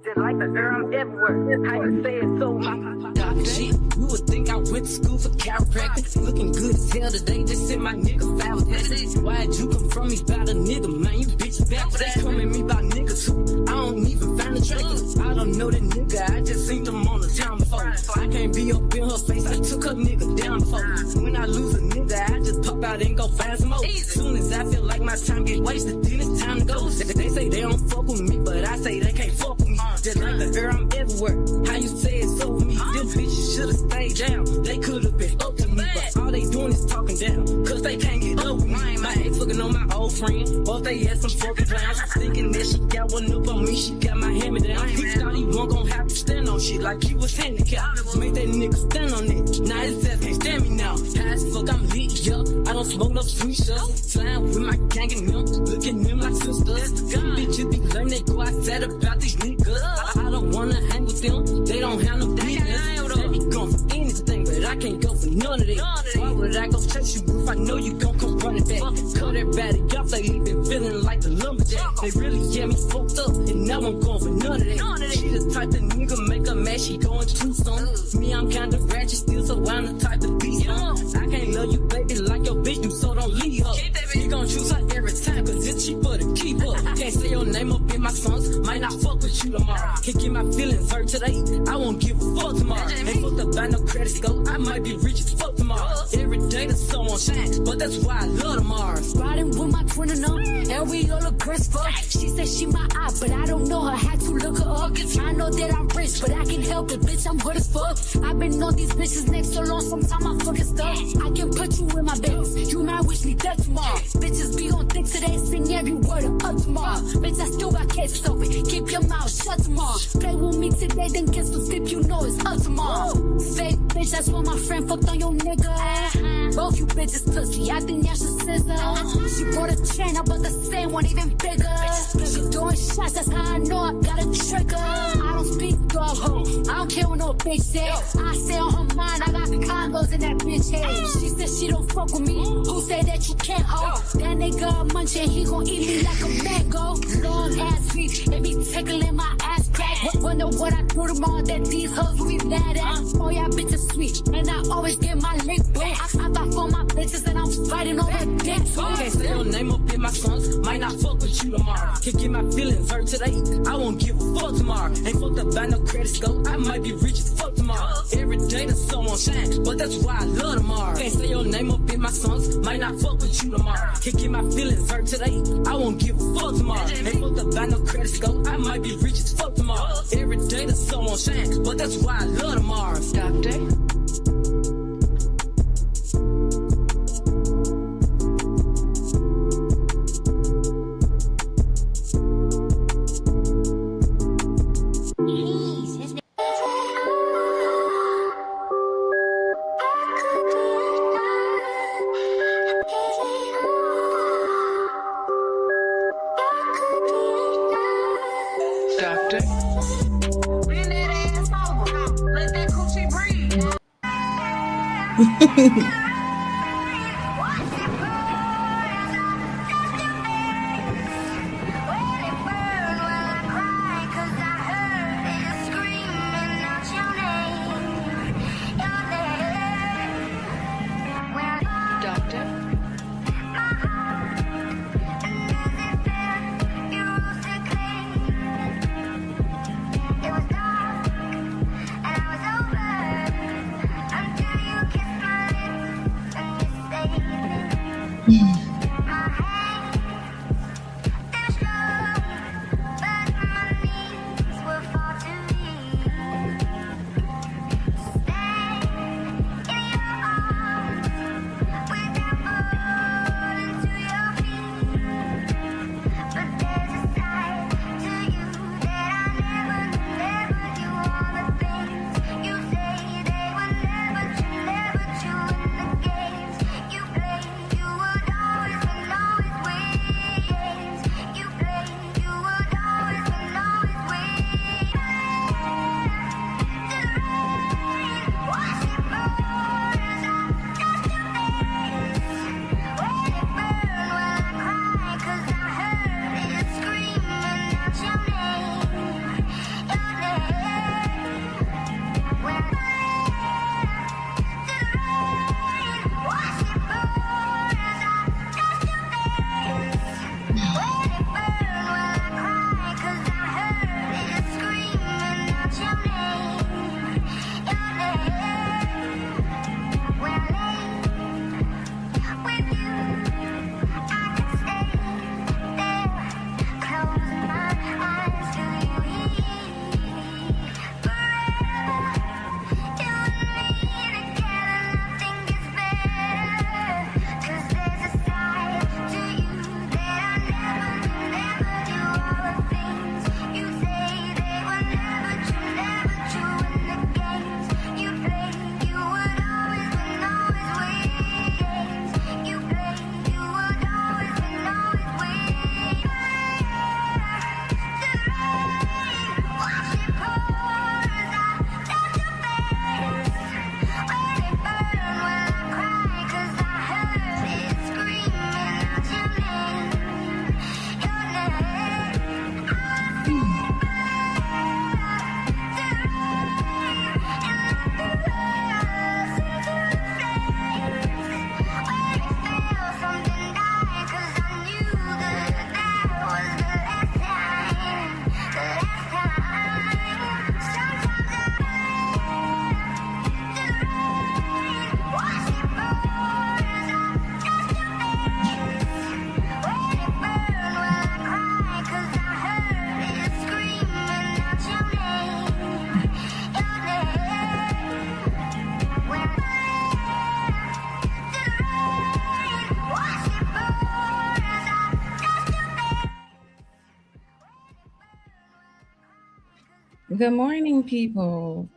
Just like the girl, I'm everywhere. How you say it so my shit, you would think I went to school for chiropractic. Looking good as hell today, just sent my nigga $5. Why'd you come from me about a nigga, man? You bitch back for that. Come at me about niggas who I don't even find attractive. I don't know that nigga, I just seen them on the town before. I can't be up in her face, I took her nigga down before. When I lose a nigga, I just pop out and go find some more. Soon as I feel like my time get wasted, then it's time to go. They say they don't fuck with me, but I say they can't fuck with me. Just like the girl, I'm everywhere. How you say it so with me? Them bitches should've stayed down. They could've been up to me, but all they doing is talking down. Cause they can't get up with me. My ex looking on my old friend. Both they had some fucking plans. Thinking that she got one up on me, she got my hand down. He thought he wasn't gonna have to stand on shit like he was handicapped. Made that nigga stand on it. Now his ass can't stand me now. High as fuck, I'm lit, yup. I don't smoke no sweet shots. Flying with my gang and them. Look at them like sisters. Them bitches be learning, they go outside about these niggas. I don't wanna hang with them. They don't have no business. They be going for anything, but I can't go for none of it. Why would I go chase you if I know you gon' come running back? Cut everybody off, they been feeling like the lumberjack. They really get me fucked up, and now I'm going for none of that. She the type of nigga make her mad, she going too soon. Me, I'm kinda ratchet still, so I'm the type to be some. I can't love you, baby, like your bitch do, so don't leave her. You gon' choose her every time, cause it's cheaper to keep her. Can't say your name up in my songs, might not fuck with you tomorrow. Can't get my feelings hurt today, I won't give a fuck tomorrow. Ain't fucked up by no credit score, I might be rich as fuck tomorrow. Every day the sun won't shine, but that's why I love tomorrow. Riding with my twin and and we all look as fuck. She said she my eye, but I don't know her, had to look her up. I know that I'm rich, but I can help it, bitch, I'm good as fuck. I've been on these bitches next so long, sometimes I'm fucking stuck. I can put you in my beds, you might wish me dead tomorrow. Bitches be on thick today, sing every word of up tomorrow. Bitch, I still got cases open, keep your mouth shut tomorrow. Play with me today, then get some sleep, you know it's up tomorrow. Fake bitch, that's what my friend fucked on your nigga. Both you bitches pussy, I think y'all should scissor. She bought a chain, I bought the same one, even bigger. She doing shots, that's how I know I got a trigger. I don't speak dog ho, I don't care what no bitch say. I say on her mind, I got condos in that bitch head. She said she don't fuck with me, who said that you can't hold? That nigga munching, he gon' eat me like a mango. Long ass feet, it be tickling my ass crack. Wonder what I do tomorrow that these hoes will be mad at. Oh yeah, bitches sweet, and I always get my lick boo. I fight for my bitches and I'm fighting over dick too. Can't say your name up in my songs, might not fuck with you tomorrow. Can't get my feelings hurt today, I won't give a fuck tomorrow. Ain't fucked up by no credit score, I might be rich as fuck tomorrow. Every day the sun won't shine, but that's why I love tomorrow. Can't say your name up in my songs, might not fuck with you tomorrow. Can't get my feelings hurt today, I won't give a fuck tomorrow. Ain't fucked up by no credit score, I might be rich as fuck tomorrow. Every day the sun won't shine, but that's why I love tomorrow. Doctor. Doctor. Bend that ass over. Let that coochie breathe. Good morning, people.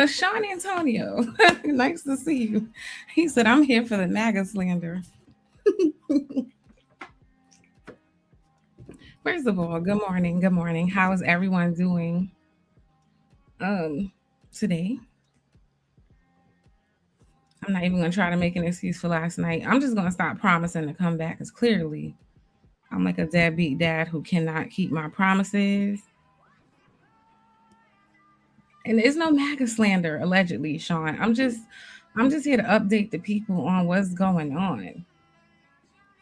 Sean Antonio, nice to see you. He said, I'm here for the Maga slander. First of all, good morning. Good morning. How is everyone doing today? I'm not even gonna try to make an excuse for last night. I'm just gonna stop promising to come back because clearly I'm like a deadbeat dad who cannot keep my promises. And there's no MAGA slander, allegedly, Sean. I'm just here to update the people on what's going on.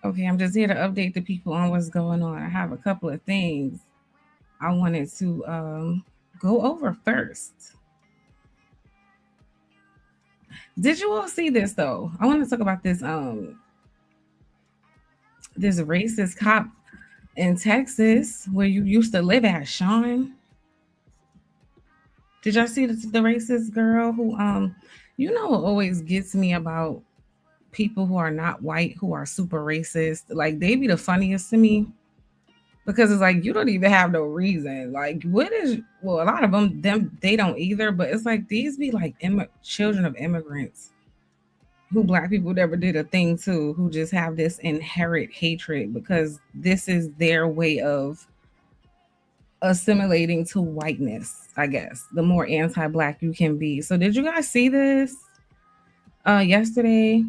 Okay, I'm just here to update the people on what's going on. I have a couple of things I wanted to go over first. Did you all see this though? I want to talk about this racist cop in Texas where you used to live at, Sean. Did y'all see the racist girl who what always gets me about people who are not white who are super racist? Like they be the funniest to me because it's like you don't even have no reason. Like what is well, a lot of them they don't either, but it's like these be like children of immigrants who black people never did a thing to, who just have this inherent hatred because this is their way of assimilating to whiteness, I guess. The more anti-black you can be. So did you guys see this yesterday?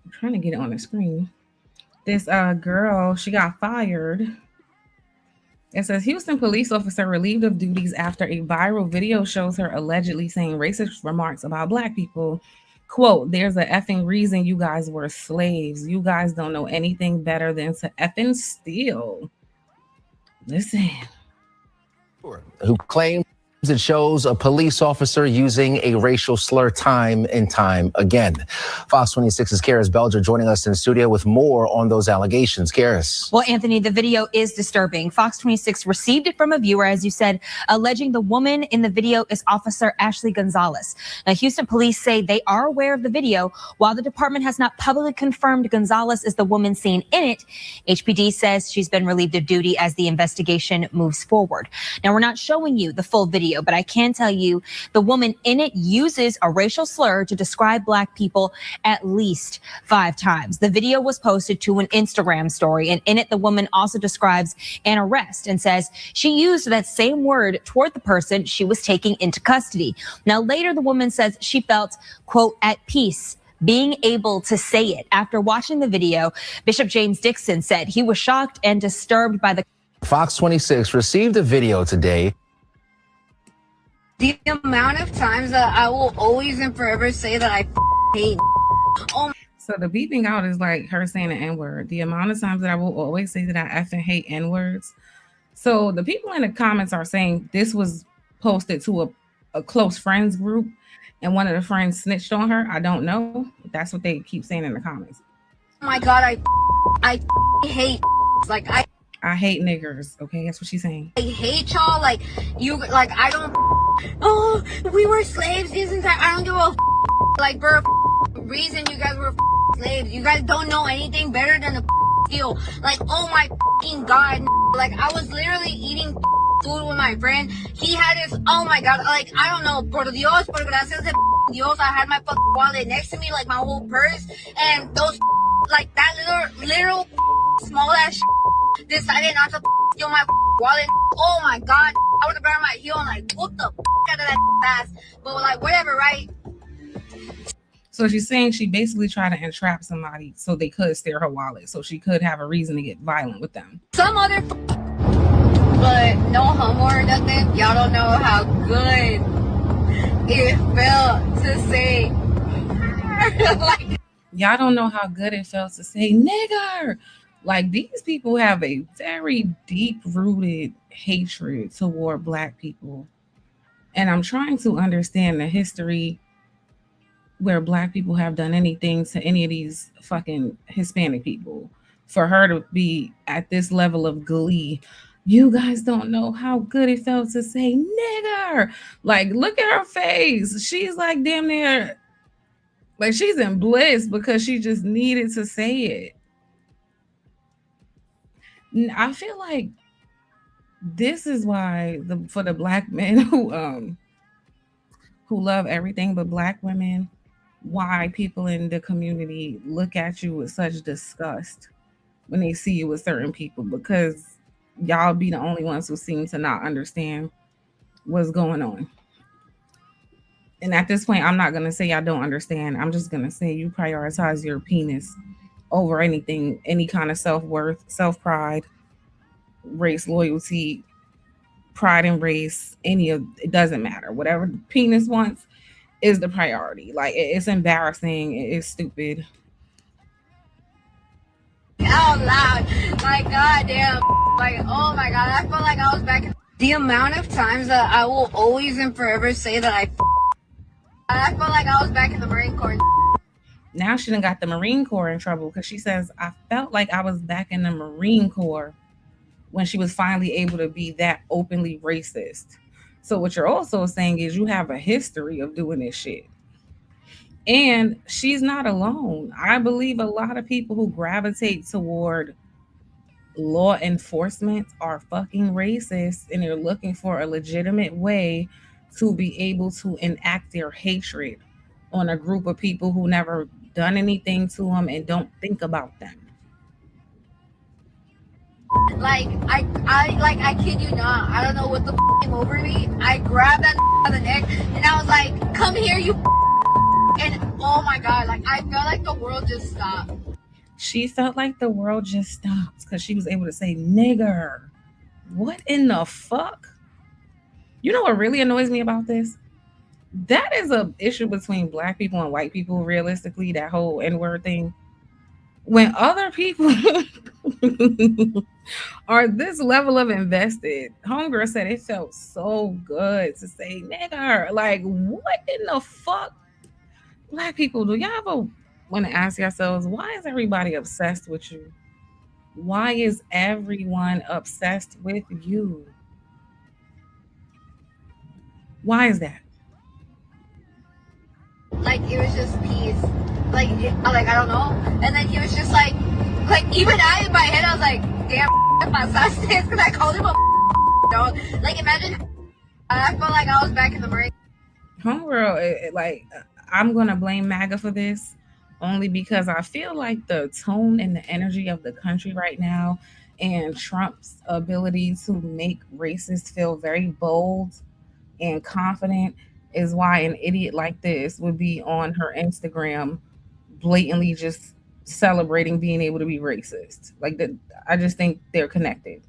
I'm trying to get it on the screen. This girl, she got fired. It says Houston police officer relieved of duties after a viral video shows her allegedly saying racist remarks about black people. Quote, there's a effing reason you guys were slaves. You guys don't know anything better than to effing steal. Listen. Who claims it shows a police officer using a racial slur time and time again. Fox 26's Karis Belger joining us in the studio with more on those allegations. Karis. Well, Anthony, the video is disturbing. Fox 26 received it from a viewer, as you said, alleging the woman in the video is Officer Ashley Gonzalez. Now, Houston police say they are aware of the video. While the department has not publicly confirmed Gonzalez is the woman seen in it, HPD says she's been relieved of duty as the investigation moves forward. Now, we're not showing you the full video, but I can tell you the woman in it uses a racial slur to describe black people at least 5 times. The video was posted to an Instagram story, and in it, the woman also describes an arrest and says she used that same word toward the person she was taking into custody. Now, later, the woman says she felt, quote, at peace being able to say it. After watching the video, Bishop James Dixon said he was shocked and disturbed by the Fox 26 received a video today. The amount of times that I will always and forever say that I hate. Oh. So the beeping out is like her saying an N-word. The amount of times that I will always say that I effing hate N-words. So the people in the comments are saying this was posted to a close friends group and one of the friends snitched on her. I don't know. That's what they keep saying in the comments. Oh my God, I hate. Like I hate niggers. Okay, that's what she's saying. I hate y'all. Like you. Like I don't. Oh, we were slaves, isn't that? I don't give a like for a reason you guys were slaves. You guys don't know anything better than to steal. Like, oh my God. Like I was literally eating food with my friend. He had his, oh my God, like I don't know, por Dios, por gracias de Dios, I had my wallet next to me, like my whole purse, and those like that little small ass decided not to steal my wallet. Oh my God, I would have burned my heel and like whoop the out of that ass. But like whatever, right? So she's saying she basically tried to entrap somebody so they could steal her wallet, so she could have a reason to get violent with them. Some other, but no homo or nothing. Y'all don't know how good it felt to say. Like, y'all don't know how good it felt to say nigger. Like these people have a very deep-rooted hatred toward black people. And I'm trying to understand the history where black people have done anything to any of these fucking Hispanic people. For her to be at this level of glee, you guys don't know how good it felt to say nigger. Like, look at her face. She's like damn near, like she's in bliss because she just needed to say it. I feel like this is why for the black men who love everything but black women, why people in the community look at you with such disgust when they see you with certain people, because y'all be the only ones who seem to not understand what's going on. And at this point, I'm not gonna say I don't understand. I'm just gonna say you prioritize your penis over anything, any kind of self worth, self pride, race loyalty, pride and race, any of it doesn't matter. Whatever the penis wants is the priority. Like it's embarrassing, it's stupid. Out loud. Like, goddamn. Like, oh my god, I felt like I was back in the amount of times that I will always and forever say that I felt like I was back in the Marine Corps. Now she done got the Marine Corps in trouble because she says, I felt like I was back in the Marine Corps when she was finally able to be that openly racist. So what you're also saying is you have a history of doing this shit. And she's not alone. I believe a lot of people who gravitate toward law enforcement are fucking racist, and they're looking for a legitimate way to be able to enact their hatred on a group of people who never done anything to them and don't think about them. Like, I kid you not. I don't know what the came over me. I grabbed that by the neck and I was like, come here, you. And oh my god, like I felt like the world just stopped. She felt like the world just stopped because she was able to say nigger. What in the fuck? You know what really annoys me about this? That is a issue between black people and white people, realistically, that whole N-word thing. When other people are this level of invested, homegirl said it felt so good to say nigger. Like, what in the fuck? Black people, do y'all ever want to ask yourselves, why is everybody obsessed with you? Why is everyone obsessed with you? Why is that? Like it was just peace. Like I don't know. And then he was just like even I in my head I was like, damn, my son because I called him a dog. Like imagine, I felt like I was back in the Marine. Homegirl, like I'm gonna blame Maga for this only because I feel like the tone and the energy of the country right now and Trump's ability to make racists feel very bold and confident is why an idiot like this would be on her Instagram blatantly just celebrating being able to be racist. Like that, I just think they're connected.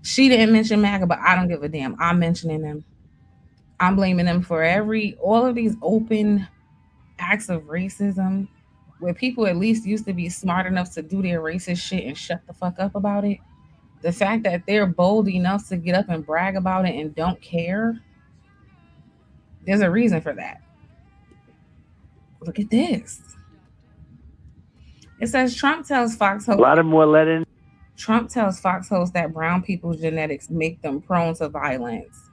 She didn't mention MAGA, but I don't give a damn. I'm mentioning them. I'm blaming them for all of these open acts of racism where people at least used to be smart enough to do their racist shit and shut the fuck up about it. The fact that they're bold enough to get up and brag about it and don't care, there's a reason for that. Look at this. It says Trump tells Fox host. A lot of them were let in. Trump tells Fox host that brown people's genetics make them prone to violence,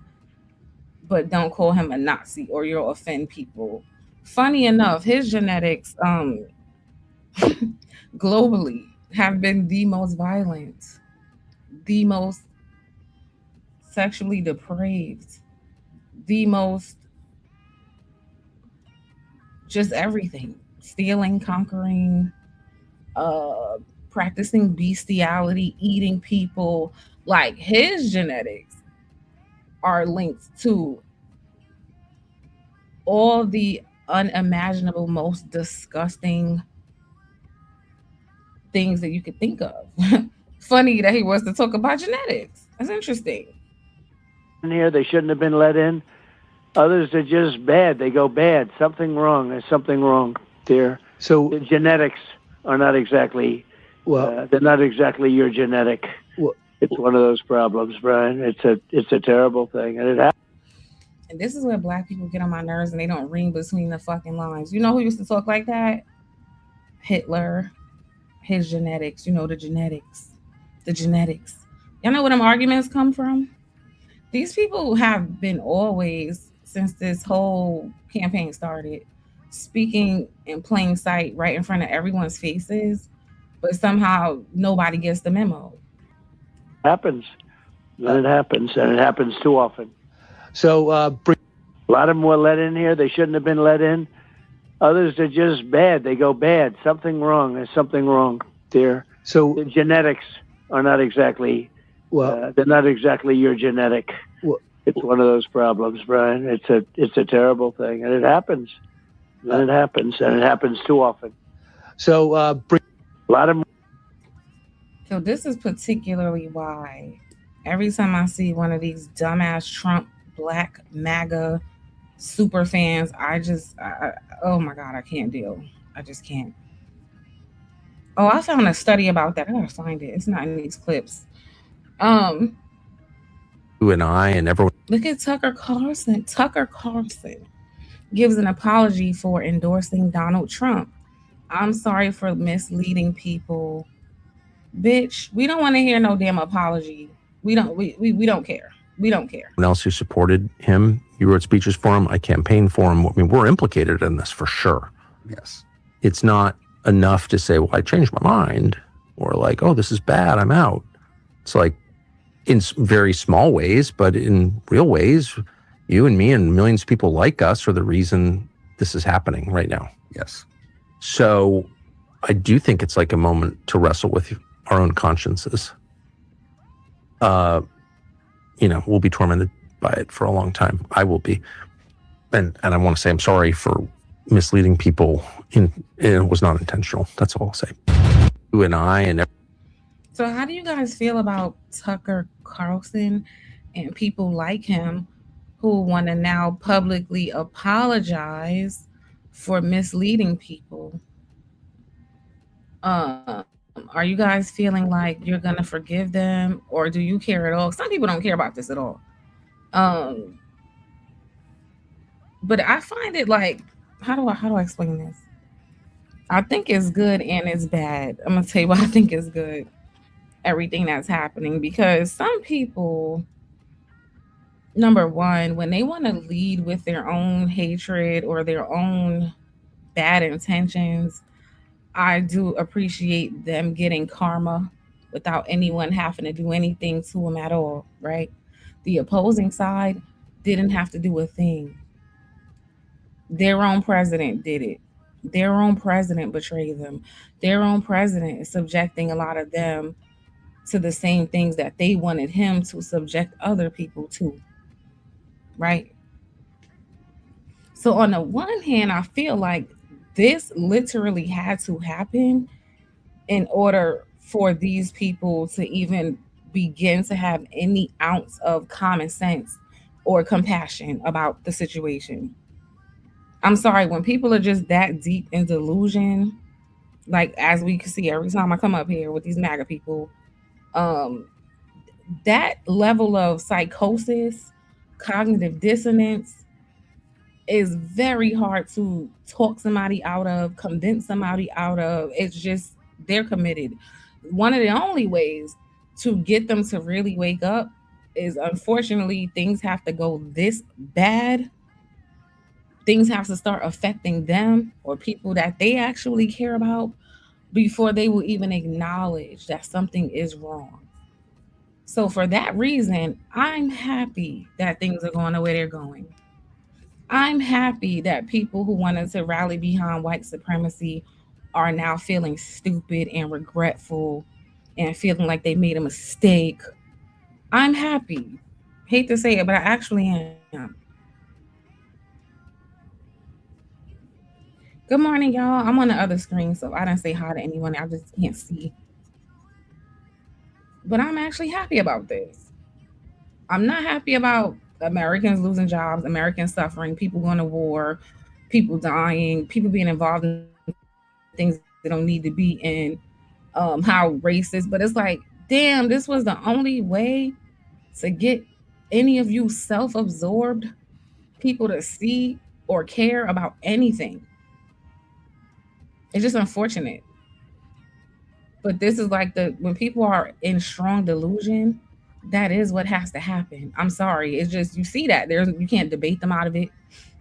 but don't call him a Nazi or you'll offend people. Funny enough, his genetics globally have been the most violent, the most sexually depraved, the most just everything. Stealing, conquering, practicing bestiality, eating people. Like his genetics are linked to all the unimaginable, most disgusting things that you could think of. Funny that he wants to talk about genetics. That's interesting. Here, they shouldn't have been let in. Others are just bad. They go bad. Something wrong. There's something wrong there. So the genetics are not exactly. They're not exactly your genetic. It's one of those problems, Brian. It's a terrible thing, and it happens. And this is where black people get on my nerves, and they don't read between the fucking lines. You know who used to talk like that? Hitler. His genetics. You know the genetics. The genetics. You know where them arguments come from? These people have been always, since this whole campaign started, speaking in plain sight right in front of everyone's faces, but somehow nobody gets the memo. Happens. And it happens, and it happens too often. So a lot of them were let in here. They shouldn't have been let in. Others are just bad. They go bad. Something wrong. There's something wrong there. So the genetics are not exactly, they're not exactly your genetic. It's one of those problems, Brian. It's a terrible thing, and it happens. And it happens, and it happens too often. So a lot of. So this is particularly why every time I see one of these dumbass Trump black MAGA super fans, oh my God, I can't deal. I just can't. Oh, I found a study about that. I gotta find it. It's not in these clips. You and I and everyone. Look at Tucker Carlson. Tucker Carlson gives an apology for endorsing Donald Trump. I'm sorry for misleading people. Bitch, we don't want to hear no damn apology. We don't care. We don't care. Everyone else who supported him, you wrote speeches for him. I campaigned for him. I mean, we're implicated in this for sure. Yes. It's not enough to say, well, I changed my mind, or like, oh, this is bad, I'm out. It's like in very small ways, but in real ways, you and me and millions of people like us are the reason this is happening right now. Yes. So I do think it's like a moment to wrestle with our own consciences. We'll be tormented by it for a long time. I will be. And I want to say I'm sorry for misleading people. It was not intentional. That's all I'll say. You and I and So how do you guys feel about Tucker Carlson and people like him who want to now publicly apologize for misleading people? Are you guys feeling like you're gonna forgive them, or do you care at all? Some people don't care about this at all. But I find it like, how do I explain this? I think it's good and it's bad. I'm gonna tell you why I think it's good. Everything that's happening, because some people, number one, when they want to lead with their own hatred or their own bad intentions, I do appreciate them getting karma without anyone having to do anything to them at all, right? The opposing side didn't have to do a thing. Their own president did it. Their own president betrayed them. Their own president is subjecting a lot of them to the same things that they wanted him to subject other people to, right? So on the one hand, I feel like this literally had to happen in order for these people to even begin to have any ounce of common sense or compassion about the situation. I'm sorry, when people are just that deep in delusion, like as we can see every time I come up here with these MAGA people, that level of psychosis, cognitive dissonance is very hard to talk somebody out of, convince somebody out of. It's just, they're committed. One of the only ways to get them to really wake up is, unfortunately, things have to go this bad. Things have to start affecting them or people that they actually care about before they will even acknowledge that something is wrong. So for that reason, I'm happy that things are going the way they're going. I'm happy that people who wanted to rally behind white supremacy are now feeling stupid and regretful and feeling like they made a mistake. I'm happy. Hate to say it, but I actually am. Good morning, y'all. I'm on the other screen, so I didn't say hi to anyone. I just can't see. But I'm actually happy about this. I'm not happy about Americans losing jobs, Americans suffering, people going to war, people dying, people being involved in things they don't need to be in, how racist. But it's like, damn, this was the only way to get any of you self-absorbed people to see or care about anything. It's just unfortunate. But this is like when people are in strong delusion, that is what has to happen. I'm sorry. It's just, you see that you can't debate them out of it.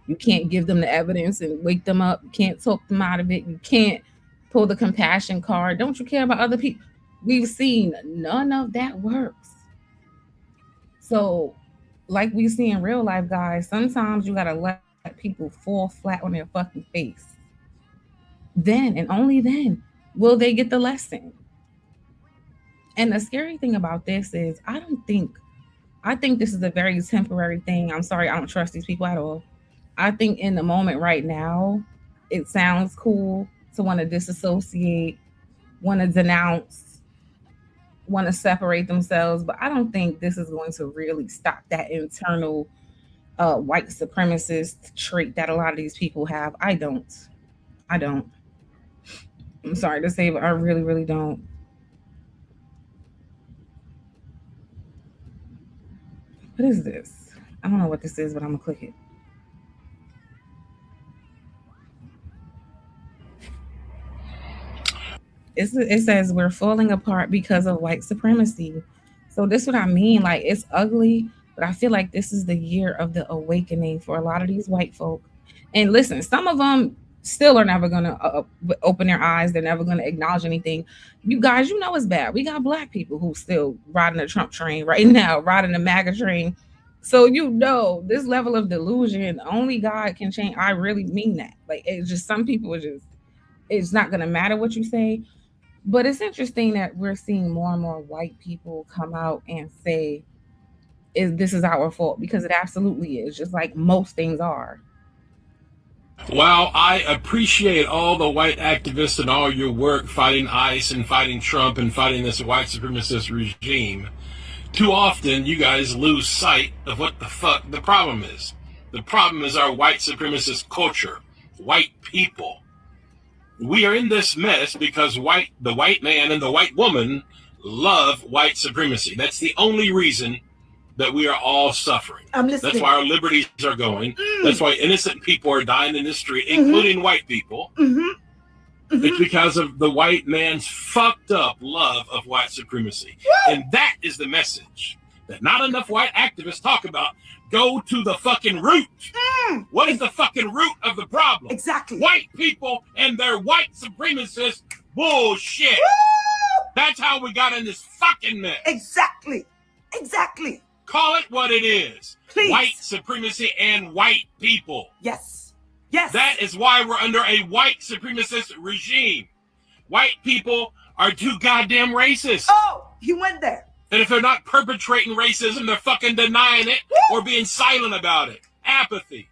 You can't give them the evidence and wake them up. You can't talk them out of it. You can't pull the compassion card. Don't you care about other people? We've seen none of that works. So, like we see in real life, guys, sometimes you gotta let people fall flat on their fucking face. Then and only then will they get the lesson. And the scary thing about this is I think this is a very temporary thing. I'm sorry, I don't trust these people at all. I think in the moment right now, it sounds cool to want to disassociate, want to denounce, want to separate themselves, but I don't think this is going to really stop that internal white supremacist trait that a lot of these people have. I don't. I don't. I'm sorry to say, but I really, really don't. What is this? I don't know what this is, but I'm gonna click it. It says we're falling apart because of white supremacy. So this is what I mean. Like it's ugly, but I feel like this is the year of the awakening for a lot of these white folk. And listen, some of them still are never gonna open their eyes. They're never gonna acknowledge anything. You guys, you know it's bad. We got black people who still riding the Trump train right now, riding the MAGA train. So you know this level of delusion, only God can change. I really mean that. Like it's just some people are just it's not gonna matter what you say. But it's interesting that we're seeing more and more white people come out and say, "Is this is our fault?" Because it absolutely is, just like most things are. While I appreciate all the white activists and all your work fighting ICE and fighting Trump and fighting this white supremacist regime, too often you guys lose sight of what the fuck the problem is. The problem is our white supremacist culture, white people. We are in this mess because the white man and the white woman love white supremacy. That's the only reason that we are all suffering. That's why our liberties are going. That's why innocent people are dying in the street, including white people. It's because of the white man's fucked up love of white supremacy. And that is the message that not enough white activists talk about. Go to the fucking root. What is the fucking root of the problem? Exactly. White people and their white supremacist bullshit. That's how we got in this fucking mess. Exactly. Exactly. Call it what it is. Please. White supremacy and white people. Yes. Yes. That is why we're under a white supremacist regime. White people are too goddamn racist. Oh, you went there. And if they're not perpetrating racism, they're fucking denying it or being silent about it. Apathy,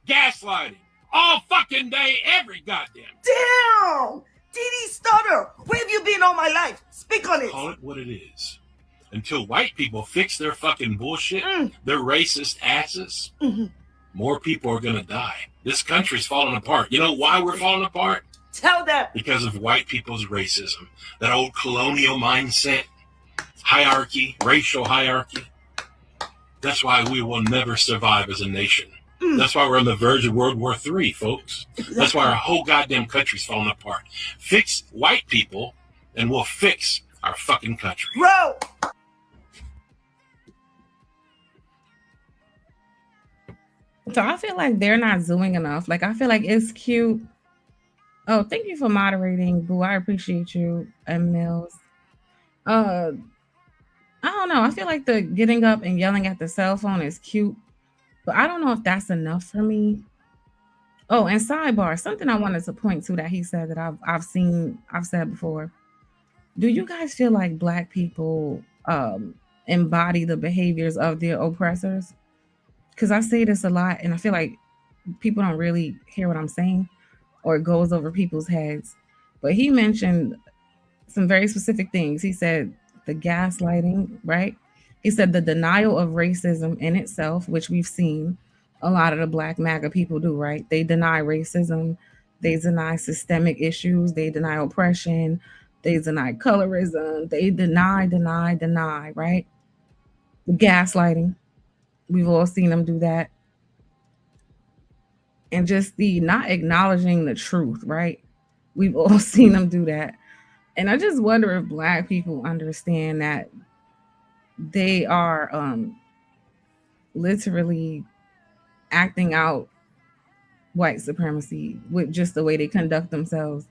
gaslighting, all fucking day, every goddamn. Damn! Didi Stutter, where have you been all my life? Speak on it. Call it what it is. Until white people fix their fucking bullshit, their racist asses, more people are gonna die. This country's falling apart. You know why we're falling apart? Tell them. Because of white people's racism. That old colonial mindset. Hierarchy, racial hierarchy. That's why we will never survive as a nation. That's why we're on the verge of World War III, folks. That's why our whole goddamn country's falling apart. Fix white people, and we'll fix our fucking country. Bro! So I feel like they're not zooming enough. Like I feel like it's cute. Oh, thank you for moderating, Boo. I appreciate you, and Mills. I don't know. I feel like the getting up and yelling at the cell phone is cute, but I don't know if that's enough for me. Oh, and sidebar, something I wanted to point to that he said that I've said before. Do you guys feel like Black people embody the behaviors of their oppressors? Because I say this a lot, and I feel like people don't really hear what I'm saying, or it goes over people's heads. But he mentioned some very specific things. He said the gaslighting, right? He said the denial of racism in itself, which we've seen a lot of the Black MAGA people do, right? They deny racism, they deny systemic issues, they deny oppression, they deny colorism, they deny, right? The gaslighting, we've all seen them do that. And just the not acknowledging the truth, right? We've all seen them do that. And I just wonder if Black people understand that they are literally acting out white supremacy with just the way they conduct themselves.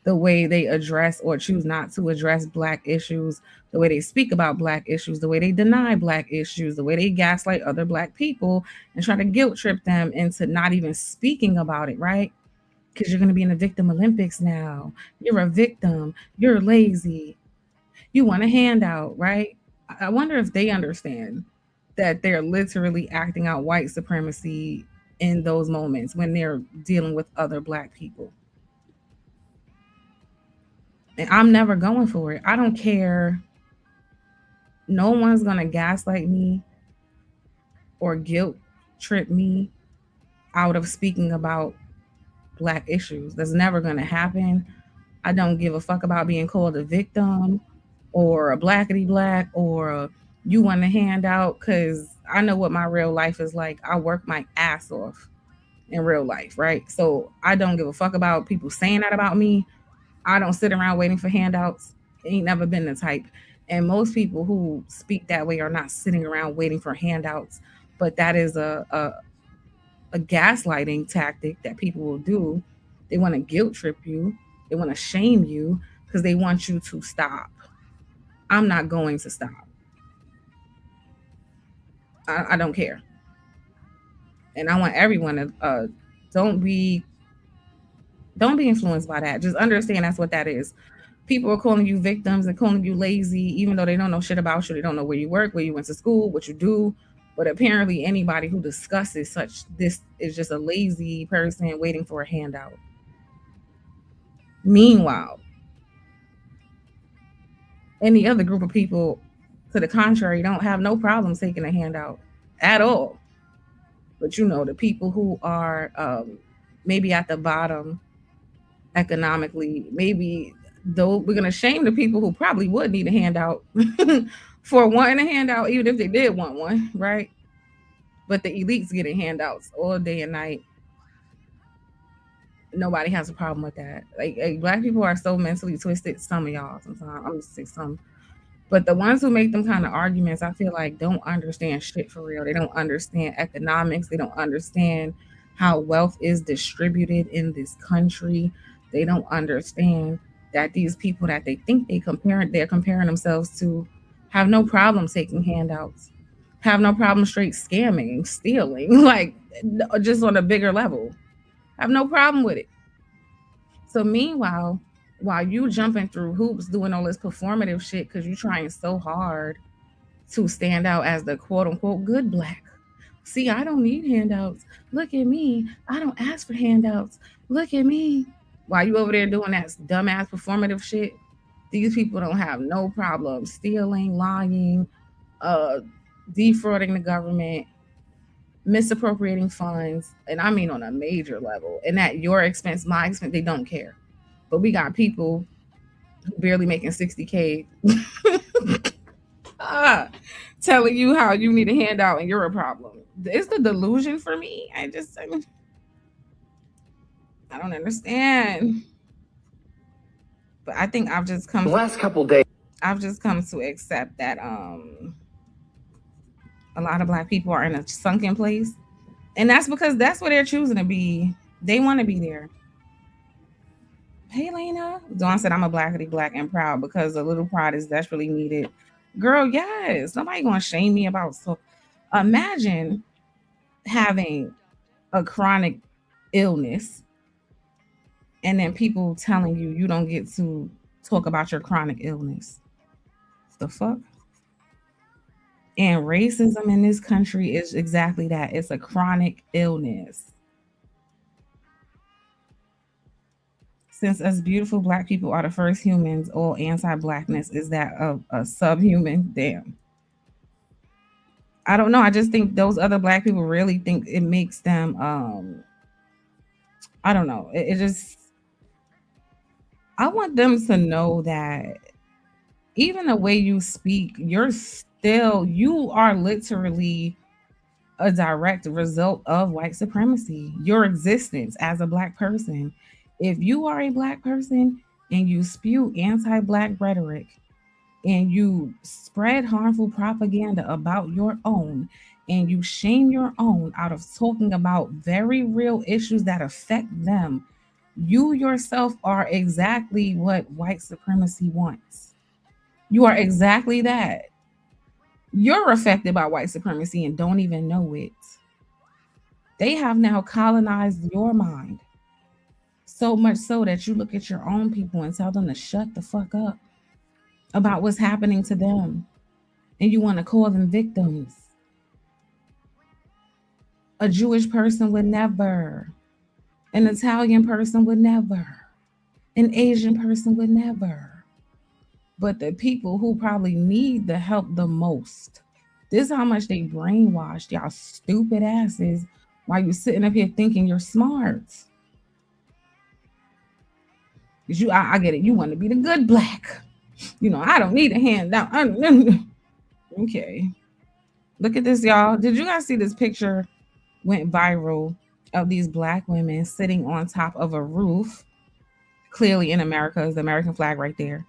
the way they address or choose not to address Black issues, the way they speak about Black issues, the way they deny Black issues, the way they gaslight other Black people and try to guilt trip them into not even speaking about it, right? Because you're going to be in the victim Olympics now. You're a victim. You're lazy. You want a handout, right? I wonder if they understand that they're literally acting out white supremacy in those moments when they're dealing with other Black people. And I'm never going for it. I don't care. No one's going to gaslight me or guilt trip me out of speaking about Black issues. That's never going to happen. I don't give a fuck about being called a victim or a blackity black or you want a handout, because I know what my real life is like. I work my ass off in real life, right? So I don't give a fuck about people saying that about me. I don't sit around waiting for handouts. Ain't never been the type. And most people who speak that way are not sitting around waiting for handouts. But that is a gaslighting tactic that people will do. They want to guilt trip you. They want to shame you because they want you to stop. I'm not going to stop. I don't care. And I want everyone to don't be influenced by that. Just understand that's what that is. People are calling you victims and calling you lazy, even though they don't know shit about you. They don't know where you work, where you went to school, what you do. But apparently anybody who discusses this is just a lazy person waiting for a handout. Meanwhile, any other group of people, to the contrary, don't have no problem taking a handout at all. But the people who are maybe at the bottom economically, maybe though we're going to shame the people who probably would need a handout for wanting a handout, even if they did want one, right? But the elites getting handouts all day and night. Nobody has a problem with that. Like Black people are so mentally twisted. Some of y'all, sometimes I'm just say some, but the ones who make them kind of arguments, I feel like don't understand shit for real. They don't understand economics. They don't understand how wealth is distributed in this country. They don't understand that these people that they think they're comparing themselves to have no problem taking handouts, have no problem straight scamming, stealing, like just on a bigger level. Have no problem with it. So meanwhile, while you jumping through hoops, doing all this performative shit because you're trying so hard to stand out as the quote unquote good Black. See, I don't need handouts. Look at me. I don't ask for handouts. Look at me. While you over there doing that dumbass performative shit, these people don't have no problem stealing, lying, defrauding the government, misappropriating funds, and I mean on a major level. And at your expense, my expense, they don't care. But we got people barely making 60K telling you how you need a handout and you're a problem. It's the delusion for me. I don't understand. But I think I've just come I've just come to accept that a lot of Black people are in a sunken place. And that's because that's where they're choosing to be. They want to be there. Hey, Lena. Dawn said, I'm a blackity black and proud because a little pride is desperately needed. Girl, yes. Nobody going to shame me about so. Imagine having a chronic illness and then people telling you you don't get to talk about your chronic illness. The fuck? And racism in this country is exactly that. It's a chronic illness. Since us beautiful Black people are the first humans, all anti-Blackness is that of a subhuman. Damn. I don't know. I just think those other Black people really think it makes them, I don't know. It just, I want them to know that even the way you speak, you are literally a direct result of white supremacy, your existence as a Black person. If you are a Black person and you spew anti-Black rhetoric and you spread harmful propaganda about your own and you shame your own out of talking about very real issues that affect them, You yourself are exactly what white supremacy wants. You are exactly that. You're affected by white supremacy and don't even know it. They have now colonized your mind so much so that you look at your own people and tell them to shut the fuck up about what's happening to them. And you want to call them victims. A Jewish person would never. An Italian person would never. An Asian person would never. But the people who probably need the help the most. This is how much they brainwashed y'all stupid asses while you sitting up here thinking you're smart. Because I get it. You want to be the good black. You know, I don't need a handout. Okay. Look at this, y'all. Did you guys see this picture went viral of these black women sitting on top of a roof? Clearly in America is the American flag right there.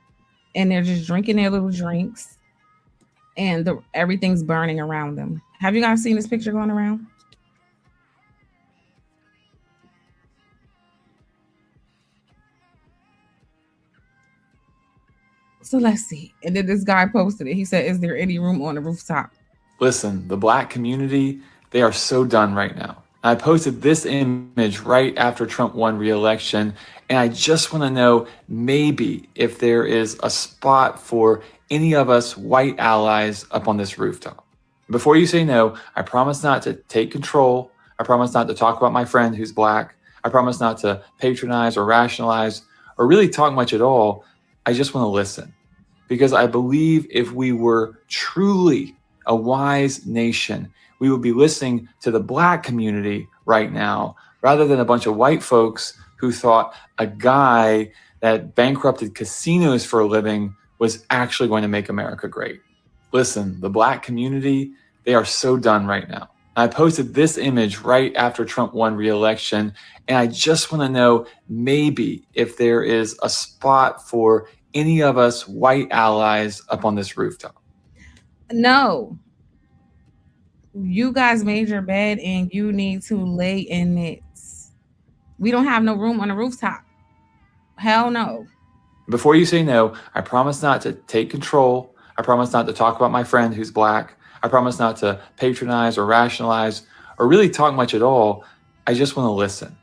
And they're just drinking their little drinks and everything's burning around them. Have you guys seen this picture going around? So let's see. And then this guy posted it. He said, is there any room on the rooftop? Listen, the black community, they are so done right now. I posted this image right after Trump won re-election, and I just want to know maybe if there is a spot for any of us white allies up on this rooftop. Before you say no, I promise not to take control. I promise not to talk about my friend who's black. I promise not to patronize or rationalize or really talk much at all. I just want to listen, because I believe if we were truly a wise nation, we would be listening to the black community right now, rather than a bunch of white folks who thought a guy that bankrupted casinos for a living was actually going to make America great. Listen, the black community, they are so done right now. I posted this image right after Trump won re-election, and I just want to know maybe if there is a spot for any of us white allies up on this rooftop. No. You guys made your bed and you need to lay in it. We don't have no room on the rooftop. Hell no. Before you say no, I promise not to take control. I promise not to talk about my friend who's black. I promise not to patronize or rationalize or really talk much at all. I just want to listen,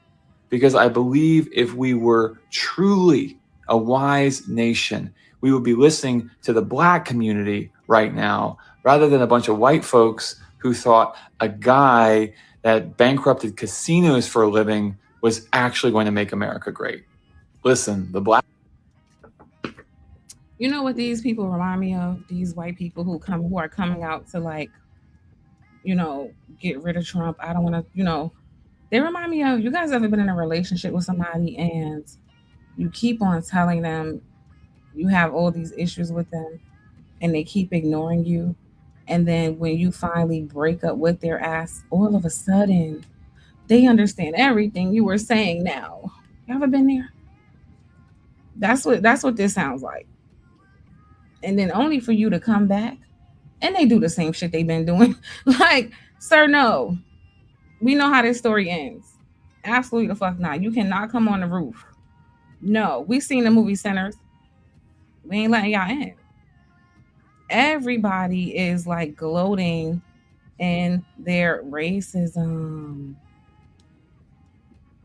because I believe if we were truly a wise nation, we would be listening to the black community right now, rather than a bunch of white folks who thought a guy that bankrupted casinos for a living was actually going to make America great. Listen, the black... You know what these people remind me of? These white people who are coming out to, like, you know, get rid of Trump. I don't want to, you know, they remind me of, you guys ever been in a relationship with somebody and you keep on telling them you have all these issues with them and they keep ignoring you? And then when you finally break up with their ass, all of a sudden, they understand everything you were saying now. You ever been there? That's what this sounds like. And then only for you to come back and they do the same shit they've been doing. Like, sir, no. We know how this story ends. Absolutely the fuck not. You cannot come on the roof. No. We seen the movie Sinners. We ain't letting y'all in. Everybody is like gloating in their racism.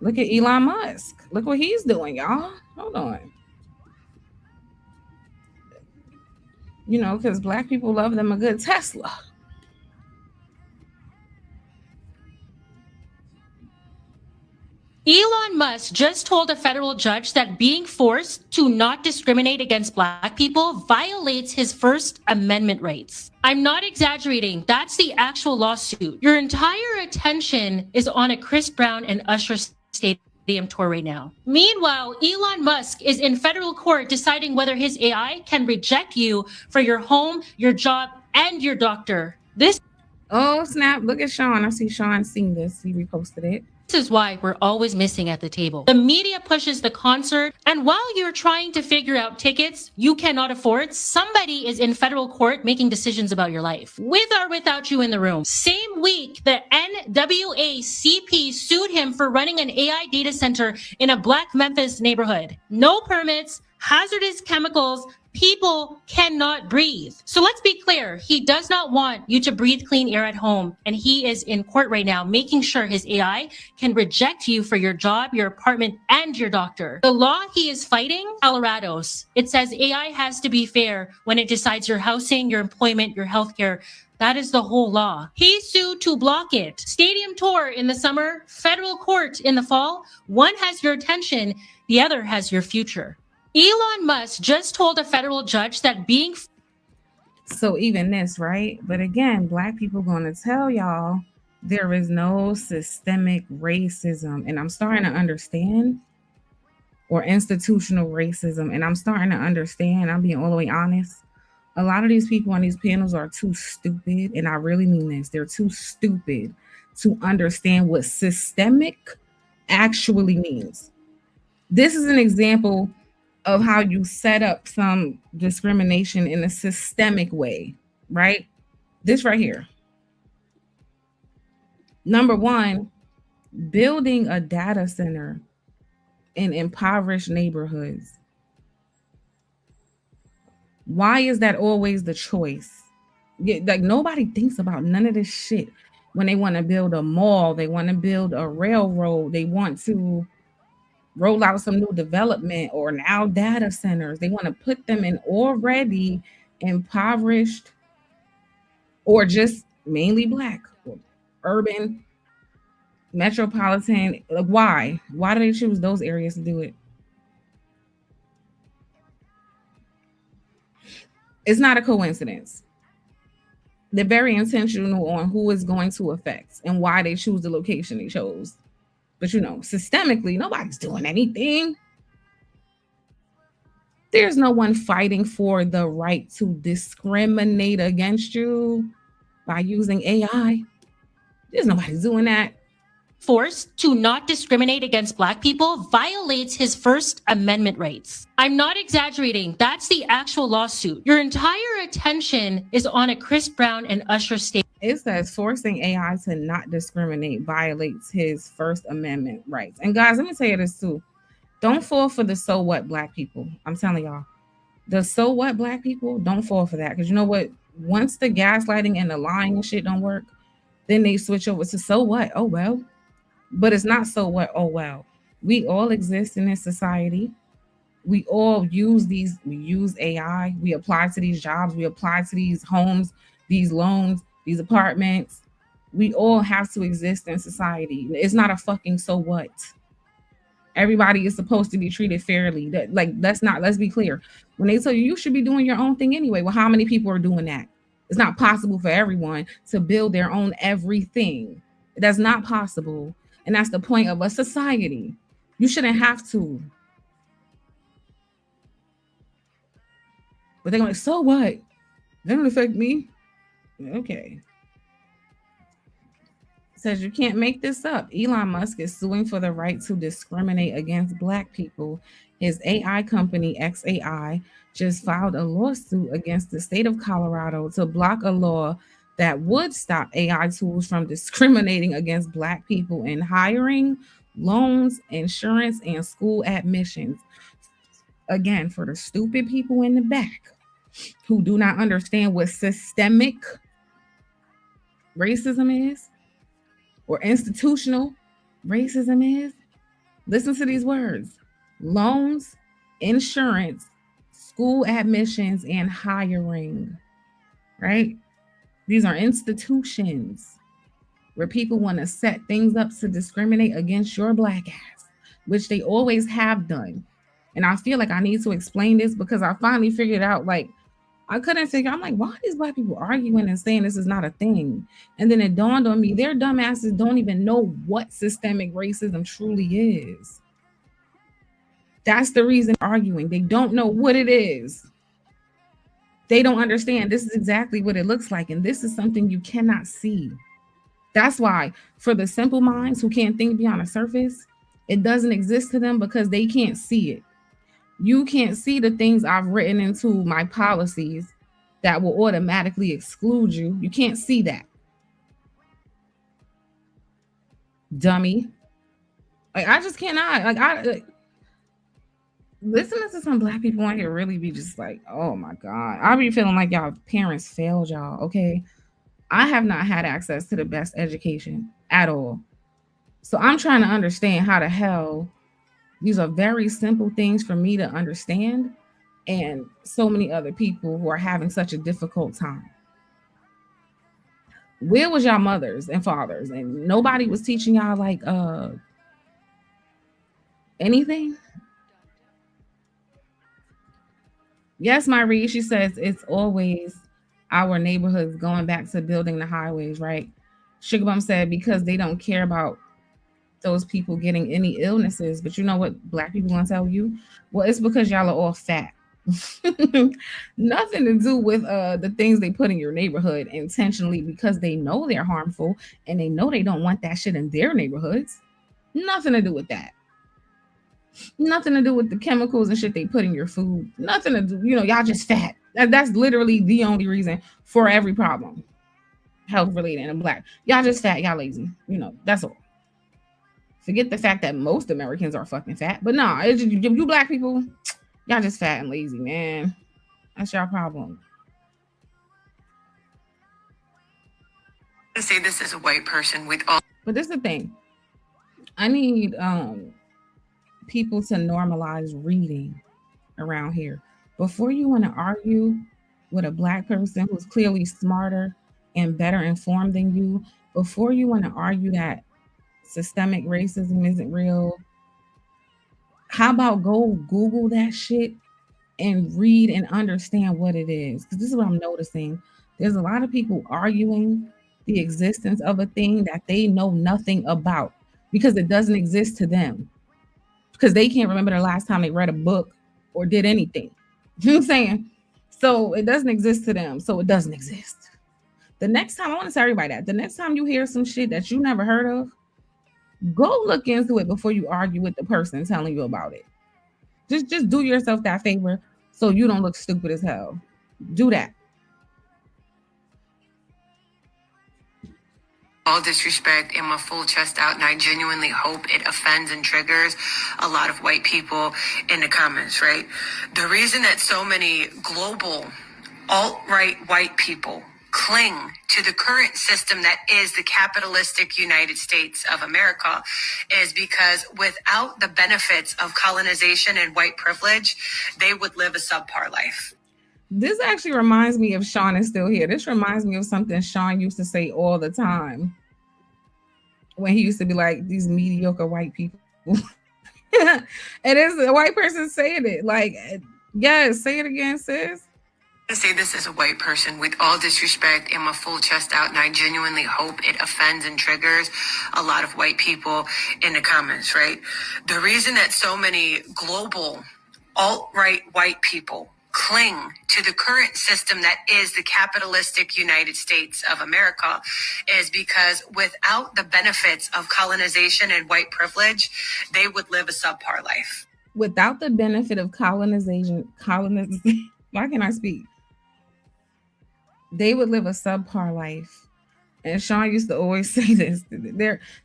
Look at Elon Musk. Look what he's doing, y'all. Hold on. You know, because black people love them a good Tesla. Elon Musk just told a federal judge that being forced to not discriminate against black people violates his First Amendment rights. I'm not exaggerating. That's the actual lawsuit. Your entire attention is on a Chris Brown and Usher stadium tour right now. Meanwhile, Elon Musk is in federal court deciding whether his AI can reject you for your home, your job, and your doctor. This... Oh, snap. Look at Sean. I see Sean seeing this. He reposted it. This is why we're always missing at the table. The media pushes the concert, and while you're trying to figure out tickets you cannot afford, somebody is in federal court making decisions about your life, with or without you in the room. Same week, the NAACP sued him for running an AI data center in a Black Memphis neighborhood. No permits, hazardous chemicals, people cannot breathe. So let's be clear, he does not want you to breathe clean air at home, and he is in court right now making sure his AI can reject you for your job, your apartment, and your doctor. The law he is fighting, Colorado's. It says AI has to be fair when it decides your housing, your employment, your healthcare. That is the whole law. He sued to block it. Stadium tour in the summer, federal court in the fall. One has your attention, the other has your future. Elon Musk just told a federal judge that being... So even this, right? But again, Black people going to tell y'all there is no systemic racism. And I'm starting to understand, or institutional racism. And I'm starting to understand, I'm being all the way honest. A lot of these people on these panels are too stupid. And I really mean this. They're too stupid to understand what systemic actually means. This is an example of how you set up some discrimination in a systemic way, right? This right here. Number one, building a data center in impoverished neighborhoods. Why is that always the choice? Like nobody thinks about none of this shit when they want to build a mall, they want to build a railroad, they want to roll out some new development or now data centers. They want to put them in already impoverished or just mainly Black, urban, metropolitan. Like why? Why do they choose those areas to do it? It's not a coincidence. They're very intentional on who is going to affect and why they choose the location they chose. But you know, systemically, nobody's doing anything. There's no one fighting for the right to discriminate against you by using AI. There's nobody doing that. Forced to not discriminate against Black people violates his First Amendment rights. I'm not exaggerating. That's the actual lawsuit. Your entire attention is on a Chris Brown and Usher statement. It says forcing AI to not discriminate violates his First Amendment rights. And guys, let me tell you this too. Don't fall for the so what Black people. I'm telling y'all. The so what Black people, don't fall for that. Because you know what? Once the gaslighting and the lying and shit don't work, then they switch over to so what? Oh, well. But it's not so what? Oh, well. We all exist in this society. We all use these. We use AI. We apply to these jobs. We apply to these homes, these loans, these apartments. We all have to exist in society. It's not a fucking so what. Everybody is supposed to be treated fairly. Let's be clear. When they tell you you should be doing your own thing anyway, well, how many people are doing that? It's not possible for everyone to build their own everything. That's not possible. And that's the point of a society. You shouldn't have to. But they're going, so what? That don't affect me. Okay. Says you can't make this up. Elon Musk is suing for the right to discriminate against Black people. His AI company, XAI, just filed a lawsuit against the state of Colorado to block a law that would stop AI tools from discriminating against Black people in hiring, loans, insurance, and school admissions. Again, for the stupid people in the back who do not understand what systemic racism is or institutional racism is, listen to these words: loans, insurance, school admissions, and hiring, right? These are institutions where people want to set things up to discriminate against your Black ass, which they always have done. And I feel like I need to explain this because I finally figured out, like, I couldn't figure, I'm like, why are these Black people arguing and saying this is not a thing? And then it dawned on me, their dumbasses don't even know what systemic racism truly is. That's the reason they're arguing. They don't know what it is. They don't understand this is exactly what it looks like. And this is something you cannot see. That's why for the simple minds who can't think beyond the surface, it doesn't exist to them because they can't see it. You can't see the things I've written into my policies that will automatically exclude you. You can't see that. Dummy. Like, I just cannot. Listening to some black people on here really be just like, oh my God. I be feeling like y'all parents failed y'all, okay? I have not had access to the best education at all. So I'm trying to understand how the hell these are very simple things for me to understand, and so many other people who are having such a difficult time. Where was y'all mothers and fathers? And nobody was teaching y'all like anything? Yes, my Reed, she says it's always our neighborhoods going back to building the highways, right? Sugar Bum said because they don't care about those people getting any illnesses. But you know what black people gonna tell you? Well, it's because y'all are all fat. Nothing to do with the things they put in your neighborhood intentionally because they know they're harmful and they know they don't want that shit in their neighborhoods. Nothing to do with that. Nothing to do with the chemicals and shit they put in your food. Nothing to do, y'all just fat. That's literally the only reason for every problem. Health related and black. Y'all just fat, y'all lazy. That's all. Forget the fact that most Americans are fucking fat. But nah, it's just, you black people, y'all just fat and lazy, man. That's your problem. I say this as a white person with all. But this is the thing. I need people to normalize reading around here. Before you want to argue with a black person who's clearly smarter and better informed than you, before you want to argue that systemic racism isn't real, how about go Google that shit and read and understand what it is? Because this is what I'm noticing. There's a lot of people arguing the existence of a thing that they know nothing about because it doesn't exist to them. Because they can't remember the last time they read a book or did anything. You know what I'm saying? So it doesn't exist to them. So it doesn't exist. The next time, I want to tell everybody that the next time you hear some shit that you never heard of, go look into it before you argue with the person telling you about it. Just do yourself that favor so you don't look stupid as hell. Do that. All disrespect and my full chest out, and I genuinely hope it offends and triggers a lot of white people in the comments, right? The reason that so many global alt-right white people cling to the current system that is the capitalistic United States of America is because without the benefits of colonization and white privilege, they would live a subpar life. This actually reminds me of Sean is still here. This reminds me of something Sean used to say all the time when he used to be like, these mediocre white people. And it's a white person saying it. Like, yes, say it again, sis. I say this as a white person with all disrespect and my full chest out, and I genuinely hope it offends and triggers a lot of white people in the comments, right? The reason that so many global alt-right white people cling to the current system that is the capitalistic United States of America is because without the benefits of colonization and white privilege, they would live a subpar life. Without the benefit of colonization, why can't I speak? They would live a subpar life. And Sean used to always say this.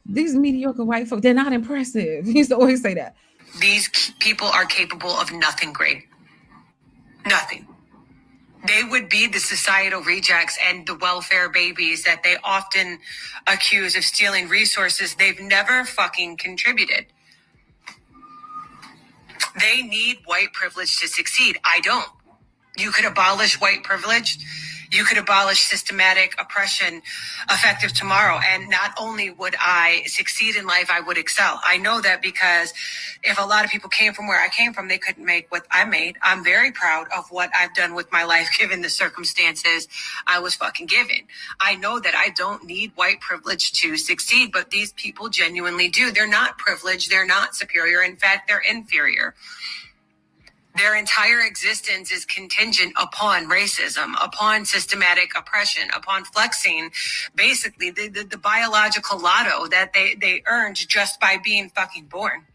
These mediocre white folks, they're not impressive. He used to always say that. These people are capable of nothing great. Nothing. They would be the societal rejects and the welfare babies that they often accuse of stealing resources they've never fucking contributed. They need white privilege to succeed. I don't. You could abolish white privilege. You could abolish systematic oppression effective tomorrow. And not only would I succeed in life, I would excel. I know that because if a lot of people came from where I came from, they couldn't make what I made. I'm very proud of what I've done with my life, given the circumstances I was fucking given. I know that I don't need white privilege to succeed, but these people genuinely do. They're not privileged. They're not superior. In fact, they're inferior. Their entire existence is contingent upon racism, upon systematic oppression, upon flexing basically the biological lotto that they earned just by being fucking born.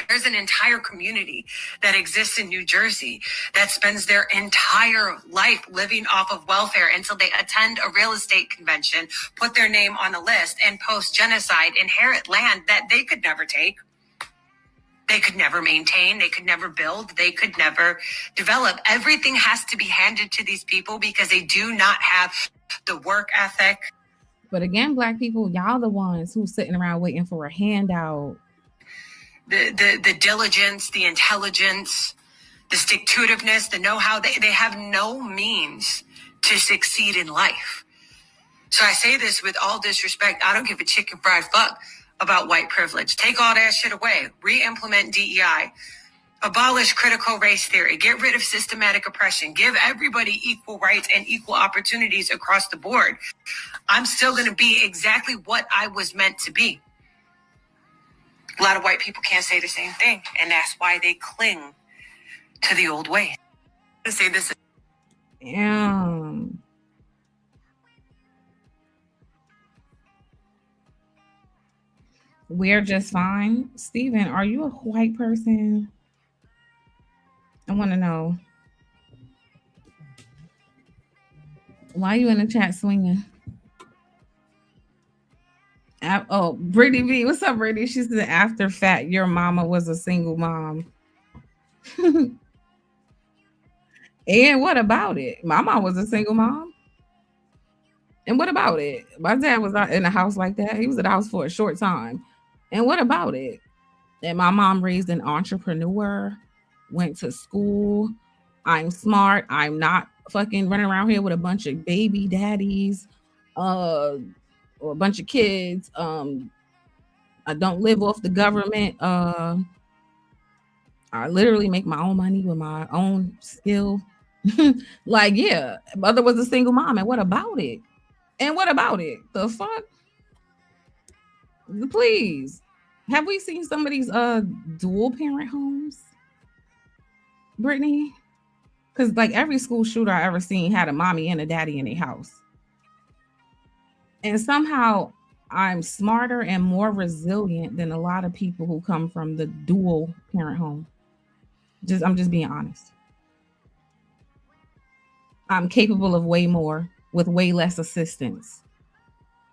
There's an entire community that exists in New Jersey that spends their entire life living off of welfare until they attend a real estate convention, put their name on a list, and post genocide, inherit land that they could never take. They could never maintain, they could never build, they could never develop. Everything has to be handed to these people because they do not have the work ethic. But again, Black people, y'all the ones who's sitting around waiting for a handout. The diligence, the intelligence, the stick-to-itiveness, the know-how. They have no means to succeed in life. So I say this with all disrespect. I don't give a chicken fried fuck about white privilege. Take all that shit away. Re-implement DEI. Abolish critical race theory. Get rid of systematic oppression. Give everybody equal rights and equal opportunities across the board. I'm still going to be exactly what I was meant to be. A lot of white people can't say the same thing, and that's why they cling to the old way. To say this. Yeah. We're just fine. Steven, are you a white person? I want to know. Why are you in the chat swinging? Oh, Brittany B. What's up, Brittany? She said, after fat, your mama was a single mom. And what about it? My mom was a single mom. And what about it? My dad was not in a house like that. He was in the house for a short time. And what about it? And my mom raised an entrepreneur, went to school. I'm smart. I'm not fucking running around here with a bunch of baby daddies or a bunch of kids. I don't live off the government. I literally make my own money with my own skill. Like, yeah, mother was a single mom. And what about it? And what about it? The fuck? Please. Have we seen some of these dual parent homes? Brittany? Because like every school shooter I ever seen had a mommy and a daddy in their house. And somehow I'm smarter and more resilient than a lot of people who come from the dual parent home. I'm just being honest. I'm capable of way more with way less assistance.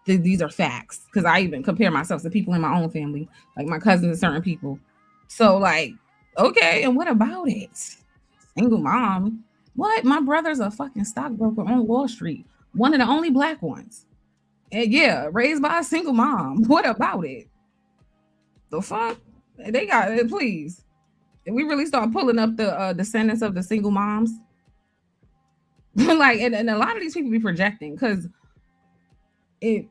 These are facts, because I even compare myself to people in my own family, like my cousins and certain people. So like, okay, and what about it? Single mom? What? My brother's a fucking stockbroker on Wall Street, one of the only Black ones. And yeah, raised by a single mom. What about it? The fuck? They got it, please. If we really start pulling up the descendants of the single moms, like, and a lot of these people be projecting, because a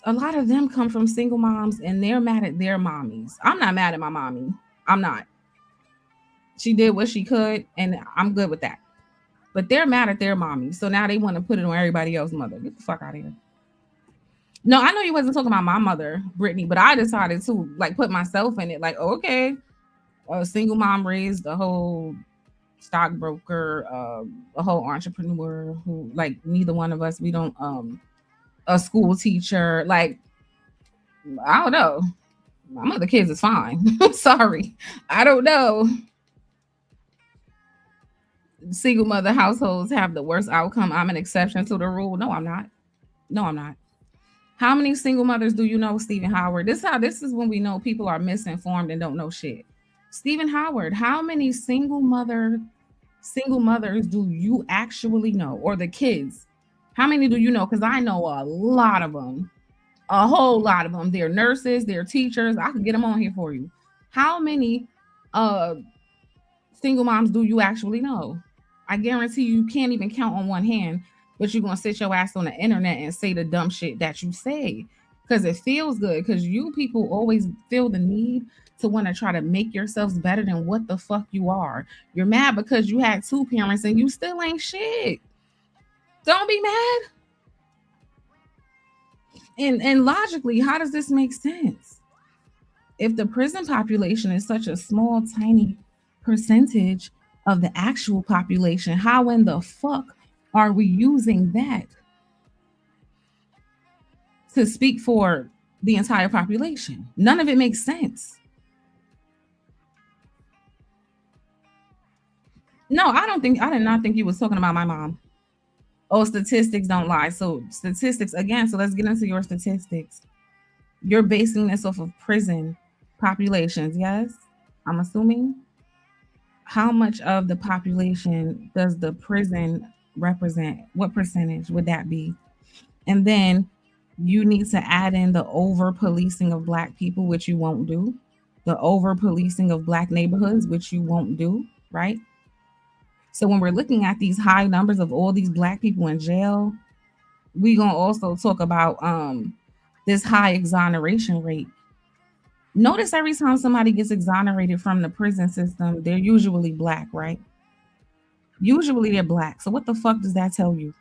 lot of them come from single moms and they're mad at their mommies. I'm not mad at my mommy. I'm not. She did what she could, and I'm good with that. But they're mad at their mommy, so now they want to put it on everybody else's mother. Get the fuck out of here. No, I know you wasn't talking about my mother, Brittany, but I decided to like put myself in it. Like, okay, a single mom raised a whole stockbroker, a whole entrepreneur who, like, neither one of us, we don't, a school teacher. Like, I don't know. My mother kids is fine. Sorry. I don't know. Single mother households have the worst outcome. I'm an exception to the rule. No, I'm not. No, I'm not. How many single mothers do you know, Stephen Howard? This is when we know people are misinformed and don't know shit. Stephen Howard, how many single mothers do you actually know? Or the kids? How many do you know? Because I know a lot of them. A whole lot of them. They're nurses, they're teachers. I could get them on here for you. How many single moms do you actually know? I guarantee you can't even count on one hand, but you're going to sit your ass on the internet and say the dumb shit that you say because it feels good, because you people always feel the need to want to try to make yourselves better than what the fuck you are. You're mad because you had two parents and you still ain't shit. Don't be mad. And logically, how does this make sense? If the prison population is such a small, tiny percentage of the actual population. How in the fuck are we using that to speak for the entire population? None of it makes sense. No, I did not think you was talking about my mom. Oh, statistics don't lie. So statistics again. So let's get into your statistics. You're basing this off of prison populations, yes? I'm assuming. How much of the population does the prison represent? What percentage would that be? And then you need to add in the over policing of Black people, which you won't do, the over policing of Black neighborhoods, which you won't do, right? So when we're looking at these high numbers of all these Black people in jail, we're going to also talk about this high exoneration rate. Notice every time somebody gets exonerated from the prison system, they're usually Black, right? Usually they're Black. So what the fuck does that tell you?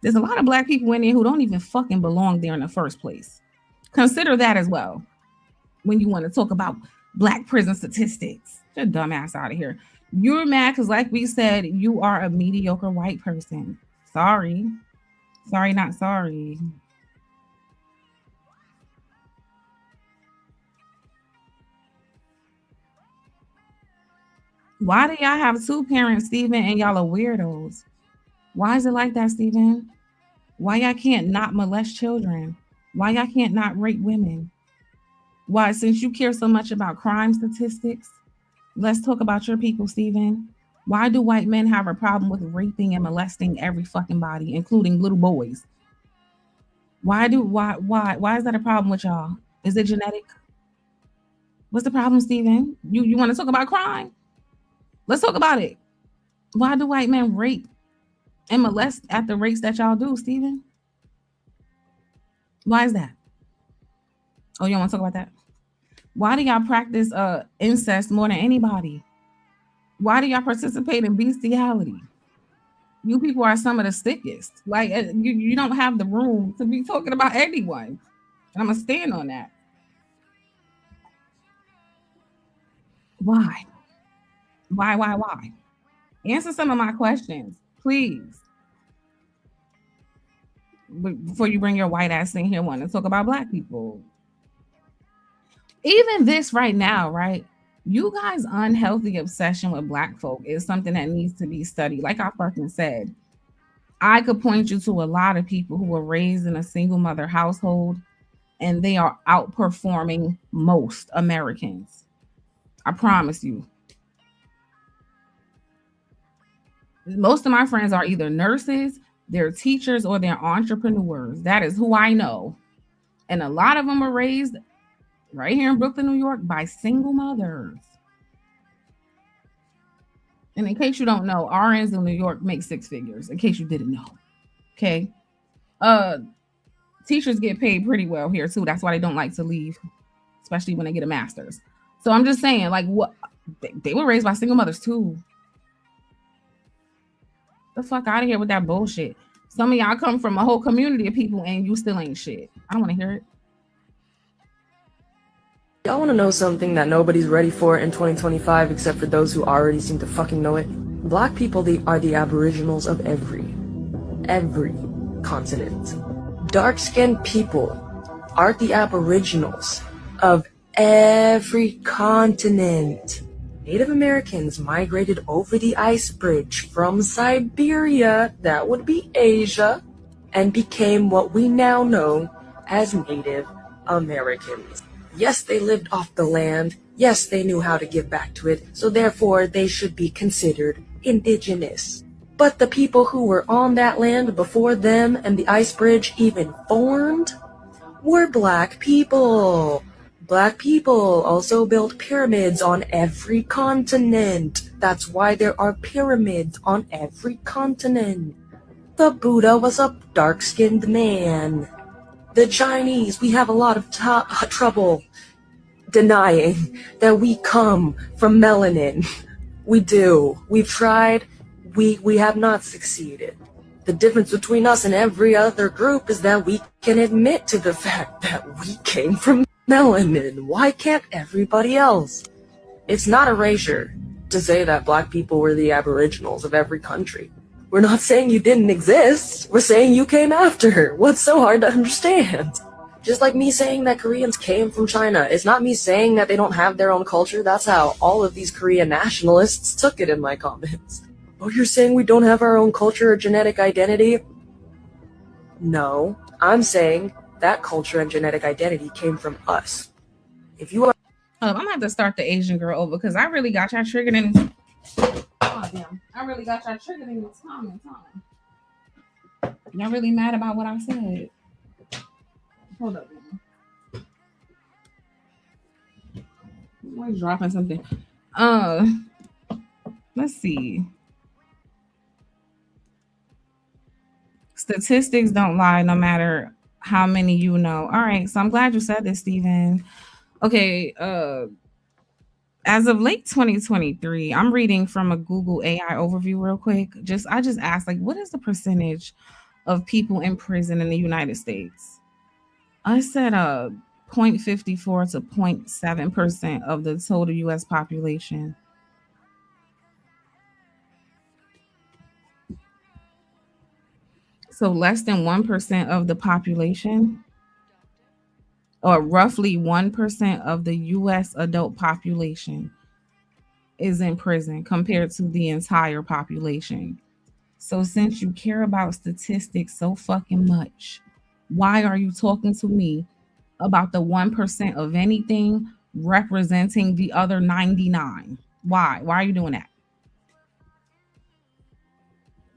There's a lot of Black people in there who don't even fucking belong there in the first place. Consider that as well when you want to talk about Black prison statistics. Get your dumb ass out of here. You're mad because, like we said, you are a mediocre white person. Sorry. Sorry, not sorry. Why do y'all have two parents, Steven, and y'all are weirdos? Why is it like that, Steven? Why y'all can't not molest children? Why y'all can't not rape women? Why, since you care so much about crime statistics, let's talk about your people, Steven. Why do white men have a problem with raping and molesting every fucking body, including little boys? Why is that a problem with y'all? Is it genetic? What's the problem, Steven? You want to talk about crime? Let's talk about it. Why do white men rape and molest at the rates that y'all do, Steven? Why is that? Oh, you don't want to talk about that? Why do y'all practice incest more than anybody? Why do y'all participate in bestiality? You people are some of the sickest. Like, you don't have the room to be talking about anyone. And I'm going to stand on that. Why? Why? Answer some of my questions, please. Before you bring your white ass in here wanting to talk about Black people. Even this right now, right? You guys' unhealthy obsession with Black folk is something that needs to be studied. Like I fucking said, I could point you to a lot of people who were raised in a single mother household and they are outperforming most Americans. I promise you. Most of my friends are either nurses, they're teachers, or they're entrepreneurs. That is who I know. And a lot of them are raised right here in Brooklyn, New York, by single mothers. And in case you don't know, RNs in New York make six figures, in case you didn't know. Okay. Teachers get paid pretty well here too. That's why they don't like to leave, especially when they get a master's. So I'm just saying, like, what they were raised by single mothers too. The fuck out of here with that bullshit. Some of y'all come from a whole community of people and you still ain't shit. I don't want to hear it. Y'all want to know something that nobody's ready for in 2025 except for those who already seem to fucking know it? Black people are the aboriginals of every continent. Dark-skinned people are the aboriginals of every continent. Native Americans migrated over the ice bridge from Siberia, that would be Asia, and became what we now know as Native Americans. Yes, they lived off the land. Yes, they knew how to give back to it, so therefore they should be considered indigenous. But the people who were on that land before them and the ice bridge even formed were Black people. Black people also built pyramids on every continent. That's why there are pyramids on every continent. The Buddha was a dark-skinned man. The Chinese, we have a lot of trouble denying that we come from melanin. We do. We've tried. We have not succeeded. The difference between us and every other group is that we can admit to the fact that we came from melanin. Why can't everybody else? It's not erasure to say that black people were the aboriginals of every country. We're not saying you didn't exist. We're saying you came after. What's so hard to understand? Just like me saying that Koreans came from China. It's not me saying that they don't have their own culture. That's how all of these Korean nationalists took it in my comments. Oh, you're saying we don't have our own culture or genetic identity? No, I'm saying that culture and genetic identity came from us. If you are... I'm gonna have to start the Asian girl over because I really got y'all triggered in. Oh damn! I really got y'all triggered in this comment time. Y'all really mad about what I said? Hold up, man. I'm always dropping something. Let's see. Statistics don't lie, no matter how many you know. All right, so I'm glad you said this, Steven. Okay, as of late 2023, I'm reading from a Google AI overview real quick. I just asked, like, what is the percentage of people in prison in the United States? I said 0.54 to 0.7% of the total US population. So less than 1% of the population, or roughly 1% of the US adult population, is in prison compared to the entire population. So since you care about statistics so fucking much, why are you talking to me about the 1% of anything representing the other 99? Why? Why are you doing that?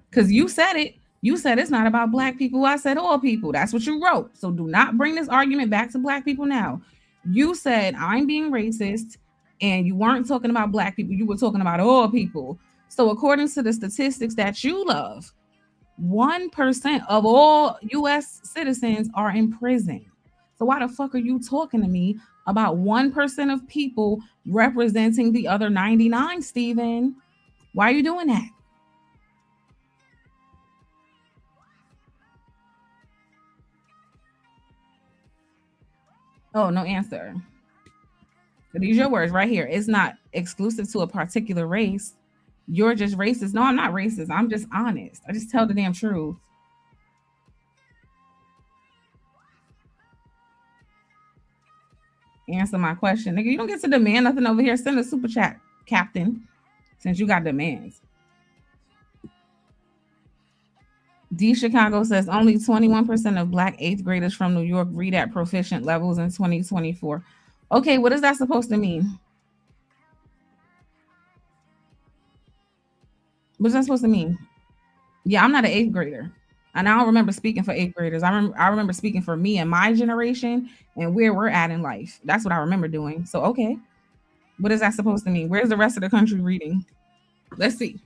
Because you said it. You said it's not about black people. I said all people. That's what you wrote. So do not bring this argument back to black people now. You said I'm being racist and you weren't talking about black people. You were talking about all people. So according to the statistics that you love, 1% of all US citizens are in prison. So why the fuck are you talking to me about 1% of people representing the other 99, Steven? Why are you doing that? Oh, no answer. These are your words right here. It's not exclusive to a particular race. You're just racist. No, I'm not racist. I'm just honest. I just tell the damn truth. Answer my question. Nigga, you don't get to demand nothing over here. Send a super chat, Captain, since you got demands. D Chicago says only 21% of black 8th graders from New York read at proficient levels in 2024. Okay, what is that supposed to mean? What's that supposed to mean? Yeah, I'm not an 8th grader. And I don't remember speaking for 8th graders. I remember speaking for me and my generation and where we're at in life. That's what I remember doing. So, okay. What is that supposed to mean? Where's the rest of the country reading? Let's see.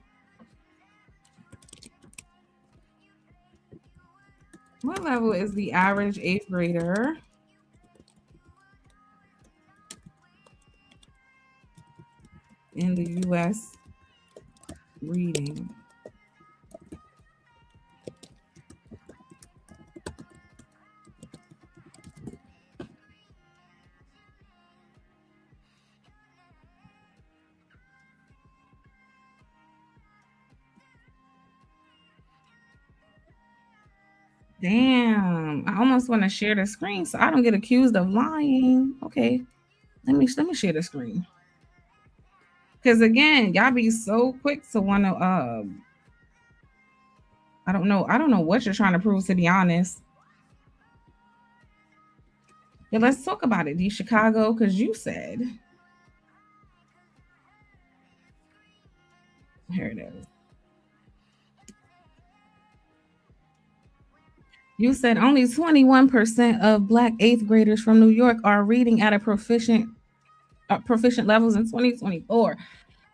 What level is the average 8th grader in the US reading? Damn, I almost want to share the screen so I don't get accused of lying. Okay, let me share the screen. Because again, y'all be so quick to want to I don't know what you're trying to prove, to be honest. Yeah, let's talk about it, D Chicago, because you said here it is. You said only 21% of black 8th graders from New York are reading at a proficient levels in 2024.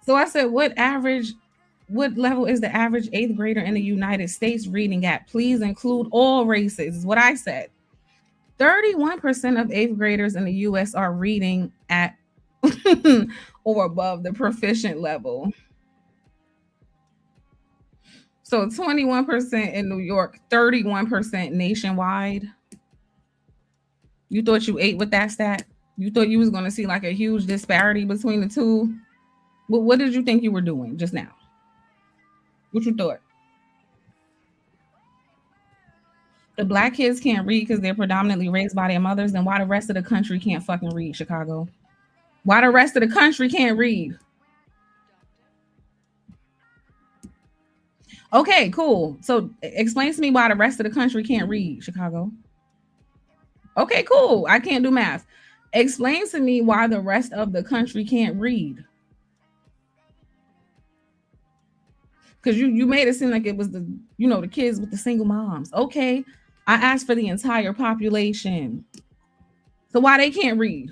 So I said, what level is the average 8th grader in the United States reading at? Please include all races, is what I said. 31% of 8th graders in the US are reading at or above the proficient level. So 21% in New York, 31% nationwide. You thought you ate with that stat? You thought you was going to see like a huge disparity between the two? What did you think you were doing just now? What you thought? The black kids can't read because they're predominantly raised by their mothers. Then why the rest of the country can't fucking read, Chicago? Why the rest of the country can't read? Okay, cool. So explain to me why the rest of the country can't read, Chicago. Okay, cool. I can't do math. Explain to me why the rest of the country can't read. Because you made it seem like it was the kids with the single moms. Okay, I asked for the entire population. So why they can't read?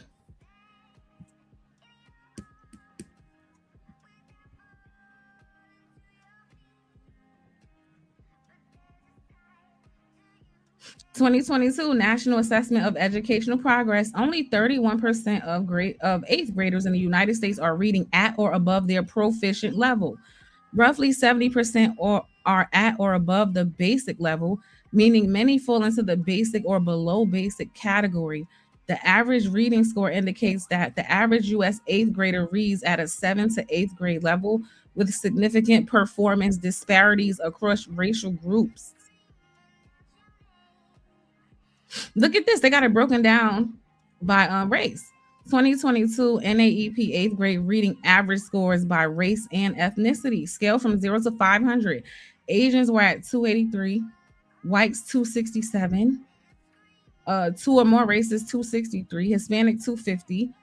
(2022) National Assessment of Educational Progress. Only 31% of eighth graders in the United States are reading at or above their proficient level. Roughly 70% are at or above the basic level, meaning many fall into the basic or below basic category. The average reading score indicates that the average U.S. eighth grader reads at a 7th to 8th grade level, with significant performance disparities across racial groups. Look at this. They got it broken down by race. 2022 NAEP 8th grade reading average scores by race and ethnicity. Scale from 0 to 500. Asians were at 283. Whites 267. Two or more races 263. Hispanic 250.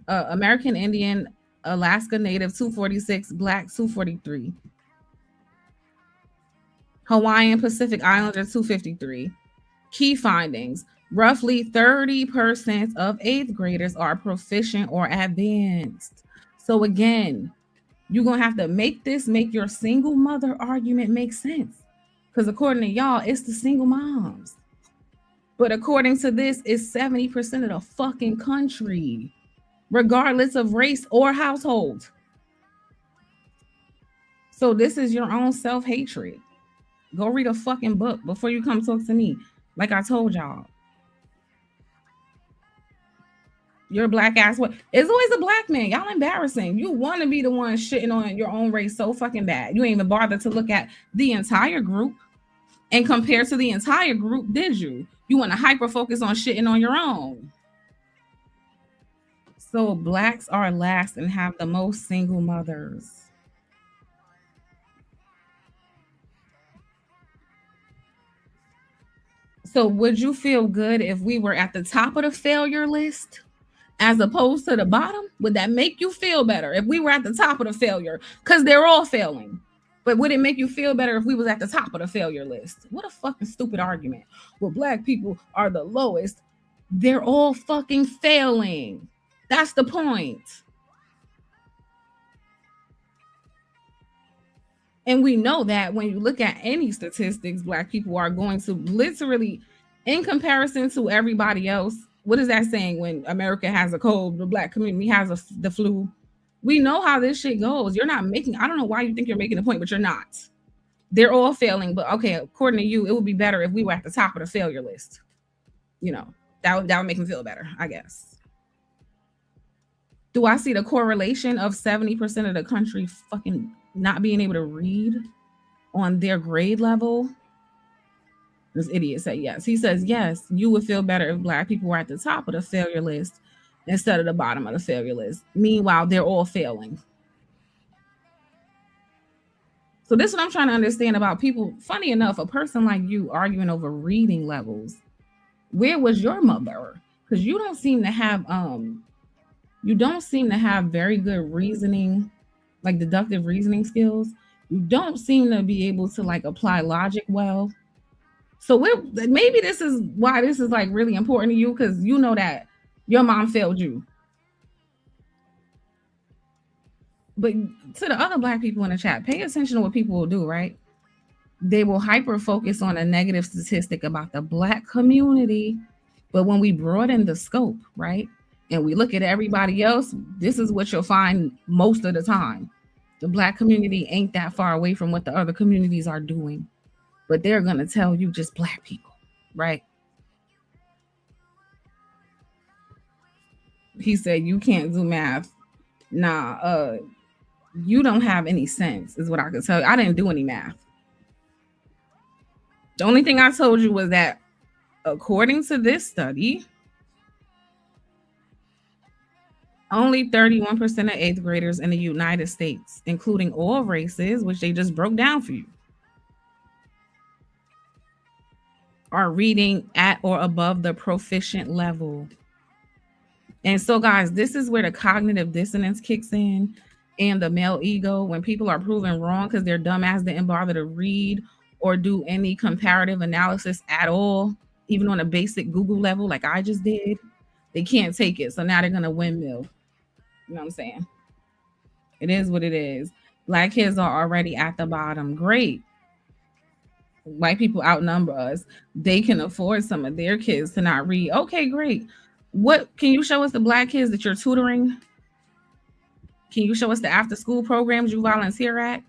American Indian, Alaska Native 246. Black 243. Hawaiian Pacific Islander 253. Key findings. Roughly 30% of eighth graders are proficient or advanced. So again, you're going to have to make your single mother argument make sense. Because according to y'all, it's the single moms. But according to this, it's 70% of the fucking country, regardless of race or household. So this is your own self-hatred. Go read a fucking book before you come talk to me. Like I told y'all. You're a black ass. What? It's always a black man. Y'all embarrassing. You want to be the one shitting on your own race so fucking bad. You ain't even bother to look at the entire group and compare to the entire group, did you? You want to hyper focus on shitting on your own. So blacks are last and have the most single mothers. So would you feel good if we were at the top of the failure list as opposed to the bottom? Would that make you feel better if we were at the top of the failure? Because they're all failing. But would it make you feel better if we was at the top of the failure list? What a fucking stupid argument. Well, black people are the lowest. They're all fucking failing. That's the point. And we know that when you look at any statistics, black people are going to literally, in comparison to everybody else, what is that saying? When America has a cold, the black community has the flu. We know how this shit goes. You're not making, I don't know why you think you're making a point, but you're not. They're all failing. But okay, according to you, it would be better if we were at the top of the failure list. You know, that would make me feel better, I guess. Do I see the correlation of 70% of the country fucking not being able to read on their grade level? This idiot said yes. He says, yes, you would feel better if black people were at the top of the failure list instead of the bottom of the failure list. Meanwhile, they're all failing. So this is what I'm trying to understand about people. Funny enough, a person like you arguing over reading levels. Where was your mother? Because you don't seem to have very good reasoning, like deductive reasoning skills. You don't seem to be able to like apply logic well. So maybe this is why this is like really important to you, because you know that your mom failed you. But to the other black people in the chat, pay attention to what people will do, right? They will hyper focus on a negative statistic about the black community. But when we broaden the scope, right, and we look at everybody else, this is what you'll find most of the time. The black community ain't that far away from what the other communities are doing. But they're going to tell you just black people, right? He said, you can't do math. Nah, you don't have any sense, is what I could tell you. I didn't do any math. The only thing I told you was that according to this study, only 31% of 8th graders in the United States, including all races, which they just broke down for you, are reading at or above the proficient level. And so, guys, this is where the cognitive dissonance kicks in and the male ego, when people are proven wrong because their dumbass didn't bother to read or do any comparative analysis at all, even on a basic Google level like I just did. They can't take it. So now they're going to windmill. You know what I'm saying? It is what it is. Black kids are already at the bottom. Great. White people outnumber us. They can afford some of their kids to not read. Okay, great. What can you show us the black kids that you're tutoring? Can you show us the after school programs you volunteer at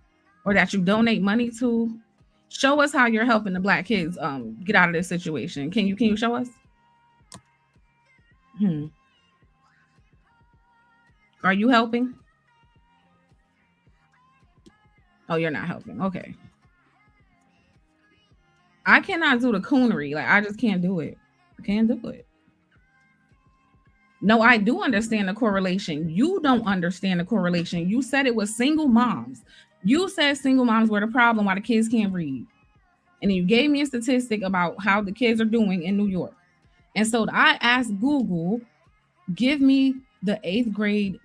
or that you donate money to? Show us how you're helping the black kids get out of this situation. Can you show us? Are you helping? Oh, you're not helping. Okay. I cannot do the coonery. Like, I just can't do it. I can't do it. No, I do understand the correlation. You don't understand the correlation. You said it was single moms. You said single moms were the problem why the kids can't read. And then you gave me a statistic about how the kids are doing in New York. And so I asked Google, give me the 8th grade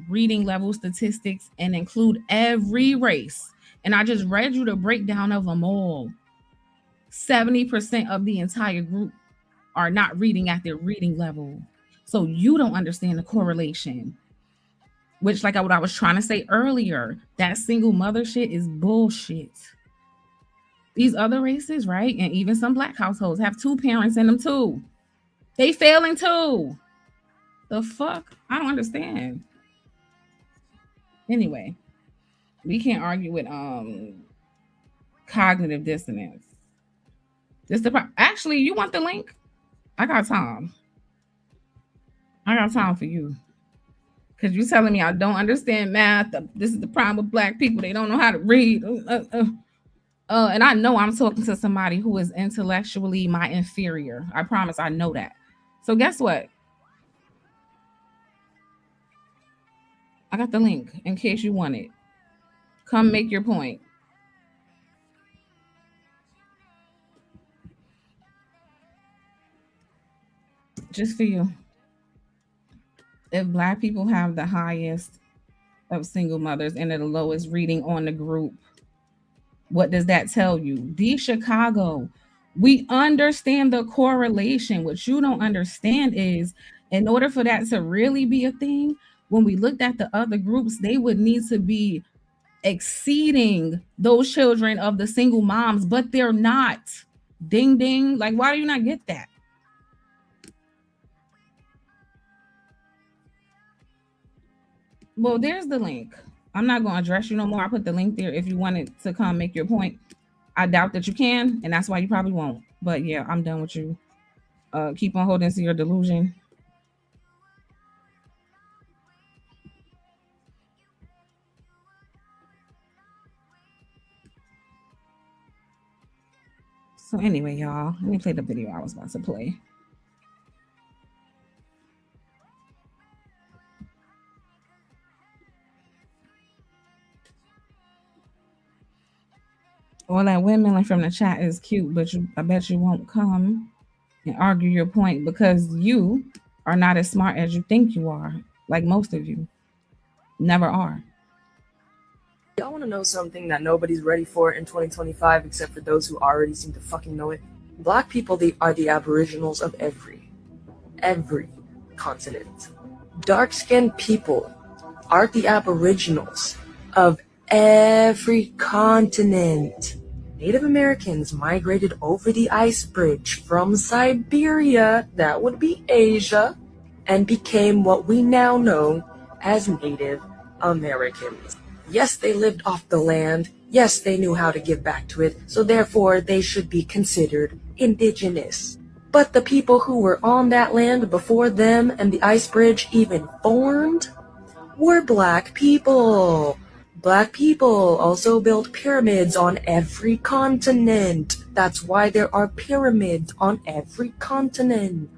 reading level statistics and include every race. And I just read you the breakdown of them all. 70% of the entire group are not reading at their reading level. So you don't understand the correlation, which, like what I was trying to say earlier, that single mother shit is bullshit. These other races, right? And even some black households have 2 parents in them too. They failing too. The fuck? I don't understand. Anyway, we can't argue with cognitive dissonance. This the actually, you want the link? I got time. I got time for you. Because you're telling me I don't understand math. This is the problem with black people. They don't know how to read. And I know I'm talking to somebody who is intellectually my inferior. I promise I know that. So guess what? I got the link in case you want it. Come make your point. Just for you. If black people have the highest of single mothers and the lowest reading on the group, what does that tell you? Chicago, we understand the correlation. What you don't understand is, in order for that to really be a thing, when we looked at the other groups, they would need to be exceeding those children of the single moms, but they're not. Ding, ding. Like, why do you not get that? Well, there's the link. I'm not going to address you no more. I put the link there if you wanted to come make your point. I doubt that you can, and that's why you probably won't. But yeah, I'm done with you. Keep on holding to your delusion. So anyway, y'all, let me play the video I was about to play. All that windmilling from the chat is cute, but I bet you won't come and argue your point because you are not as smart as you think you are, like most of you never are. Y'all want to know something that nobody's ready for in 2025 except for those who already seem to fucking know it? Black people are the aboriginals of every continent. Dark-skinned people are the aboriginals of every continent. Native Americans migrated over the ice bridge from Siberia, that would be Asia, and became what we now know as Native Americans. Yes, they lived off the land. Yes, they knew how to give back to it, so therefore they should be considered indigenous. But the people who were on that land before them and the ice bridge even formed were black people. Black people also built pyramids on every continent. That's why there are pyramids on every continent.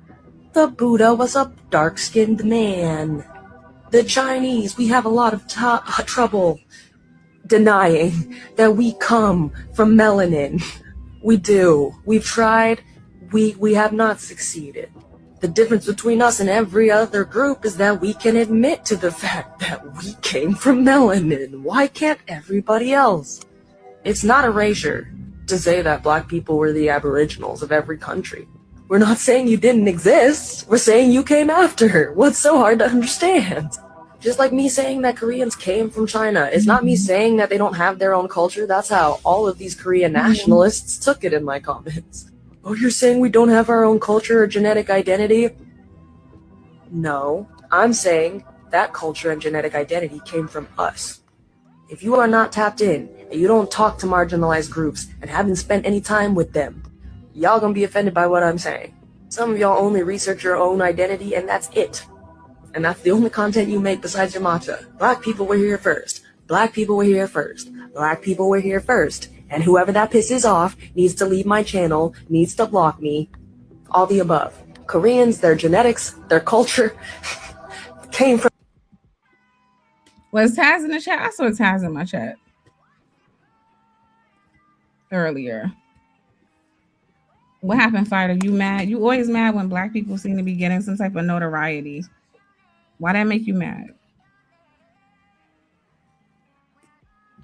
The Buddha was a dark-skinned man. The Chinese, we have a lot of trouble denying that we come from melanin. We do. We've tried. We have not succeeded. The difference between us and every other group is that we can admit to the fact that we came from melanin. Why can't everybody else? It's not erasure to say that black people were the aboriginals of every country. We're not saying you didn't exist. We're saying you came after. What's so hard to understand? Just like me saying that Koreans came from China. It's not me saying that they don't have their own culture. That's how all of these Korean nationalists took it in my comments. Oh, you're saying we don't have our own culture or genetic identity? No, I'm saying that culture and genetic identity came from us. If you are not tapped in, and you don't talk to marginalized groups, and haven't spent any time with them, y'all gonna be offended by what I'm saying. Some of y'all only research your own identity, and that's it. And that's the only content you make besides your matcha. Black people were here first. Black people were here first. Black people were here first. And whoever that pisses off needs to leave my channel, needs to block me. All the above. Koreans, their genetics, their culture came from... Was Taz in the chat? I saw Taz in my chat earlier. What happened, Fighter? You mad? You always mad when black people seem to be getting some type of notoriety. Why that make you mad?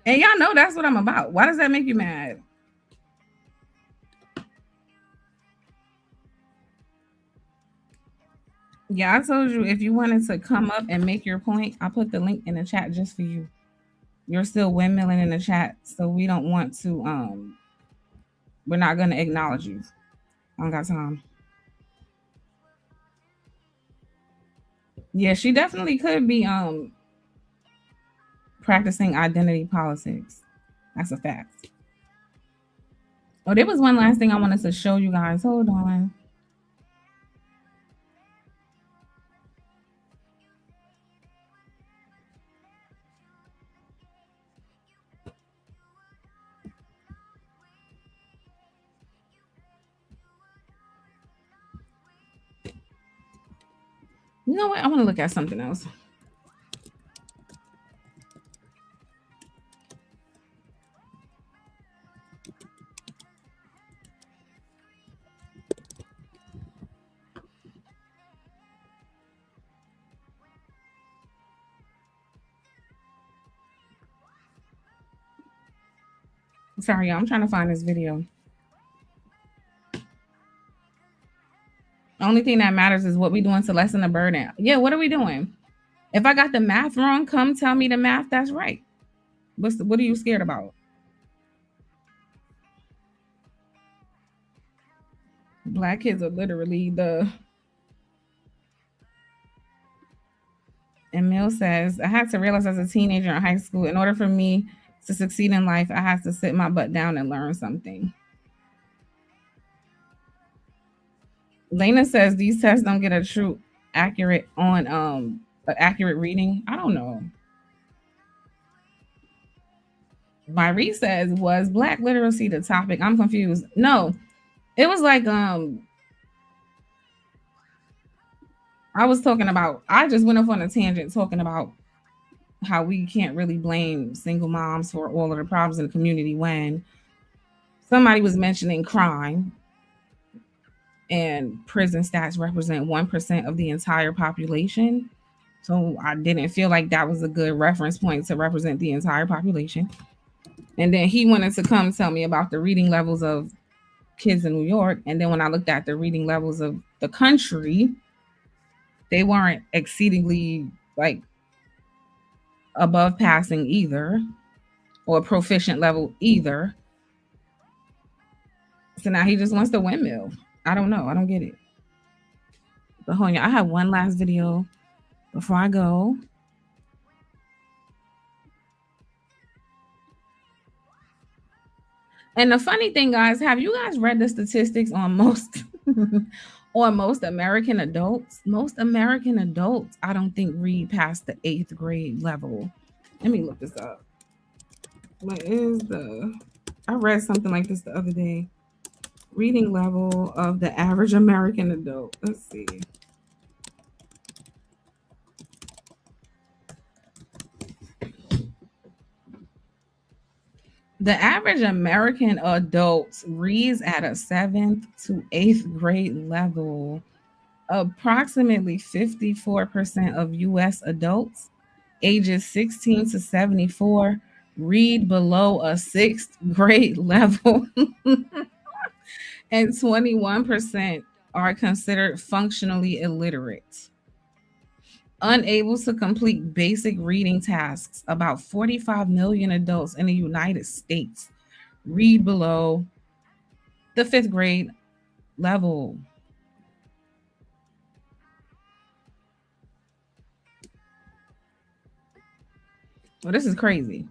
And y'all know that's what I'm about. Why does that make you mad? Yeah, I told you if you wanted to come up and make your point, I put the link in the chat just for you. You're still windmilling in the chat, so we don't want to we're not gonna acknowledge you. I don't got time. Yeah, she definitely could be practicing identity politics. That's a fact. Oh, there was one last thing I wanted to show you guys. Hold on. You know what? I want to look at something else. Sorry, y'all. I'm trying to find this video. The only thing that matters is what we're doing to lessen the burden. Yeah, what are we doing? If I got the math wrong, come tell me the math that's right. What are you scared about? Black kids are literally the... Emil says, I had to realize as a teenager in high school, in order for me to succeed in life, I had to sit my butt down and learn something. Lena says these tests don't get a true accurate on accurate reading. I don't know. Myrie says, was Black literacy the topic? I'm confused. No, it was like I was talking about, I just went off on a tangent talking about how we can't really blame single moms for all of the problems in the community when somebody was mentioning crime and prison stats represent 1% of the entire population. So I didn't feel like that was a good reference point to represent the entire population. And then he wanted to come tell me about the reading levels of kids in New York. And then when I looked at the reading levels of the country, they weren't exceedingly like above passing either, or proficient level either. So now he just wants to windmill. I don't know. I don't get it. But hold on, I have one last video before I go. And the funny thing, guys, have you guys read the statistics on most on most American adults? Most American adults, I don't think, read past the 8th grade level. Let me look this up. What is I read something like this the other day. Reading level of the average American adult. Let's see. The average American adult reads at a 7th to 8th grade level. Approximately 54% of US adults ages 16 to 74 read below a 6th grade level. And 21% are considered functionally illiterate. Unable to complete basic reading tasks, about 45 million adults in the United States read below the 5th grade level. Well, this is crazy.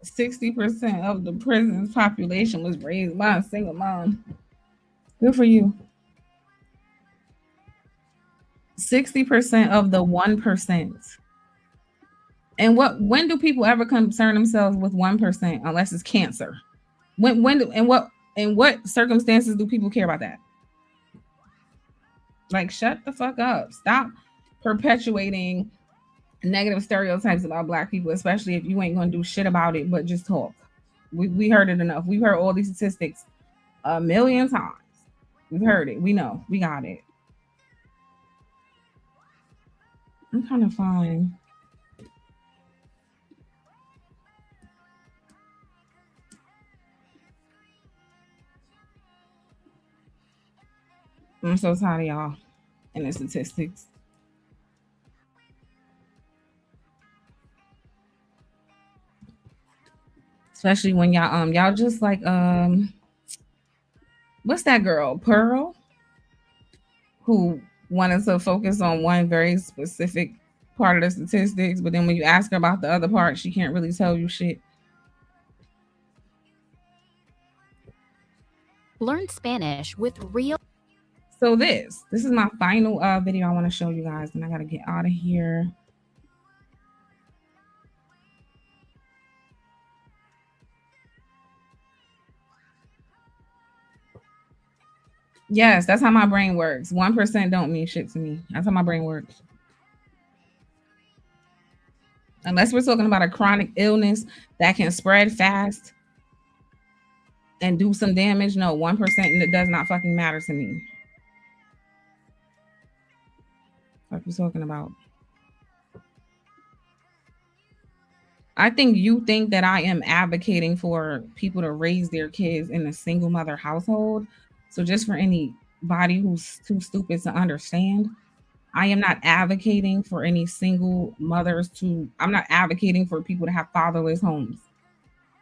%60 of the prison's population was raised by a single mom. Good for you. 60% of the 1%. And when do people ever concern themselves with 1% unless it's cancer? In what circumstances do people care about that? Like, shut the fuck up. Stop perpetuating negative stereotypes about Black people, especially if you ain't gonna do shit about it, but just talk. We heard it enough. We've heard all these statistics a million times. We've heard it. We know. We got it. I'm trying to find. I'm so tired of y'all and the statistics. Especially when y'all just like what's that girl, Pearl, who wanted to focus on one very specific part of the statistics, but then when you ask her about the other part, she can't really tell you shit. Learn Spanish with real. So this is my final video I want to show you guys, and I gotta get out of here. Yes, that's how my brain works. 1% don't mean shit to me. That's how my brain works. Unless we're talking about a chronic illness that can spread fast and do some damage, no, 1% it does not fucking matter to me. What are you talking about? I think you think that I am advocating for people to raise their kids in a single mother household. So just for anybody who's too stupid to understand, I am not advocating for any single mothers I'm not advocating for people to have fatherless homes.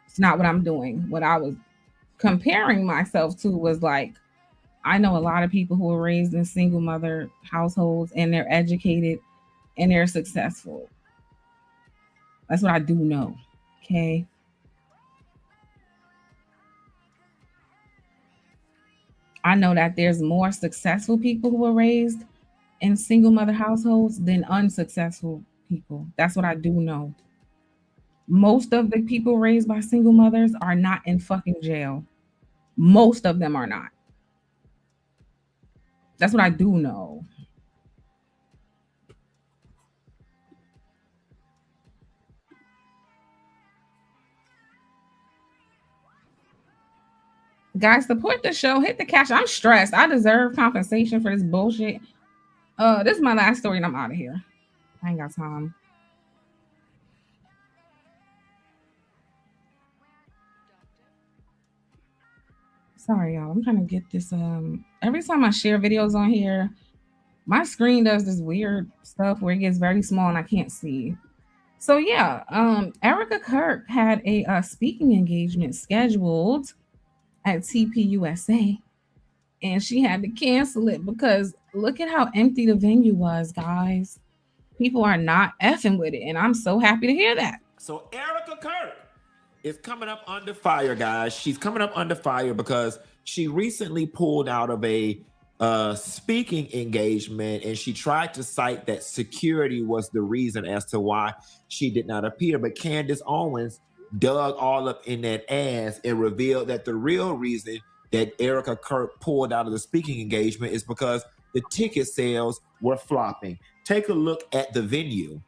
It's not what I'm doing. What I was comparing myself to was like, I know a lot of people who are raised in single mother households and they're educated and they're successful. That's what I do know. Okay. I know that there's more successful people who are raised in single mother households than unsuccessful people. That's what I do know. Most of the people raised by single mothers are not in fucking jail. Most of them are not. That's what I do know. Guys, support the show. Hit the cash. I'm stressed. I deserve compensation for this bullshit. This is my last story and I'm out of here. I ain't got time. Sorry, y'all. I'm trying to get this. Every time I share videos on here, my screen does this weird stuff where it gets very small and I can't see. So yeah, Erica Kirk had a speaking engagement scheduled at TPUSA, and she had to cancel it because look at how empty the venue was, guys. People are not effing with it, and I'm so happy to hear that. So Erica Kirk is coming up under fire, guys. She's coming up under fire because she recently pulled out of a speaking engagement, and she tried to cite that security was the reason as to why she did not appear. But Candace Owens dug all up in that ass and revealed that the real reason that Erica Kirk pulled out of the speaking engagement is because the ticket sales were flopping. Take a look at the venue.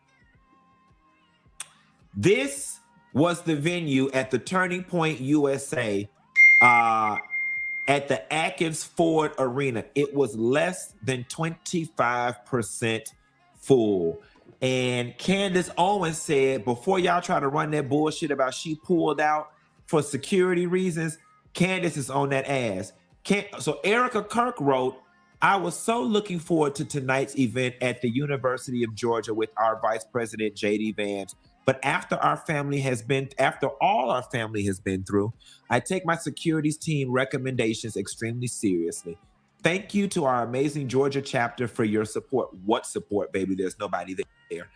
This was the venue at the Turning Point USA at the Atkins Ford Arena. It was less than 25% full. And Candace Owens said, before y'all try to run that bullshit about she pulled out for security reasons, Candace is on that ass. So Erica Kirk wrote, I was so looking forward to tonight's event at the University of Georgia with our Vice President, J.D. Vance. But after all our family has been through, I take my securities team recommendations extremely seriously. Thank you to our amazing Georgia chapter for your support. What support, baby? There's nobody there.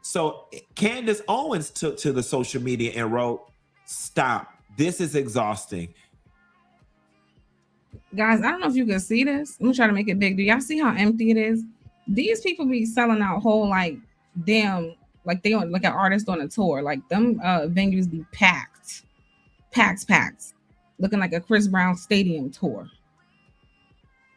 So Candace Owens took to the social media and wrote, stop. This is exhausting. Guys, I don't know if you can see this. I'm gonna try to make it big. Do y'all see how empty it is? These people be selling out whole like damn, like they on like an artist on a tour. Like them venues be packed, looking like a Chris Brown stadium tour.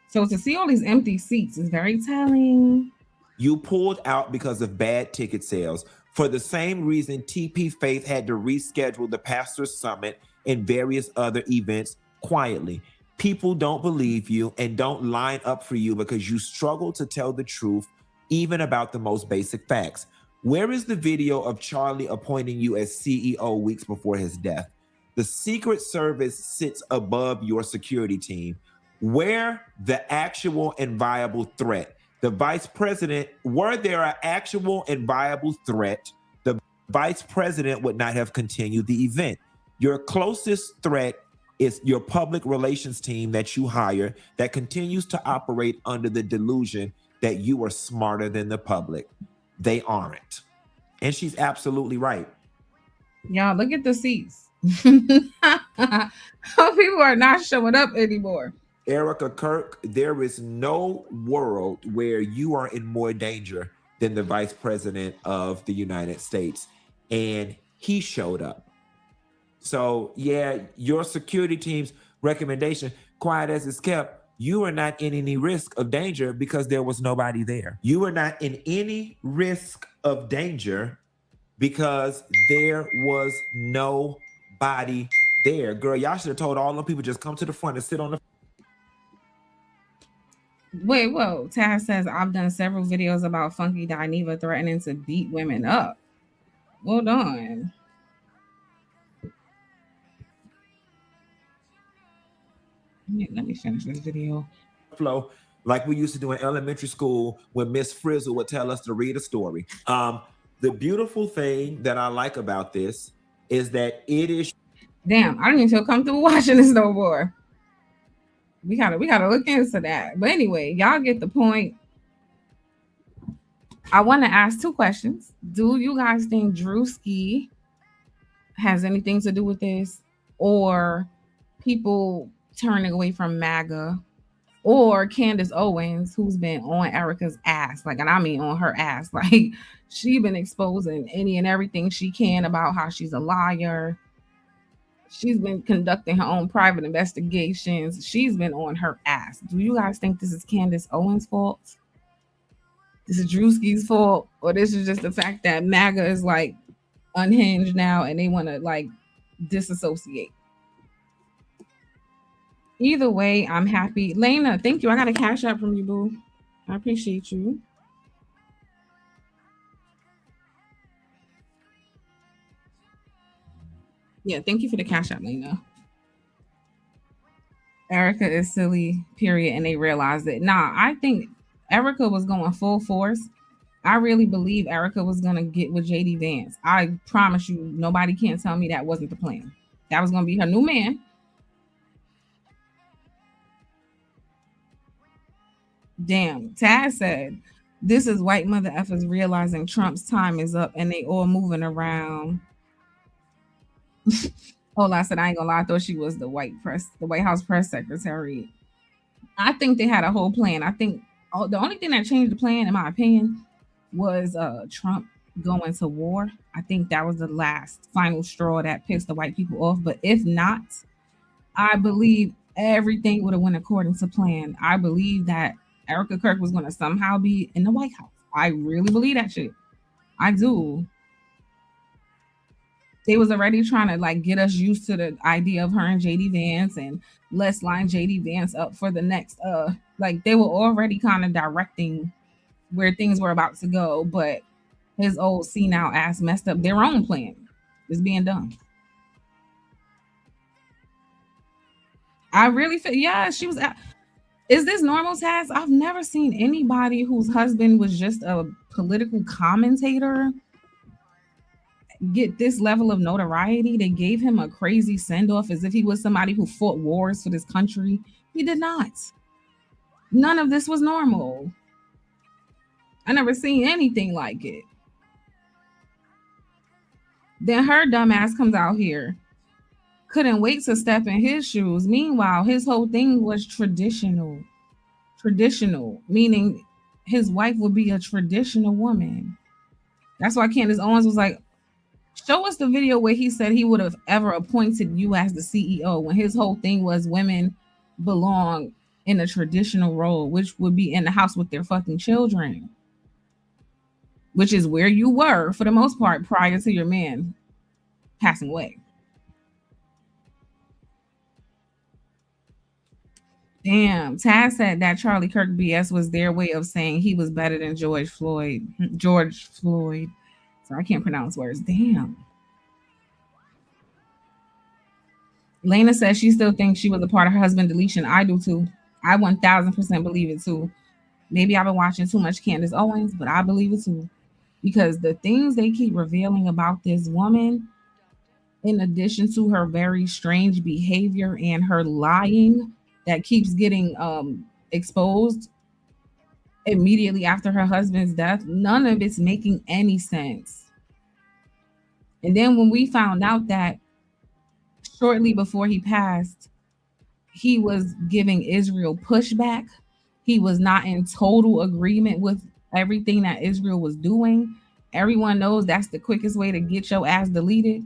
So to see all these empty seats is very telling. You pulled out because of bad ticket sales. For the same reason, TP Faith had to reschedule the Pastor's Summit and various other events quietly. People don't believe you and don't line up for you because you struggle to tell the truth, even about the most basic facts. Where is the video of Charlie appointing you as CEO weeks before his death? The Secret Service sits above your security team. Where the actual and viable threat? The vice president, were there an actual and viable threat, the vice president would not have continued the event. Your closest threat is your public relations team that you hire that continues to operate under the delusion that you are smarter than the public. They aren't. And she's absolutely right. Y'all, look at the seats. People are not showing up anymore. Erica Kirk, there is no world where you are in more danger than the vice president of the United States. And he showed up. So yeah, your security team's recommendation, quiet as it's kept, you are not in any risk of danger because there was nobody there. You are not in any risk of danger because there was nobody there. Girl, y'all should have told all them people just come to the front and sit on the. Wait, whoa. Taz says, I've done several videos about Funky Dineva threatening to beat women up. Hold on. Let me finish this video. Flow, like we used to do in elementary school when Miss Frizzle would tell us to read a story. The beautiful thing that I like about this is that it is. Damn, I don't even feel comfortable watching this no more. We gotta look into that. But anyway, y'all get the point. I want to ask two questions. Do you guys think Drewski has anything to do with this, or people turning away from Maga, or Candace Owens, who's been on Erica's ass, like, and I mean on her ass, like she been exposing any and everything she can about how she's a liar. She's been conducting her own private investigations. She's been on her ass. Do you guys think this is Candace Owens' fault? This is Drewski's fault? Or this is just the fact that MAGA is like unhinged now and they want to like disassociate? Either way, I'm happy. Lena, thank you. I got a cash app from you, boo. I appreciate you. Yeah, thank you for the cash app, Lena. Erica is silly, period, and they realized it. Nah, I think Erica was going full force. I really believe Erica was going to get with J.D. Vance. I promise you, nobody can tell me that wasn't the plan. That was going to be her new man. Damn. Taz said, this is white mother effers realizing Trump's time is up and they all moving around. I said, I ain't gonna lie, I thought she was the White House press secretary. I think they had a whole plan. I think the only thing that changed the plan, in my opinion, was Trump going to war. I think that was the last final straw that pissed the white people off. But if not, I believe everything would have went according to plan. I believe that Erica Kirk was going to somehow be in the White House. I really believe that shit. I do. They was already trying to like get us used to the idea of her and JD Vance, and let's line JD Vance up for the next like they were already kind of directing where things were about to go, but his old senile ass messed up their own plan. It's being done. I really feel, yeah, she was. Is this normal, Taz? I've never seen anybody whose husband was just a political commentator get this level of notoriety. They gave him a crazy send off as if he was somebody who fought wars for this country. He did not. None of this was normal. I never seen anything like it. Then her dumbass comes out here, couldn't wait to step in his shoes. Meanwhile, his whole thing was traditional. Traditional, meaning his wife would be a traditional woman. That's why Candace Owens was like, show us the video where he said he would have ever appointed you as the CEO, when his whole thing was women belong in a traditional role, which would be in the house with their fucking children, which is where you were for the most part prior to your man passing away. Damn, Taz said that Charlie Kirk BS was their way of saying he was better than George Floyd. So I can't pronounce words. Damn. Lena says she still thinks she was a part of her husband's deletion. I do too. I 1000% believe it too. Maybe I've been watching too much Candace Owens, but I believe it too. Because the things they keep revealing about this woman, in addition to her very strange behavior and her lying that keeps getting exposed immediately after her husband's death, none of it's making any sense. And then when we found out that shortly before he passed, he was giving Israel pushback, he was not in total agreement with everything that Israel was doing. Everyone knows that's the quickest way to get your ass deleted.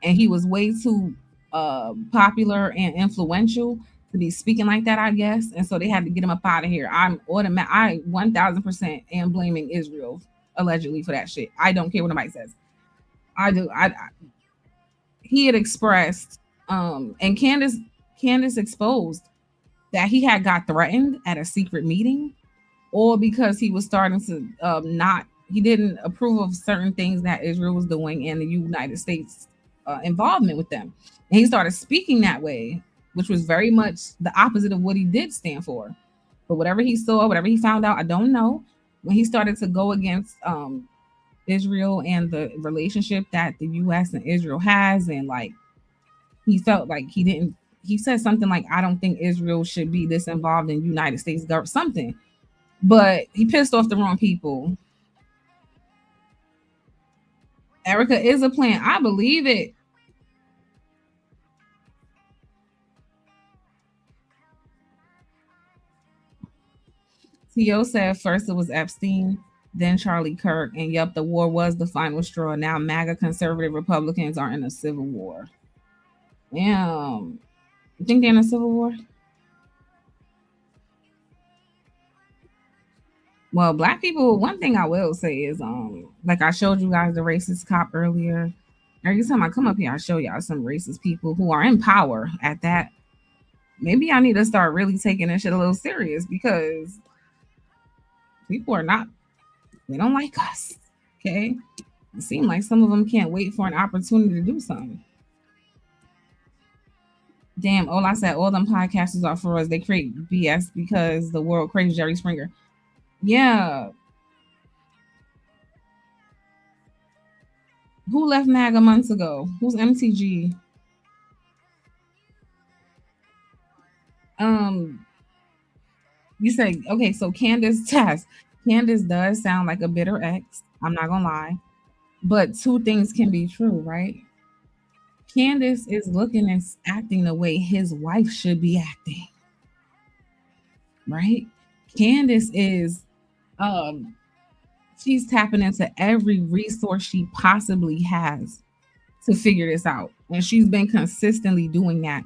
And he was way too popular and influential to be speaking like that, I guess. And so they had to get him up out of here. I 1000% am blaming Israel allegedly for that shit. I don't care what nobody says. I do. He had expressed, and Candace exposed that he had got threatened at a secret meeting, or because he was starting to he didn't approve of certain things that Israel was doing and the United States involvement with them. And he started speaking that way, which was very much the opposite of what he did stand for. But whatever he saw, whatever he found out, I don't know. When he started to go against Israel and the relationship that the U.S. and Israel has, and like he felt like he said something like, I don't think Israel should be this involved in United States government, something. But he pissed off the wrong people. Erica is a plan. I believe it. T.O. said first it was Epstein, then Charlie Kirk, and yep, the war was the final straw. Now MAGA conservative Republicans are in a civil war. Damn. You think they're in a civil war? Well, black people, one thing I will say is, like I showed you guys the racist cop earlier. Every time I come up here, I show y'all some racist people who are in power at that. Maybe I need to start really taking this shit a little serious, because people they don't like us. Okay. It seems like some of them can't wait for an opportunity to do something. Damn, Ola said all them podcasters are for us. They create BS because the world craves Jerry Springer. Yeah. Who left MAGA months ago? Who's MTG? You say, okay, so Candace Tess. Candace does sound like a bitter ex. I'm not gonna lie. But two things can be true, right? Candace is looking and acting the way his wife should be acting, right? Candace is um she's tapping into every resource she possibly has to figure this out. And she's been consistently doing that.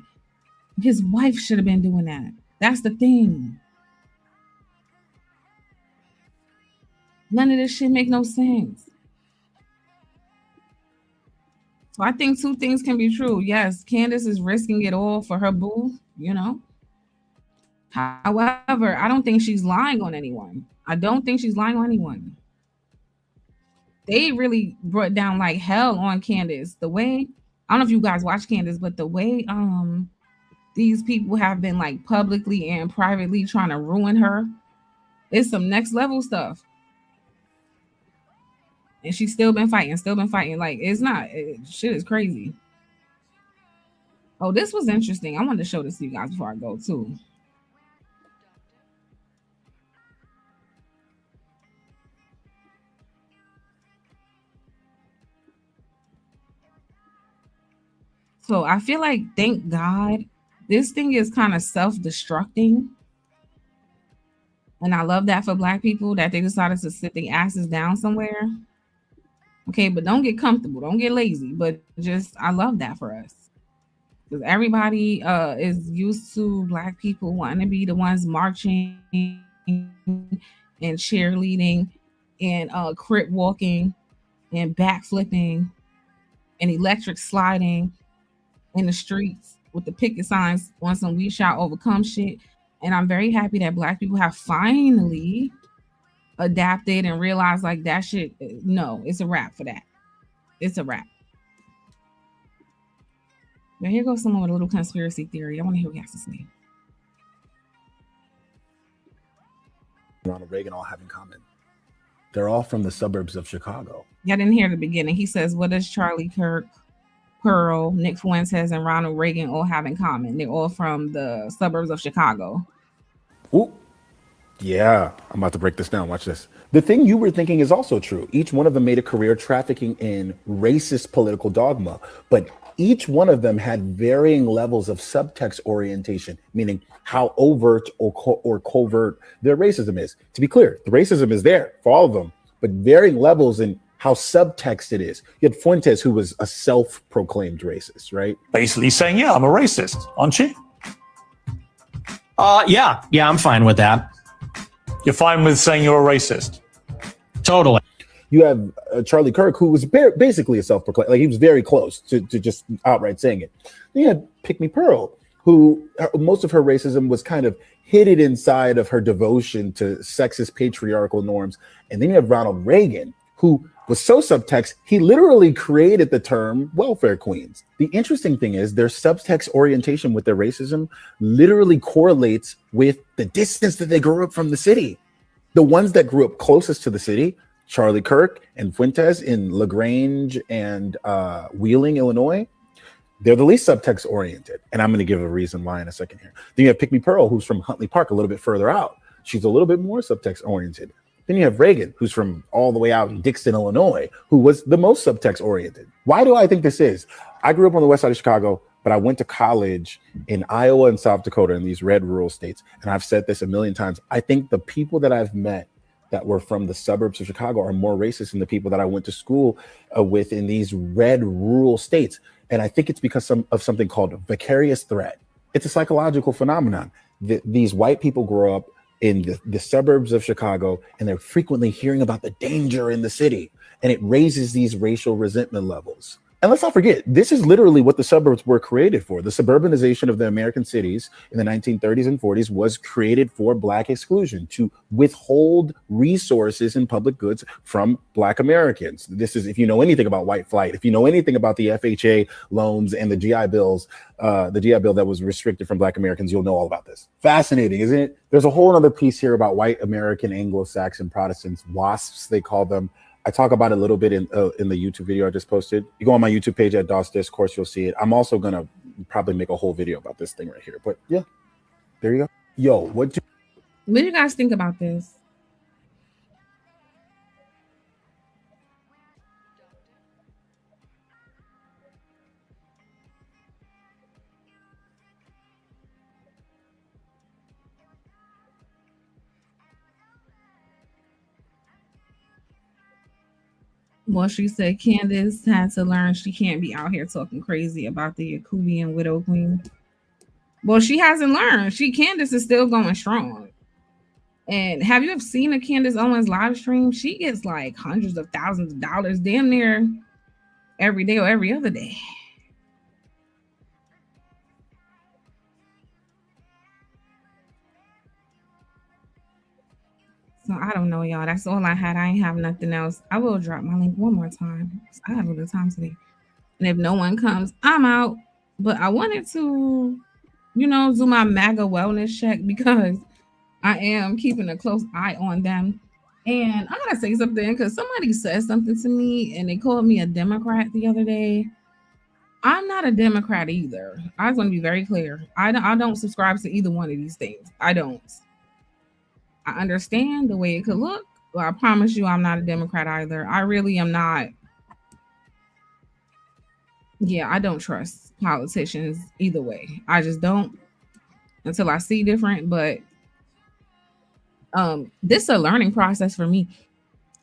His wife should have been doing that. That's the thing. None of this shit make no sense. So I think two things can be true. Yes, Candace is risking it all for her boo, you know. However, I don't think she's lying on anyone. I don't think she's lying on anyone. They really brought down like hell on Candace. The way, I don't know if you guys watch Candace, but the way these people have been like publicly and privately trying to ruin her, it's some next level stuff. And she's still been fighting, Like it's not shit is crazy. Oh, this was interesting. I wanted to show this to you guys before I go too. So I feel like, thank God, this thing is kind of self-destructing. And I love that for Black people that they decided to sit their asses down somewhere. Okay, but don't get comfortable. Don't get lazy. But just, I love that for us. Because everybody is used to Black people wanting to be the ones marching and cheerleading and crip walking and backflipping and electric sliding in the streets with the picket signs on some "we shall overcome" shit. And I'm very happy that Black people have finally adapted and realized like that shit. No, it's a wrap for that. It's a wrap. Now here goes someone with a little conspiracy theory. I want to hear what he has to say. Ronald Reagan all have in common. They're all from the suburbs of Chicago. Yeah, I didn't hear the beginning. He says, what does Charlie Kirk, Pearl, Nick Fuentes, and Ronald Reagan all have in common? They're all from the suburbs of Chicago. Ooh. Yeah, I'm about to break this down. Watch this. The thing you were thinking is also true. Each one of them made a career trafficking in racist political dogma, but each one of them had varying levels of subtext orientation, meaning how overt or covert their racism is. To be clear, the racism is there for all of them, but varying levels in how subtext it is. You had Fuentes, who was a self-proclaimed racist, right? Basically saying, yeah, I'm a racist, aren't you? Yeah, I'm fine with that. You're fine with saying you're a racist? Totally. You have Charlie Kirk, who was basically a self-proclaimed, like he was very close to just outright saying it. Then you had Pick Me Pearl, who most of her racism was kind of hidden inside of her devotion to sexist patriarchal norms. And then you have Ronald Reagan, who was so subtext, he literally created the term welfare queens. The interesting thing is their subtext orientation with their racism literally correlates with the distance that they grew up from the city. The ones that grew up closest to the city, Charlie Kirk and Fuentes in LaGrange and Wheeling, Illinois, they're the least subtext oriented. And I'm going to give a reason why in a second here. Then you have Pick Me Pearl, who's from Huntley Park, a little bit further out. She's a little bit more subtext oriented. Then you have Reagan, who's from all the way out in Dixon, Illinois, who was the most subtext oriented. Why do I think this is? I grew up on the west side of Chicago, but I went to college in Iowa and South Dakota in these red rural states. And I've said this a million times. I think the people that I've met that were from the suburbs of Chicago are more racist than the people that I went to school with in these red rural states. And I think it's because of something called vicarious threat. It's a psychological phenomenon. These white people grow up in the suburbs of Chicago, and they're frequently hearing about the danger in the city, and it raises these racial resentment levels. And let's not forget, this is literally what the suburbs were created for. The suburbanization of the American cities in the 1930s and 40s was created for Black exclusion, to withhold resources and public goods from Black Americans. This is, if you know anything about white flight, if you know anything about the FHA loans and the GI bills, the GI Bill that was restricted from Black Americans, you'll know all about this. Fascinating, isn't it? There's a whole other piece here about white American Anglo-Saxon Protestants, WASPs, they call them. I talk about it a little bit in the YouTube video I just posted. You go on my YouTube page at DOS Discourse, you'll see it. I'm also going to probably make a whole video about this thing right here. But yeah, there you go. Yo, what do What do you guys think about this? Well, she said Candace had to learn she can't be out here talking crazy about the Yakubian widow queen. Well, she hasn't learned. Candace is still going strong. And have you ever seen a Candace Owens live stream? She gets like hundreds of thousands of dollars damn near every day or every other day. So I don't know, y'all. That's all I had. I ain't have nothing else. I will drop my link one more time. I have a good time today. And if no one comes, I'm out. But I wanted to, do my Maga wellness check because I am keeping a close eye on them. And I gotta say something because somebody said something to me and they called me a Democrat the other day. I'm not a Democrat either. I just want to be very clear. I don't subscribe to either one of these things. I don't. I understand the way it could look, but I promise you I'm not a Democrat either. I really am not. Yeah, I don't trust politicians either way. I just don't until I see different. But this is a learning process for me.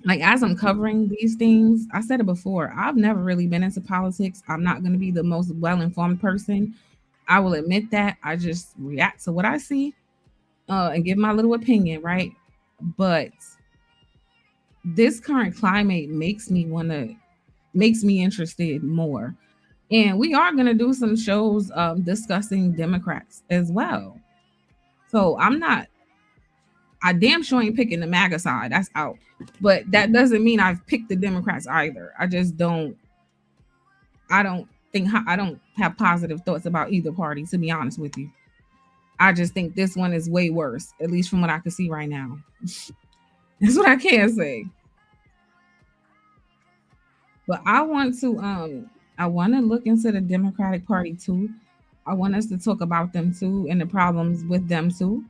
Like as I'm covering these things, I said it before, I've never really been into politics. I'm not going to be the most well-informed person. I will admit that. I just react to what I see and give my little opinion, right? But this current climate makes me interested more. And we are going to do some shows discussing Democrats as well. So I damn sure ain't picking the MAGA side. That's out. But that doesn't mean I've picked the Democrats either. I don't have positive thoughts about either party, to be honest with you. I just think this one is way worse, at least from what I can see right now. That's what I can say. But I want to look into the Democratic Party too. I want us to talk about them too and the problems with them too.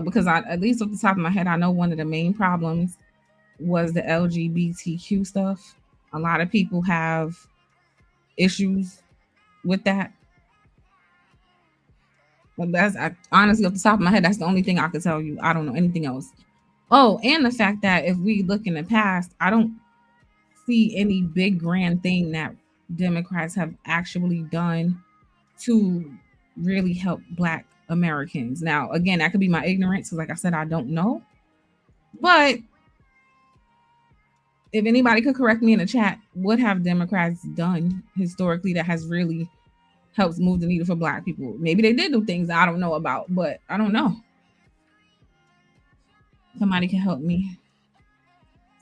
Because at least off the top of my head, I know one of the main problems was the LGBTQ stuff. A lot of people have issues with that. But honestly, off the top of my head, that's the only thing I could tell you. I don't know anything else. Oh, and the fact that if we look in the past, I don't see any big grand thing that Democrats have actually done to really help Black Americans. Now, again, that could be my ignorance. So like I said, I don't know. But if anybody could correct me in the chat, what have Democrats done historically that has really helped move the needle for Black people? Maybe they did do things I don't know about, but I don't know. Somebody can help me.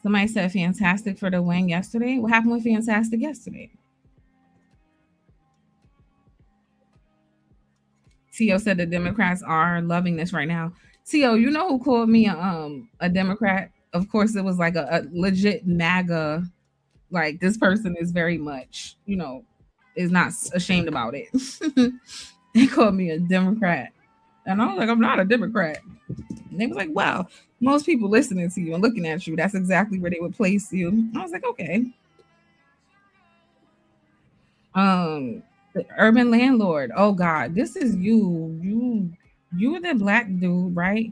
Somebody said Fantastic for the win yesterday. What happened with Fantastic yesterday? Tio said the Democrats are loving this right now. Tio, you know who called me a Democrat? Of course, it was like a legit MAGA. Like this person is very much, is not ashamed about it. They called me a Democrat. And I was like, I'm not a Democrat. And they was like, wow, most people listening to you and looking at you, that's exactly where they would place you. I was like, okay. The urban landlord. Oh God, this is you. You're the Black dude, right?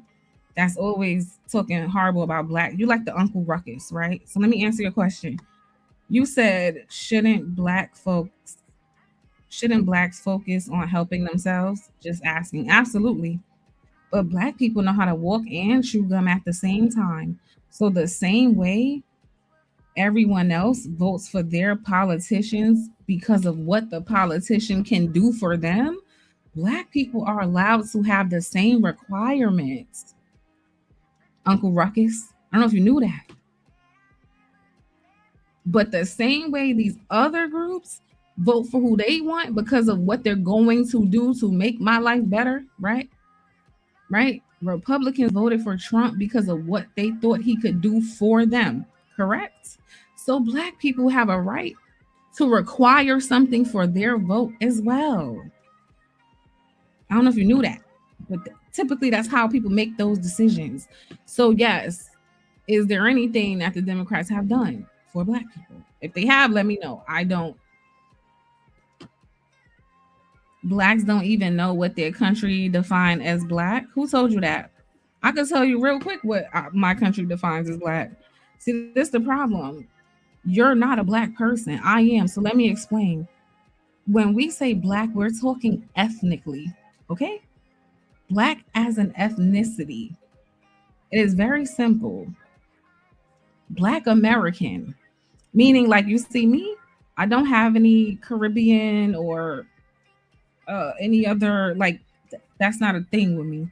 That's always talking horrible about Black. You like the Uncle Ruckus, right? So let me answer your question. You said, shouldn't Blacks focus on helping themselves? Just asking. Absolutely. But Black people know how to walk and chew gum at the same time. So the same way everyone else votes for their politicians because of what the politician can do for them, Black people are allowed to have the same requirements. Uncle Ruckus, I don't know if you knew that. But the same way these other groups vote for who they want because of what they're going to do to make my life better, right? Right? Republicans voted for Trump because of what they thought he could do for them, correct? So Black people have a right to require something for their vote as well. I don't know if you knew that, but Typically, that's how people make those decisions. So, yes, is there anything that the Democrats have done for Black people? If they have, let me know. I don't. Blacks don't even know what their country defined as Black. Who told you that? I can tell you real quick what my country defines as Black. See, this is the problem. You're not a Black person. I am. So let me explain. When we say Black, we're talking ethnically, okay? Black as an ethnicity. It is very simple. Black American, meaning like you see me, I don't have any Caribbean or any other, like, that's not a thing with me,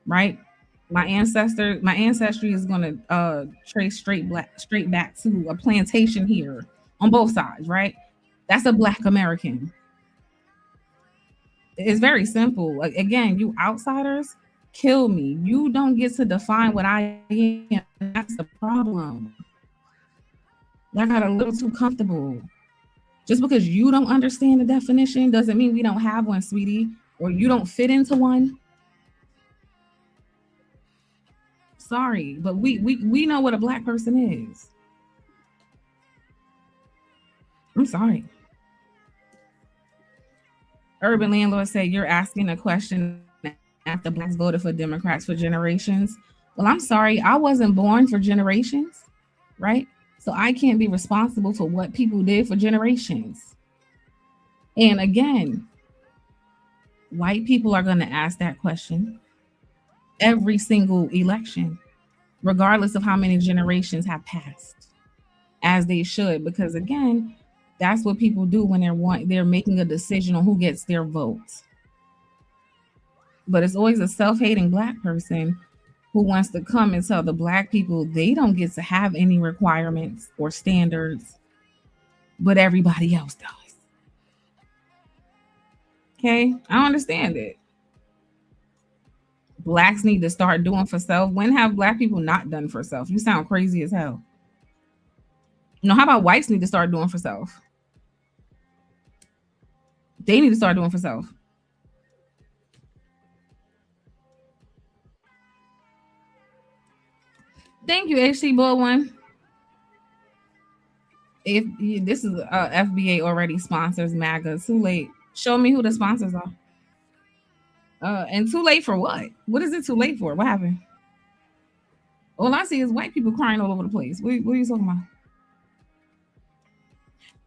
right? My ancestry is going to trace straight back to a plantation here on both sides, right? That's a Black American. It's very simple. Like, again, you outsiders kill me. You don't get to define what I am. That's the problem. Y'all got a little too comfortable. Just because you don't understand the definition doesn't mean we don't have one, sweetie, or you don't fit into one. Sorry, but we know what a Black person is. I'm sorry. Urban Landlord said, you're asking a question after Blacks voted for Democrats for generations. Well, I'm sorry, I wasn't born for generations, right? So I can't be responsible for what people did for generations. And again, white people are going to ask that question every single election, regardless of how many generations have passed, as they should, because again, that's what people do when they're making a decision on who gets their votes. But it's always a self-hating Black person who wants to come and tell the Black people they don't get to have any requirements or standards, but everybody else does. Okay, I don't understand it. Blacks need to start doing for self. When have Black people not done for self? You sound crazy as hell. How about whites need to start doing for self? They need to start doing for self. Thank you, HC Baldwin. If this is FBA already sponsors MAGA, too late. Show me who the sponsors are. And too late for what? What is it too late for? What happened? All I see is white people crying all over the place. What are you talking about?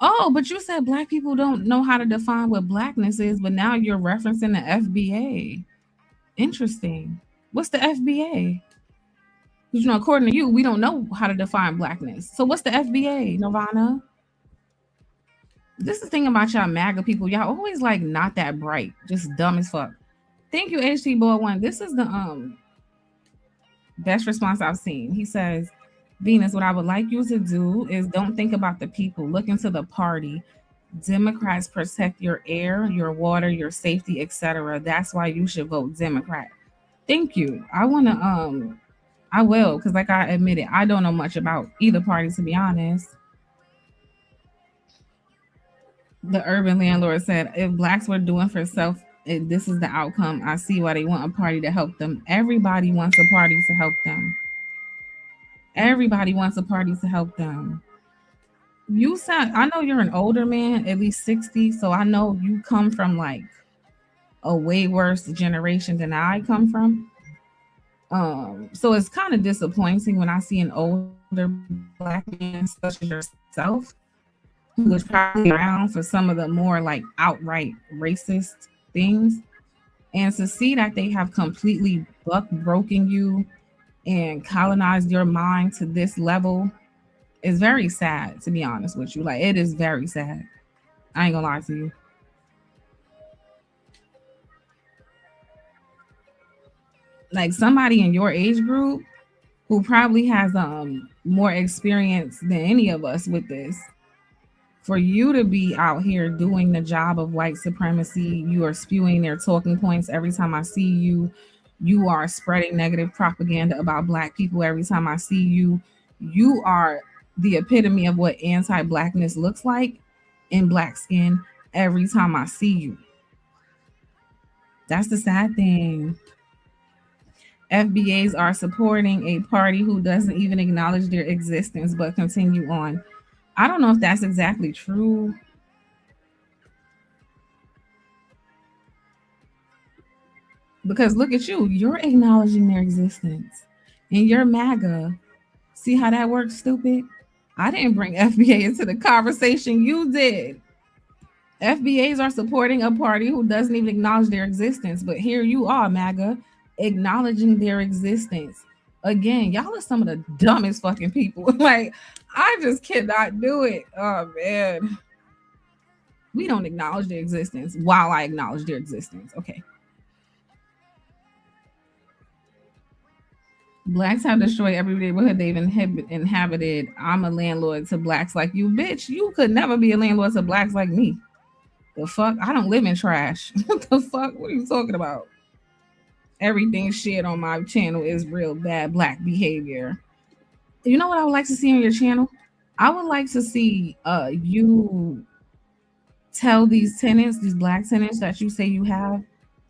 Oh, but you said Black people don't know how to define what Blackness is, but now you're referencing the FBA. Interesting. What's the FBA? Because, according to you, we don't know how to define Blackness. So what's the FBA, Nirvana? This is the thing about y'all MAGA people. Y'all always like not that bright, just dumb as fuck. Thank you, HT Boy1. This is the best response I've seen. He says, Venus, what I would like you to do is don't think about the people. Look into the party. Democrats protect your air, your water, your safety, etc. That's why you should vote Democrat. Thank you. I will, because like I admitted, I don't know much about either party, to be honest. The urban landlord said, if Blacks were doing for self, this is the outcome. I see why they want a party to help them. Everybody wants a party to help them. Everybody wants a party to help them. I know you're an older man, at least 60, so I know you come from like a way worse generation than I come from. So it's kind of disappointing when I see an older Black man such as yourself, who was probably around for some of the more like outright racist things, and to see that they have completely broken you and colonized your mind to this level is very sad, to be honest with you. Like, it is very sad. I ain't gonna lie to you. Like, somebody in your age group who probably has more experience than any of us with this, for you to be out here doing the job of white supremacy, you are spewing their talking points every time I see you. You are spreading negative propaganda about Black people every time I see you. You are the epitome of what anti-Blackness looks like in Black skin every time I see you. That's the sad thing. FBAs are supporting a party who doesn't even acknowledge their existence but continue on. I don't know if that's exactly true. Because look at you, you're acknowledging their existence. And you're MAGA. See how that works, stupid? I didn't bring FBA into the conversation. You did. FBAs are supporting a party who doesn't even acknowledge their existence. But here you are, MAGA, acknowledging their existence. Again, y'all are some of the dumbest fucking people. Like, I just cannot do it. Oh, man. We don't acknowledge their existence while I acknowledge their existence. Okay. Blacks have destroyed every neighborhood they've inhabited. I'm a landlord to blacks like you. Bitch, you could never be a landlord to blacks like me. The fuck? I don't live in trash. What the fuck? What are you talking about? Everything shared on my channel is real bad black behavior. You know what I would like to see on your channel? I would like to see you tell these tenants, these black tenants that you say you have,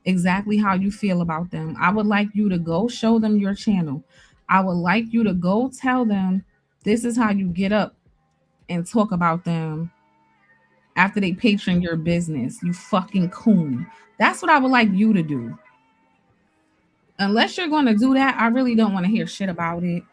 exactly how you feel about them. I would like you to go show them your channel. I would like you to go tell them this is how you get up and talk about them after they patron your business. You fucking coon. That's what I would like you to do. Unless you're going to do that, I really don't want to hear shit about it.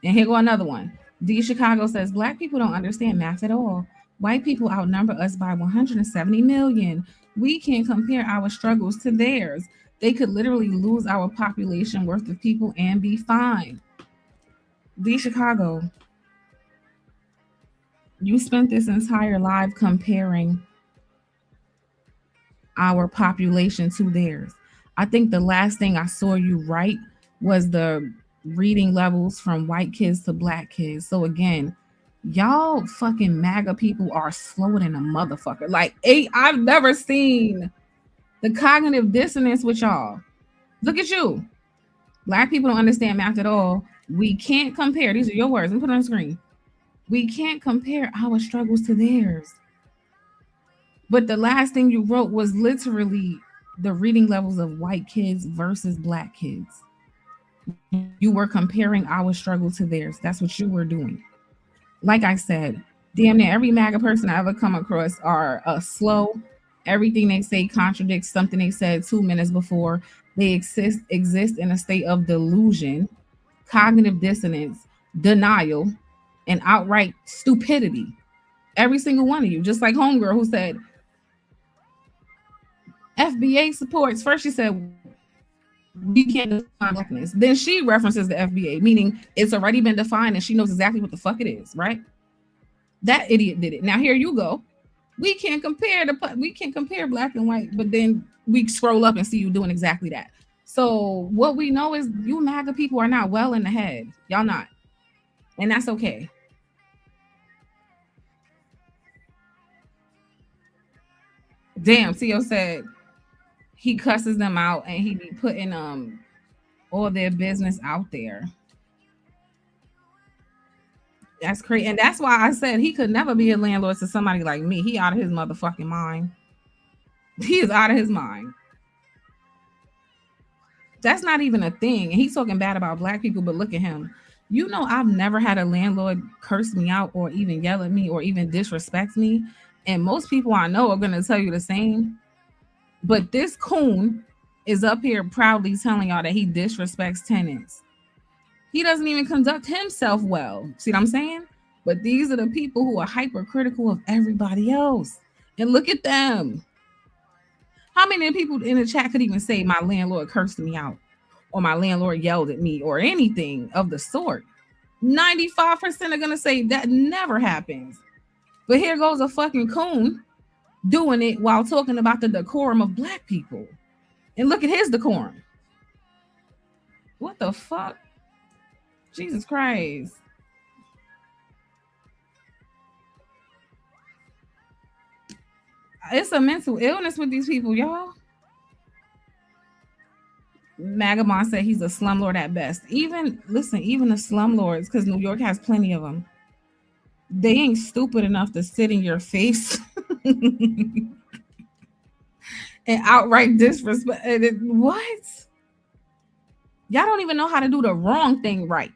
And here go another one. D Chicago says, Black people don't understand math at all. White people outnumber us by 170 million. We can't compare our struggles to theirs. They could literally lose our population worth of people and be fine. D Chicago, you spent this entire life comparing our population to theirs. I think the last thing I saw you write was the reading levels from white kids to black kids. So again, y'all fucking MAGA people are slower than a motherfucker. Like, I've never seen the cognitive dissonance with y'all. Look at you. Black people don't understand math at all. We can't compare. These are your words. Let me put it on the screen. We can't compare our struggles to theirs. But the last thing you wrote was literally the reading levels of white kids versus black kids. You were comparing our struggle to theirs. That's what you were doing. Like I said, damn near every MAGA person I ever come across are slow. Everything they say contradicts something they said 2 minutes before. They exist in a state of delusion, cognitive dissonance, denial, and outright stupidity. Every single one of you, just like Homegirl who said, FBA supports. First she said, we can't define blackness. Then she references the FBA, meaning it's already been defined and she knows exactly what the fuck it is, right? That idiot did it. Now here you go. We can't compare black and white, but then we scroll up and see you doing exactly that. So what we know is you MAGA people are not well in the head. Y'all not. And that's okay. Damn, Theo said he cusses them out and he be putting all their business out there. That's crazy. And that's why I said he could never be a landlord to somebody like me. He out of his motherfucking mind. He is out of his mind. That's not even a thing. And he's talking bad about black people, but look at him. You know, I've never had a landlord curse me out or even yell at me or even disrespect me. And most people I know are going to tell you the same. But this coon is up here proudly telling y'all that he disrespects tenants. He doesn't even conduct himself well. See what I'm saying? But these are the people who are hypercritical of everybody else. And look at them. How many people in the chat could even say my landlord cursed me out or my landlord yelled at me or anything of the sort? 95% are going to say that never happens. But here goes a fucking coon doing it while talking about the decorum of black people. And look at his decorum. What the fuck? Jesus Christ. It's a mental illness with these people, y'all. Magamon said he's a slumlord at best. Even the slumlords, because New York has plenty of them, they ain't stupid enough to sit in your face and outright disrespect. What? Y'all don't even know how to do the wrong thing right.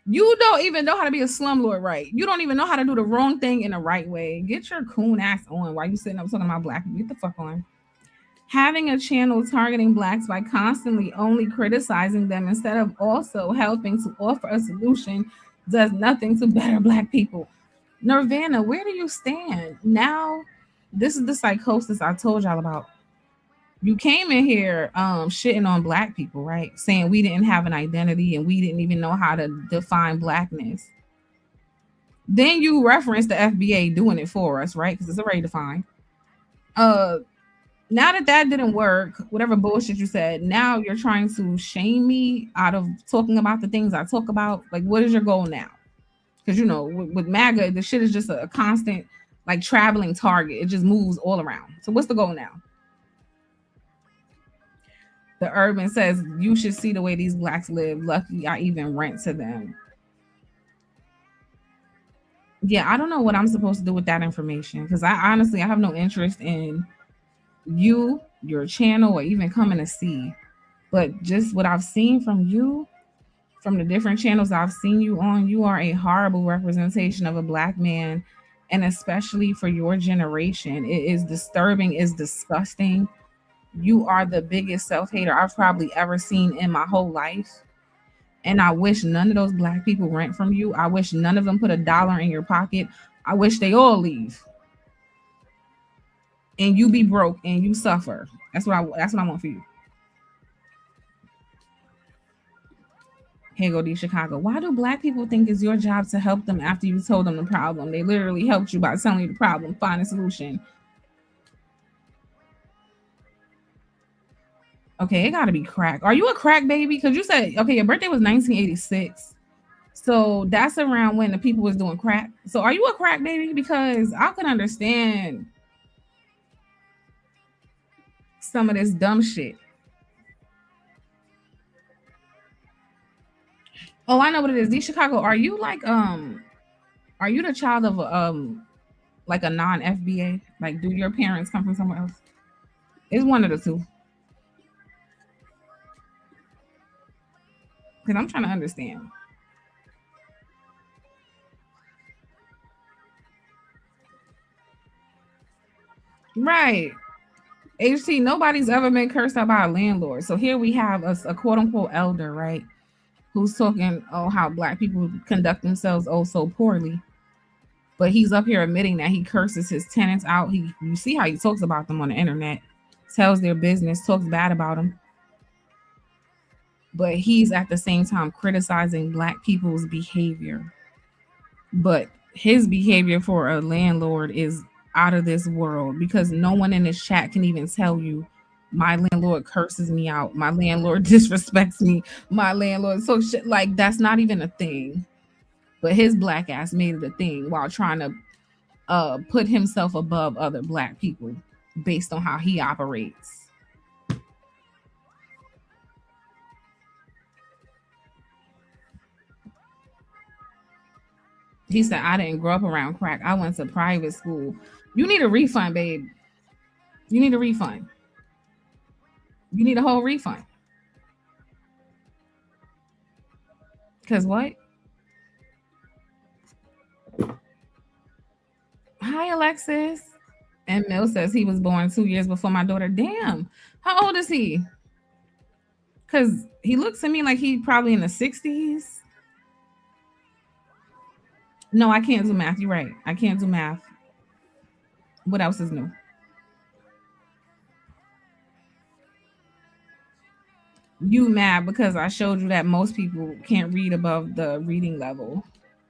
You don't even know how to be a slumlord right. You don't even know how to do the wrong thing in the right way. Get your coon ass on while you sitting up talking about black people. Get the fuck on. Having a channel targeting blacks by constantly only criticizing them instead of also helping to offer a solution does nothing to better black people. Nirvana, where do you stand? Now, this is the psychosis I told y'all about. You came in here shitting on black people, right? Saying we didn't have an identity and we didn't even know how to define blackness. Then you reference the FBA doing it for us, right? Because it's already defined. Now that didn't work, whatever bullshit you said, now you're trying to shame me out of talking about the things I talk about. Like, what is your goal now? Because, you know, with Maga, the shit is just a constant, like, traveling target. It just moves all around. So what's the goal now? The Urban says, you should see the way these blacks live. Lucky I even rent to them. Yeah, I don't know what I'm supposed to do with that information. Because I have no interest in you, your channel, or even coming to see. But just what I've seen from you, from the different channels I've seen you on, you are a horrible representation of a black man. And especially for your generation, it is disturbing, it's disgusting. You are the biggest self-hater I've probably ever seen in my whole life. And I wish none of those black people rent from you. I wish none of them put $1 in your pocket. I wish they all leave. And you be broke and you suffer. That's what I want for you. Here go D Chicago. Why do black people think it's your job to help them after you told them the problem? They literally helped you by telling you the problem, find a solution. Okay, it gotta be crack. Are you a crack baby? Because you said, okay, your birthday was 1986. So that's around when the people was doing crack. So are you a crack baby? Because I can understand some of this dumb shit. Oh, I know what it is. D Chicago, are you like are you the child of like a non-FBA? Like, do your parents come from somewhere else? It's one of the two. Because I'm trying to understand. Right. HT, nobody's ever been cursed out by a landlord. So here we have a quote unquote elder, right? Who's talking, how black people conduct themselves so poorly. But he's up here admitting that he curses his tenants out. You see how he talks about them on the internet, tells their business, talks bad about them. But he's at the same time criticizing black people's behavior. But his behavior for a landlord is out of this world, because no one in this chat can even tell you my landlord curses me out, my landlord disrespects me, my landlord. So shit, like, that's not even a thing. But his black ass made it a thing while trying to put himself above other black people based on how he operates. He said, I didn't grow up around crack. I went to private school. You need a refund, babe. You need a refund. You need a whole refund. Because what? Hi, Alexis. And Mill says he was born 2 years before my daughter. Damn. How old is he? Because he looks to me like he probably in the 60s. No, I can't do math. You're right. I can't do math. What else is new? You mad because I showed you that most people can't read above the reading level,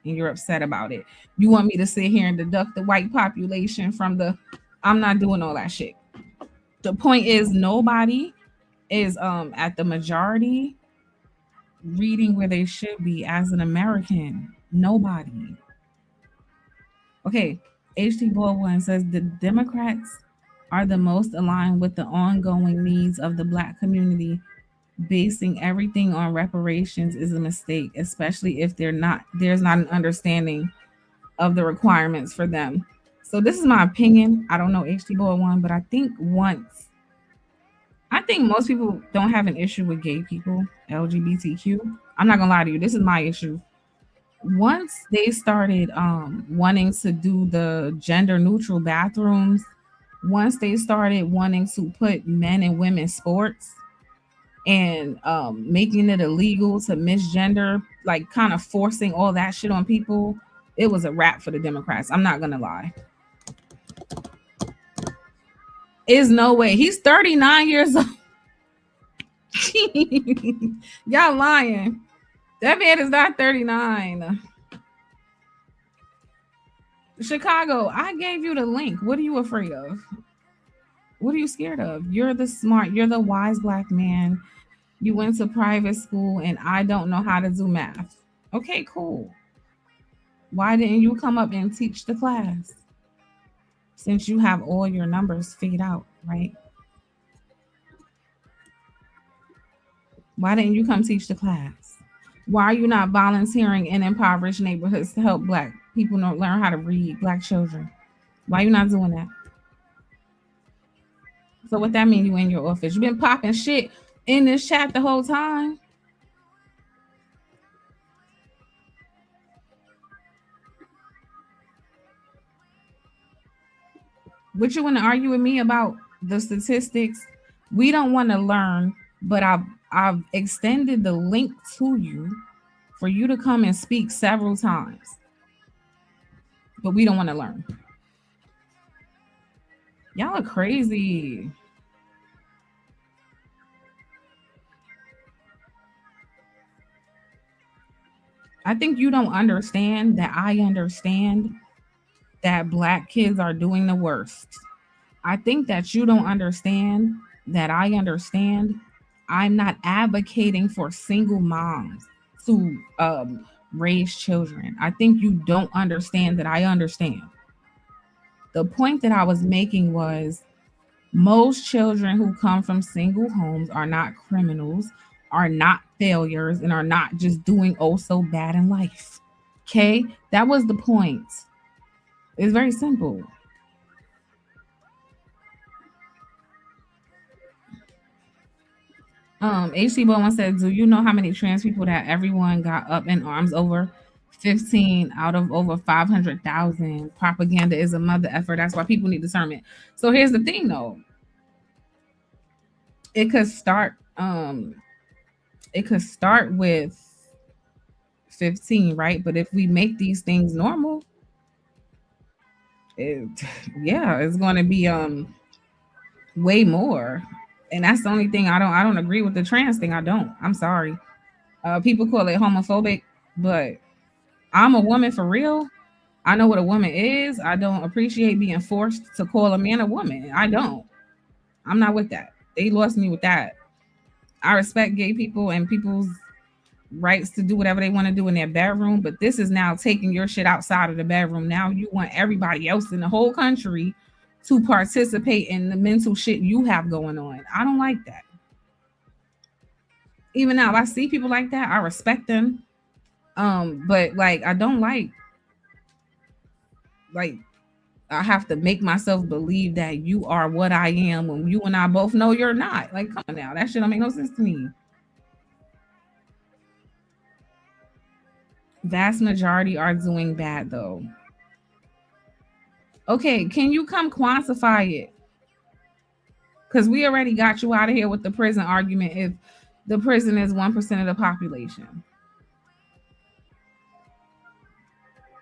and you're upset about it. You want me to sit here and deduct the white population from the... I'm not doing all that shit. The point is, nobody is at the majority reading where they should be as an American. Nobody. Okay, HT Baldwin says the Democrats are the most aligned with the ongoing needs of the black community. Basing everything on reparations is a mistake, especially if there's not an understanding of the requirements for them. So this is my opinion. I don't know HT Boy one, but I think most people don't have an issue with gay people, LGBTQ. I'm not gonna lie to you. This is my issue. Once they started wanting to do the gender neutral bathrooms, once they started wanting to put men and women sports and making it illegal to misgender, like kind of forcing all that shit on people, it was a wrap for the Democrats. I'm not gonna lie. Is no way. He's 39 years old. Y'all lying. That man is not 39. Chicago, I gave you the link. What are you afraid of? What are you scared of? You're the smart, you're the wise black man. You went to private school and I don't know how to do math. Okay, cool. Why didn't you come up and teach the class? Since you have all your numbers figured out, right? Why didn't you come teach the class? Why are you not volunteering in impoverished neighborhoods to help black people learn how to read, black children? Why are you not doing that? So what that mean you in your office? You've been popping shit in this chat the whole time. What you want to argue with me about the statistics? We don't want to learn, but I've extended the link to you for you to come and speak several times. But we don't want to learn. Y'all are crazy. I think you don't understand that I understand that black kids are doing the worst. I think that you don't understand that I understand. I'm not advocating for single moms to raise children. I think you don't understand that I understand. The point that I was making was most children who come from single homes are not criminals, are not failures, and are not just doing oh so bad in life. Okay? That was the point. It's very simple. HC Bowen said, do you know how many trans people that everyone got up in arms over? 15 out of over 500,000. Propaganda is a mother effort. That's why people need discernment. So here's the thing though. It could start with 15, right? But if we make these things normal, it's going to be way more. And that's the only thing I don't agree with the trans thing. I don't. I'm sorry. People call it homophobic, but I'm a woman for real. I know what a woman is. I don't appreciate being forced to call a man a woman. I don't. I'm not with that. They lost me with that. I respect gay people and people's rights to do whatever they want to do in their bedroom, but this is now taking your shit outside of the bedroom. Now you want everybody else in the whole country to participate in the mental shit you have going on. I don't like that. Even now, if I see people like that, I respect them. But like I don't like I have to make myself believe that you are what I am when you and I both know you're not. Like, come on now, that shit don't make no sense to me. Vast majority are doing bad though. Okay, can you come quantify it? Because we already got you out of here with the prison argument if the prison is 1% of the population.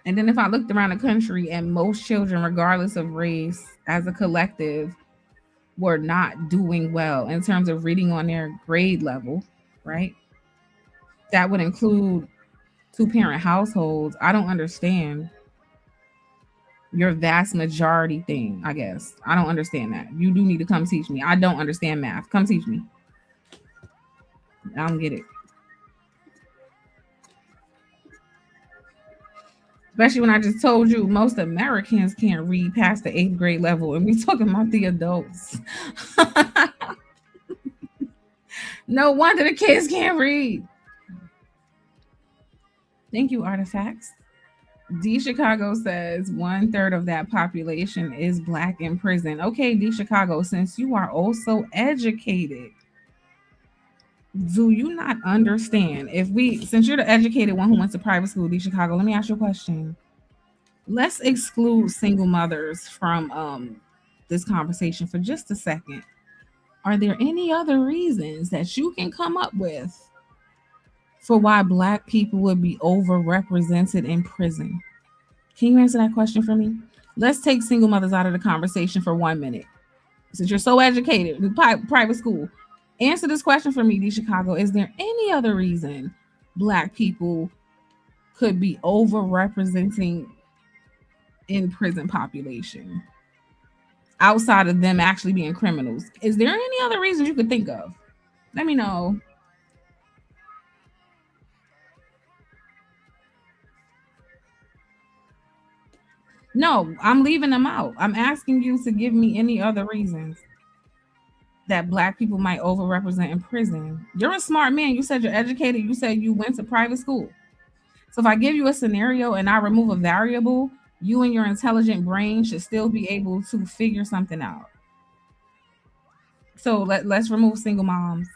And then if I looked around the country and most children, regardless of race, as a collective, were not doing well in terms of reading on their grade level, right? That would include 2-parent households. I don't understand your vast majority thing, I guess. I don't understand that. You do need to come teach me. I don't understand math. Come teach me. I don't get it. Especially when I just told you most Americans can't read past the 8th grade level, and we talking about the adults. No wonder the kids can't read. Thank you, Artifacts. D Chicago says 1/3 of that population is black in prison. Okay, D Chicago, since you are also educated, do you not understand? Since you're the educated one who went to private school, D Chicago, let me ask you a question. Let's exclude single mothers from this conversation for just a second. Are there any other reasons that you can come up with for why black people would be overrepresented in prison? Can you answer that question for me? Let's take single mothers out of the conversation for 1 minute. Since you're so educated, private school, answer this question for me, D Chicago. Is there any other reason black people could be overrepresenting in prison population outside of them actually being criminals? Is there any other reasons you could think of? Let me know. No, I'm leaving them out. I'm asking you to give me any other reasons that black people might overrepresent in prison. You're a smart man. You said you're educated. You said you went to private school. So if I give you a scenario and I remove a variable, you and your intelligent brain should still be able to figure something out. So let's remove single moms.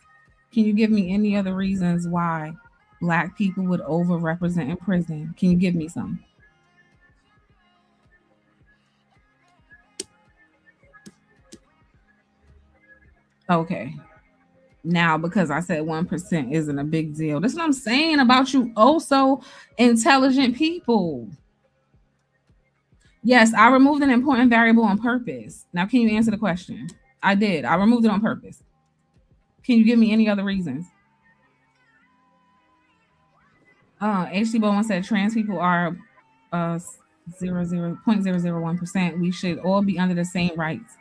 Can you give me any other reasons why black people would overrepresent in prison? Can you give me some? Okay. Now, because I said 1% isn't a big deal. That's what I'm saying about you also intelligent people. Yes, I removed an important variable on purpose. Now, can you answer the question? I did. I removed it on purpose. Can you give me any other reasons? HC Bowen said trans people are 0.001%. We should all be under the same rights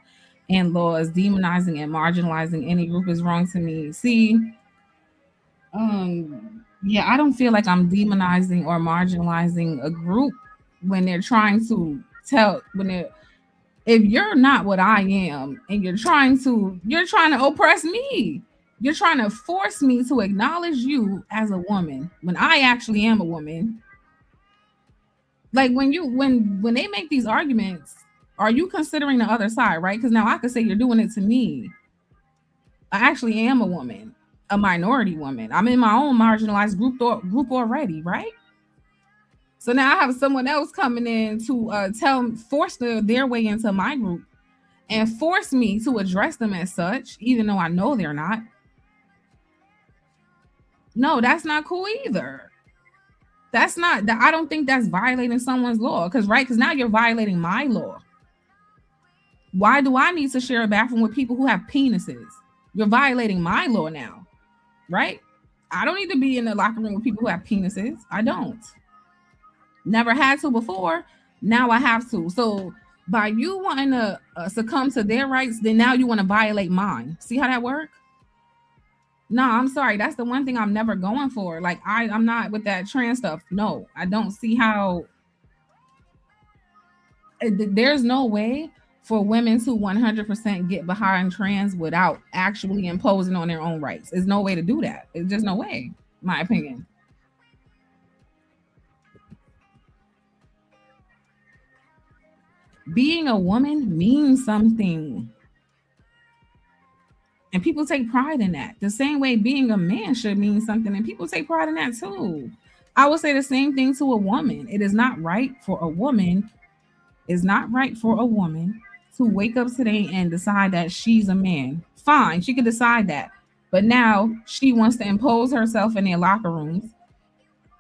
and laws. Demonizing and marginalizing any group is wrong to me. See, yeah, I don't feel like I'm demonizing or marginalizing a group when they're trying to if you're not what I am and you're trying to oppress me. You're trying to force me to acknowledge you as a woman when I actually am a woman. Like when they make these arguments, are you considering the other side, right? Because now I could say you're doing it to me. I actually am a woman, a minority woman. I'm in my own marginalized group already, right? So now I have someone else coming in to force their way into my group and force me to address them as such, even though I know they're not. No, that's not cool either. I don't think that's violating someone's law. Because now you're violating my law. Why do I need to share a bathroom with people who have penises? You're violating my law now, right? I don't need to be in the locker room with people who have penises. I don't. Never had to before. Now I have to. So by you wanting to succumb to their rights, then now you want to violate mine. See how that works? No, I'm sorry. That's the one thing I'm never going for. Like I'm not with that trans stuff. No, I don't see how. There's no way for women to 100% get behind trans without actually imposing on their own rights. There's no way to do that. It's just no way, in my opinion. Being a woman means something. And people take pride in that. The same way being a man should mean something. And people take pride in that too. I would say the same thing to a woman. It is not right for a woman. To wake up today and decide that she's a man. Fine, she could decide that. But now she wants to impose herself in their locker rooms,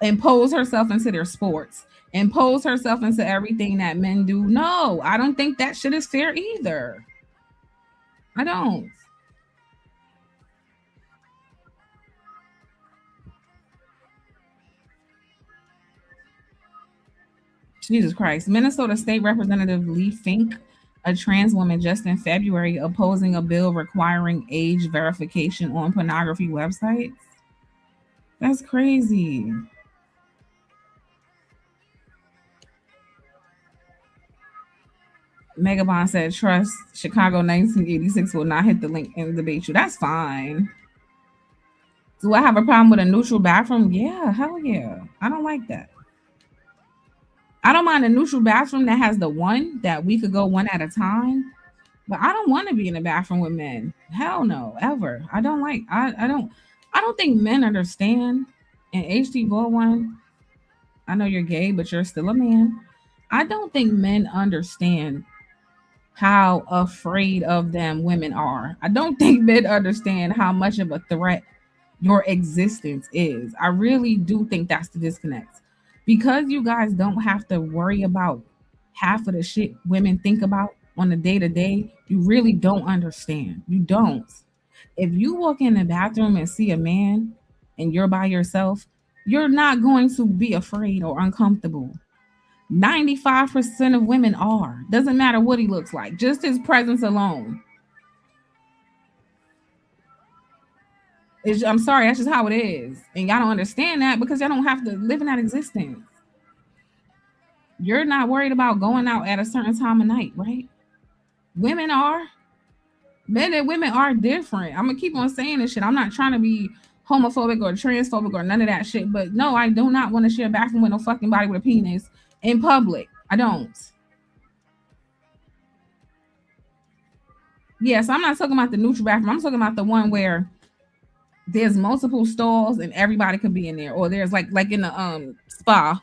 impose herself into their sports, impose herself into everything that men do. No, I don't think that shit is fair either. I don't. Jesus Christ. Minnesota State Representative Lee Fink, a trans woman, just in February opposing a bill requiring age verification on pornography websites. That's crazy. Megabon said, trust Chicago 1986 will not hit the link in the debate you. That's fine. Do I have a problem with a neutral bathroom? Yeah, hell yeah. I don't like that. I don't mind a neutral bathroom that has the one that we could go one at a time. But I don't want to be in the bathroom with men. Hell no, ever. I don't like. I don't think men understand. And HD Boy One, I know you're gay, but you're still a man. I don't think men understand how afraid of them women are. I don't think men understand how much of a threat your existence is. I really do think that's the disconnect. Because you guys don't have to worry about half of the shit women think about on a day to day, you really don't understand. You don't. If you walk in the bathroom and see a man and you're by yourself, you're not going to be afraid or uncomfortable. 95% of women are. Doesn't matter what he looks like, just his presence alone. I'm sorry, that's just how it is. And y'all don't understand that because y'all don't have to live in that existence. You're not worried about going out at a certain time of night, right? Women are. Men and women are different. I'm going to keep on saying this shit. I'm not trying to be homophobic or transphobic or none of that shit. But no, I do not want to share a bathroom with no fucking body with a penis in public. I don't. Yes, I'm not talking about the neutral bathroom. I'm talking about the one where there's multiple stalls and everybody could be in there. Or there's like in the spa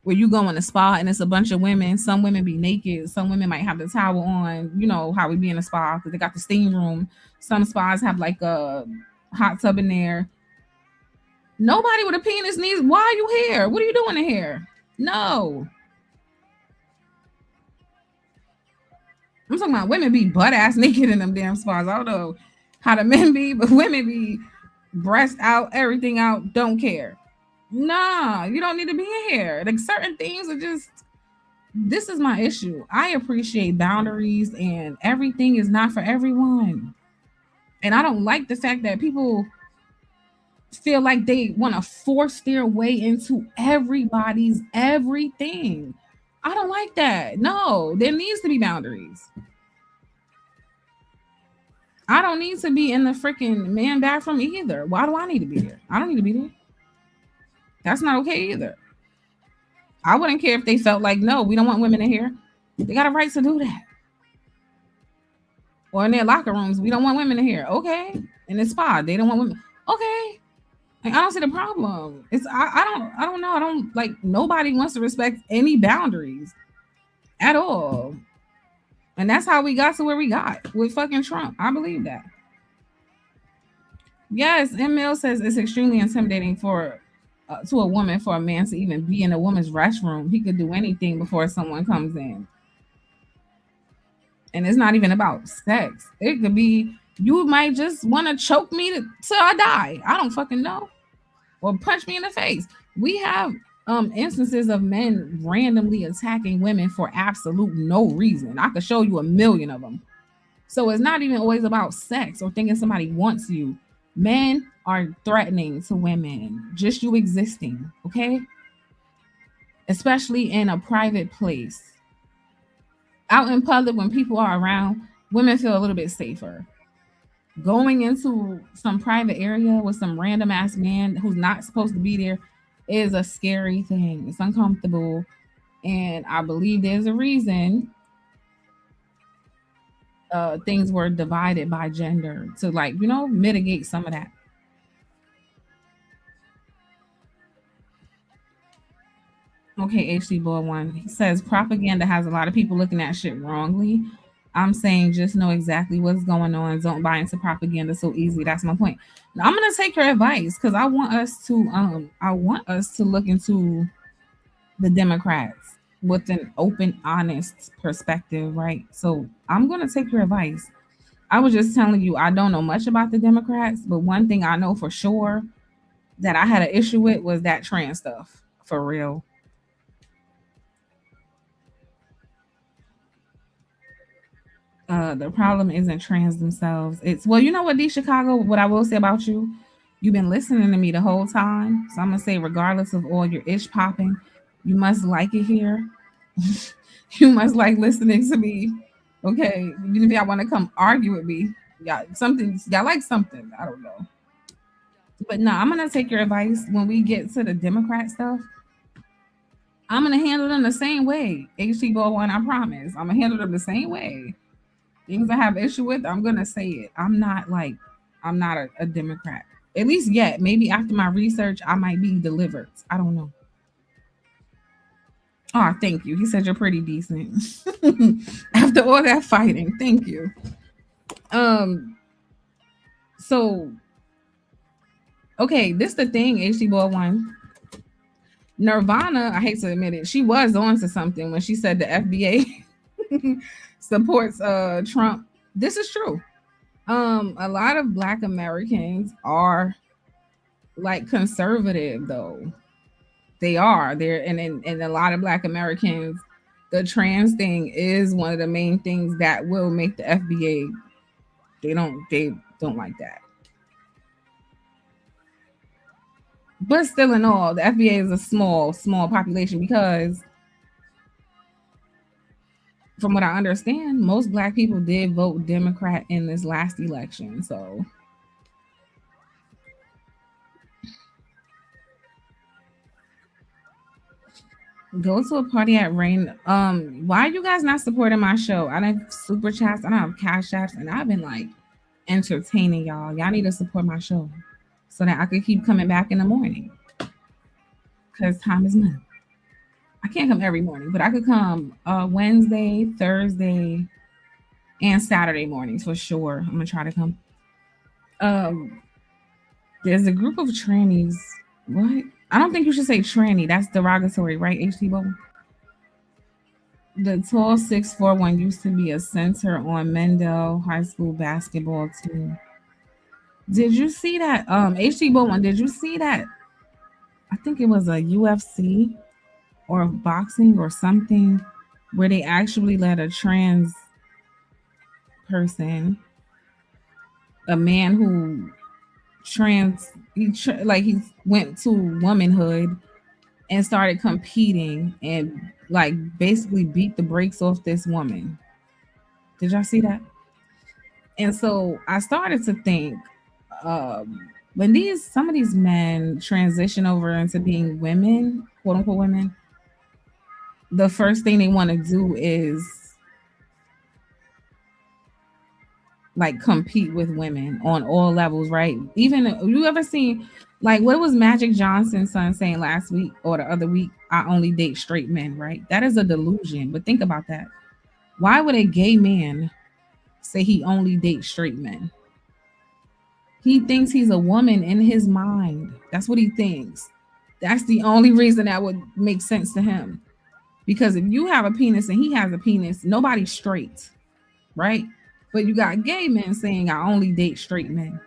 where you go in a spa and it's a bunch of women. Some women be naked. Some women might have the towel on. You know how we be in a spa because they got the steam room. Some spas have like a hot tub in there. Nobody with a penis needs. Why are you here? What are you doing in here? No. I'm talking about women be butt ass naked in them damn spas. I don't know how the men be, but women be breast out, everything out, don't care. Nah, you don't need to be in here. Like certain things are just, this is my issue. I appreciate boundaries and everything is not for everyone. And I don't like the fact that people feel like they want to force their way into everybody's everything. I don't like that. No, there needs to be boundaries. I don't need to be in the freaking man bathroom either. Why do I need to be there? I don't need to be there. That's not okay either. I wouldn't care if they felt like, no, we don't want women in here. They got a right to do that. Or in their locker rooms, we don't want women in here. Okay. In the spa, they don't want women. Okay. Like, I don't see the problem. It's I don't know. I don't like nobody wants to respect any boundaries at all. And that's how we got to where we got with fucking Trump. I believe that. Yes, ML says it's extremely intimidating for to a woman for a man to even be in a woman's restroom. He could do anything before someone comes in. And it's not even about sex. It could be you might just want to choke me till I die. I don't fucking know. Or punch me in the face. We have instances of men randomly attacking women for absolute no reason. I could show you a million of them. So it's not even always about sex or thinking somebody wants you. Men are threatening to women, just you existing, okay? Especially in a private place. Out in public, when people are around, women feel a little bit safer. Going into some private area with some random ass man who's not supposed to be there is a scary thing. It's uncomfortable. And I believe there's a reason things were divided by gender to mitigate some of that. Okay, HD Boy One. He says propaganda has a lot of people looking at shit wrongly. I'm saying just know exactly what's going on. Don't buy into propaganda so easily. That's my point. Now, I'm gonna take your advice because I want us to look into the Democrats with an open, honest perspective, right? So I'm gonna take your advice. I was just telling you I don't know much about the Democrats, but one thing I know for sure that I had an issue with was that trans stuff. For real. The problem isn't trans themselves. It's, well, you know what, D Chicago, what I will say about you, you've been listening to me the whole time. So I'm gonna say, regardless of all your ish popping, you must like it here. You must like listening to me. Okay. Even if y'all want to come argue with me, y'all like something. I don't know. But no, I'm gonna take your advice when we get to the Democrat stuff. I'm gonna handle them the same way. HT Baldwin, I promise. I'm gonna handle them the same way. Things I have issue with, I'm gonna say it. I'm not a Democrat. At least yet. Maybe after my research, I might be delivered. I don't know. Oh, thank you. He said you're pretty decent. After all that fighting, thank you. So okay, this the thing, HT Baldwin. Nirvana, I hate to admit it, she was on to something when she said the FBA supports Trump. This is true. A lot of Black Americans are like conservative though. They are. They're and a lot of Black Americans, the trans thing is one of the main things that will make the FBA. They don't like that. But still in all, the FBA is a small population because from what I understand, most Black people did vote Democrat in this last election. So go to a party at Rain. Why are you guys not supporting my show? I don't have super chats, I don't have cash apps, and I've been like entertaining y'all. Y'all need to support my show so that I could keep coming back in the morning. Because time is money. I can't come every morning, but I could come Wednesday, Thursday, and Saturday mornings for sure. I'm gonna try to come. There's a group of trannies. What? I don't think you should say tranny. That's derogatory, right, HT Bubble? The tall 6'4" used to be a center on Mendel High School basketball team. Did you see that? HT Bowman, did you see that? I think it was a UFC or boxing or something where they actually let a trans person, a man who he went to womanhood and started competing and like basically beat the brakes off this woman. Did y'all see that? And so I started to think, when some of these men transition over into being women, quote unquote women, the first thing they want to do is like compete with women on all levels, right? Even you ever seen like what was Magic Johnson's son saying last week or the other week? I only date straight men, right? That is a delusion. But think about that. Why would a gay man say he only dates straight men? He thinks he's a woman in his mind. That's what he thinks. That's the only reason that would make sense to him. Because if you have a penis and he has a penis, nobody's straight, right? But you got gay men saying, I only date straight men.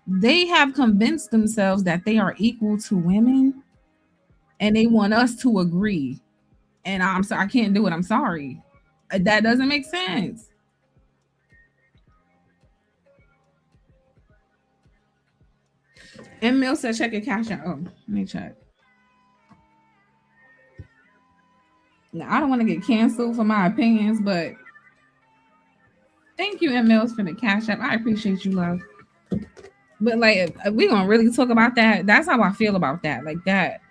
They have convinced themselves that they are equal to women and they want us to agree. And I'm sorry, I can't do it. I'm sorry. That doesn't make sense. And Mill said, check your cash out. Oh, let me check. Now, I don't want to get canceled for my opinions, but thank you, M. Mills, for the cash app. I appreciate you, love. But like, we're going to really talk about that. That's how I feel about that. Like that,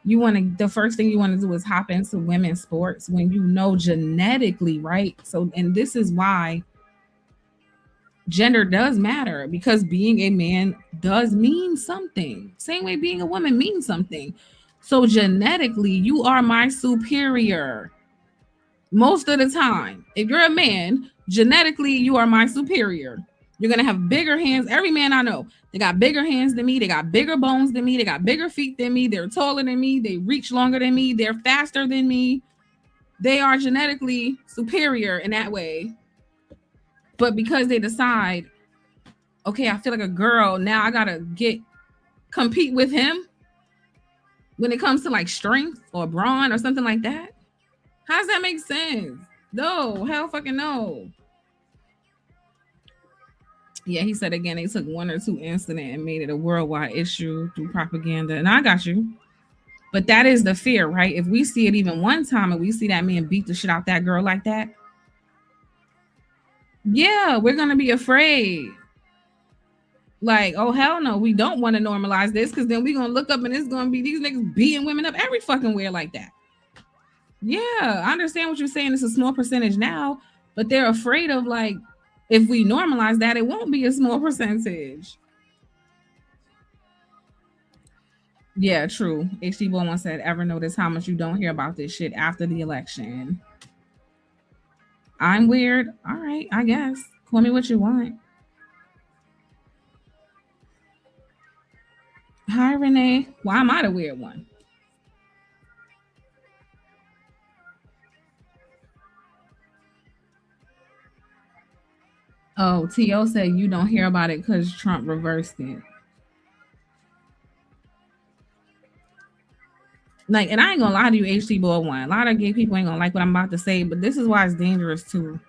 the first thing you want to do is hop into women's sports when you know genetically, right? So, and this is why gender does matter, because being a man does mean something. Same way being a woman means something. So genetically, you are my superior. Most of the time, if you're a man, genetically, you are my superior. You're going to have bigger hands. Every man I know, they got bigger hands than me. They got bigger bones than me. They got bigger feet than me. They're taller than me. They reach longer than me. They're faster than me. They are genetically superior in that way. But because they decide, okay, I feel like a girl, now I got to compete with him when it comes to like strength or brawn or something like that. How does that make sense? No, hell fucking no. Yeah, he said again, they took one or two incidents and made it a worldwide issue through propaganda. And I got you. But that is the fear, right? If we see it even one time and we see that man beat the shit out that girl like that, yeah, we're going to be afraid. Like, oh, hell no, we don't want to normalize this, because then we're going to look up and it's going to be these niggas beating women up every fucking where like that. Yeah, I understand what you're saying. It's a small percentage now, but they're afraid of like if we normalize that, it won't be a small percentage. Yeah, true. HD Boy once said, ever notice how much you don't hear about this shit after the election? I'm weird. All right, I guess. Call me what you want. Hi, Renee. Why am I the weird one? Oh, T.O. said you don't hear about it because Trump reversed it. Like, and I ain't gonna lie to you, HD Boy one. A lot of gay people ain't gonna like what I'm about to say, but this is why it's dangerous too.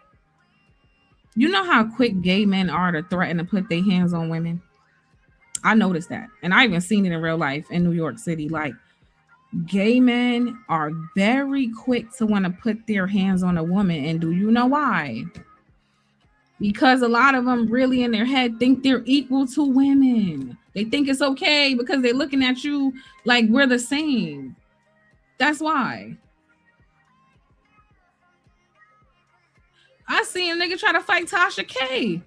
You know how quick gay men are to threaten to put their hands on women? I noticed that. And I even seen it in real life in New York City. Like, gay men are very quick to want to put their hands on a woman. And do you know why? Because a lot of them really in their head think they're equal to women. They think it's okay because they're looking at you like we're the same. That's why. I seen a nigga try to fight Tasha K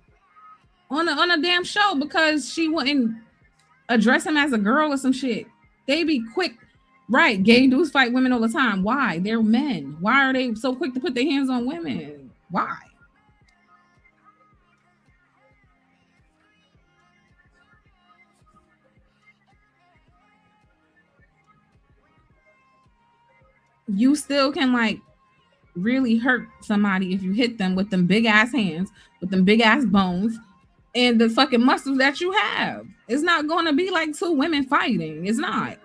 on a damn show because she wouldn't address him as a girl or some shit. They be quick. Right, gay dudes fight women all the time. Why? They're men. Why are they so quick to put their hands on women? Why? You still can like really hurt somebody if you hit them with them big ass hands, with them big ass bones, and the fucking muscles that you have. It's not going to be like two women fighting. It's not.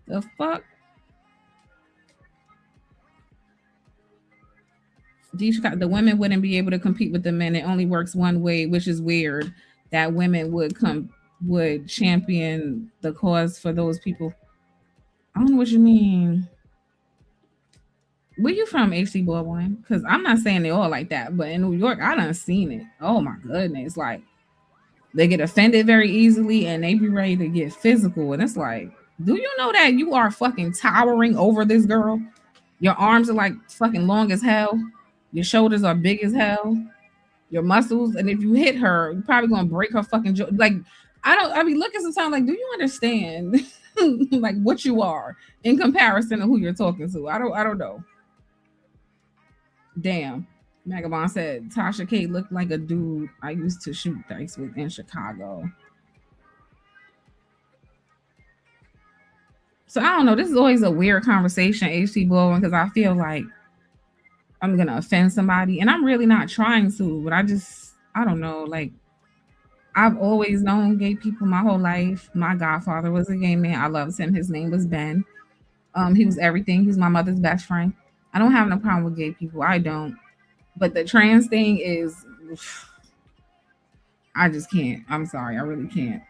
The fuck? The women wouldn't be able to compete with the men. It only works one way, which is weird. That women would champion the cause for those people. I don't know what you mean. Where you from, HC Boy One? Because I'm not saying they all like that, but in New York, I done seen it. Oh my goodness. Like, they get offended very easily and they be ready to get physical. And it's like, do you know that you are fucking towering over this girl? Your arms are like fucking long as hell. Your shoulders are big as hell. Your muscles, and if you hit her, you're probably gonna break her fucking jaw. Like, I mean, looking sometimes like, do you understand like what you are in comparison to who you're talking to? I don't know. Damn. Magabon said Tasha K looked like a dude I used to shoot dice with in Chicago. So I don't know. This is always a weird conversation, HT Blowing, because I feel like I'm gonna offend somebody, and I'm really not trying to, but I don't know. Like, I've always known gay people my whole life. My godfather was a gay man. I loved him. His name was Ben. He was everything. He was my mother's best friend. I don't have no problem with gay people. I don't. But the trans thing is, I just can't. I'm sorry, I really can't.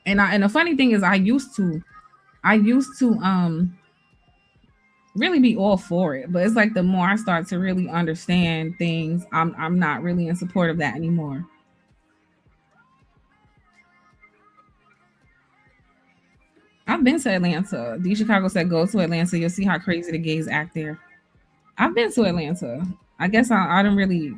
And the funny thing is, I used to really be all for it, but it's like the more I start to really understand things, I'm not really in support of that anymore. I've been to Atlanta. D Chicago said go to Atlanta. You'll see how crazy the gays act there. I've been to Atlanta. I guess I don't really.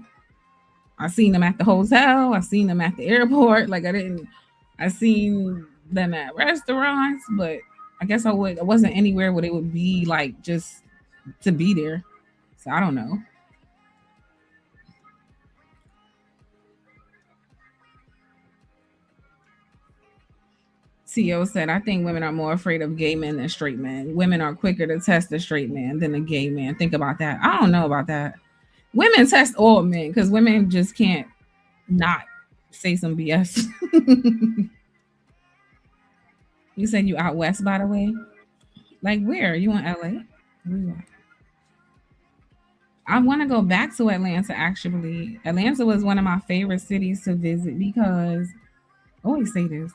I seen them at the hotel. I seen them at the airport. Like I seen them at restaurants, but I guess I wasn't anywhere where they would be like just to be there. So I don't know. CEO said, I think women are more afraid of gay men than straight men. Women are quicker to test a straight man than a gay man. Think about that. I don't know about that. Women test all men because women just can't not say some BS. You said you out west, by the way? Like where? You in LA? Where? I want to go back to Atlanta, actually. Atlanta was one of my favorite cities to visit because I always say this.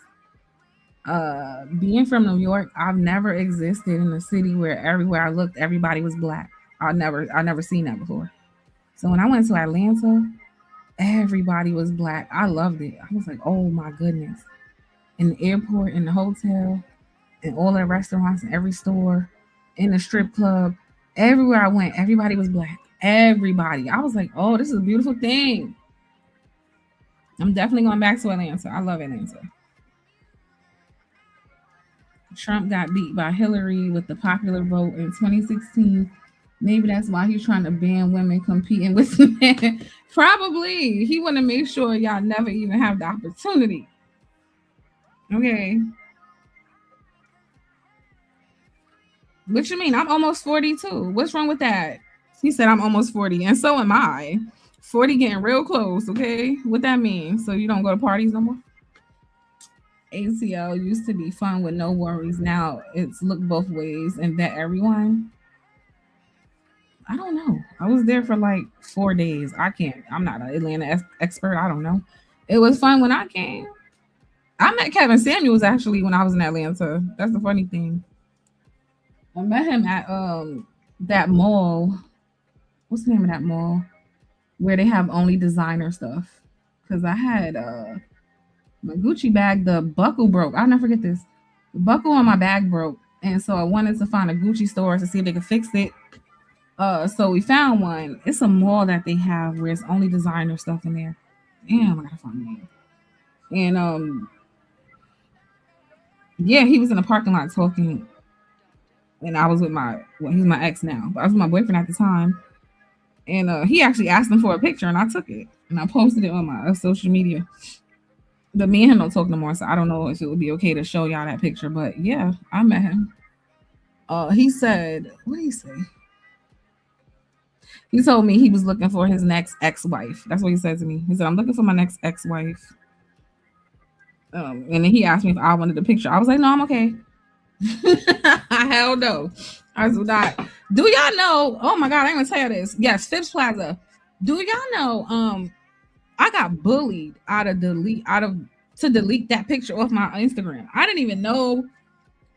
Being from New York, I've never existed in a city where everywhere I looked, everybody was black. I never seen that before. So when I went to Atlanta, everybody was black. I loved it. I was like, oh my goodness. In the airport, in the hotel, in all the restaurants, in every store, in the strip club, Everywhere I went, everybody was black. Everybody. I was like, oh, this is a beautiful thing. I'm definitely going back to Atlanta. I love Atlanta. Trump got beat by Hillary with the popular vote in 2016. Maybe that's why he's trying to ban women competing with men. Probably. He want to make sure y'all never even have the opportunity. Okay. What you mean? I'm almost 42. What's wrong with that? He said I'm almost 40, and so am I. 40 getting real close, okay? What that mean? So you don't go to parties no more? ATL used to be fun with no worries. Now it's look both ways and vet everyone. I don't know. I was there for like 4 days. I'm not an Atlanta expert. I don't know. It was fun when I came. I met Kevin Samuels actually when I was in Atlanta. That's the funny thing. I met him at that mall. What's the name of that mall? Where they have only designer stuff. Because I had my Gucci bag, the buckle broke. I'll never forget this. The buckle on my bag broke. And so I wanted to find a Gucci store to see if they could fix it. So we found one. It's a mall that they have where it's only designer stuff in there. Damn, I gotta find the name. And yeah, he was in the parking lot talking. And I was with he's my ex now, but I was with my boyfriend at the time. And he actually asked him for a picture, and I took it, and I posted it on my social media. But me and him don't talk no more, so I don't know if it would be okay to show y'all that picture. But yeah, I met him. He said, what did he say? He told me he was looking for his next ex-wife. That's what he said to me. He said, I'm looking for my next ex-wife. And then he asked me if I wanted a picture. I was like, no, I'm okay. Hell no. I was not. Do y'all know? Oh my God, I'm gonna tell you this. Yes, Phipps Plaza. Do y'all know? I got bullied to delete that picture off my Instagram. I didn't even know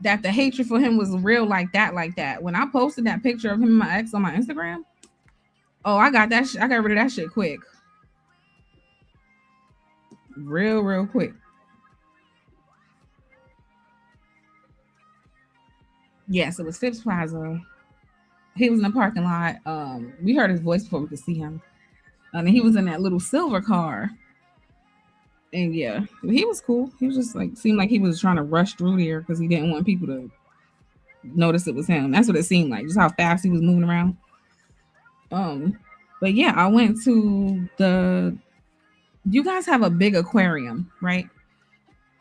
that the hatred for him was real like that. When I posted that picture of him and my ex on my Instagram, oh, I got that. I got rid of that shit quick. Real quick. Yes, it was Phipps Plaza. He was in the parking lot. We heard his voice before we could see him. And he was in that little silver car. And yeah, he was cool. He was just like, seemed like he was trying to rush through there because he didn't want people to notice it was him. That's what it seemed like, just how fast he was moving around. But yeah, I went to you guys have a big aquarium, right?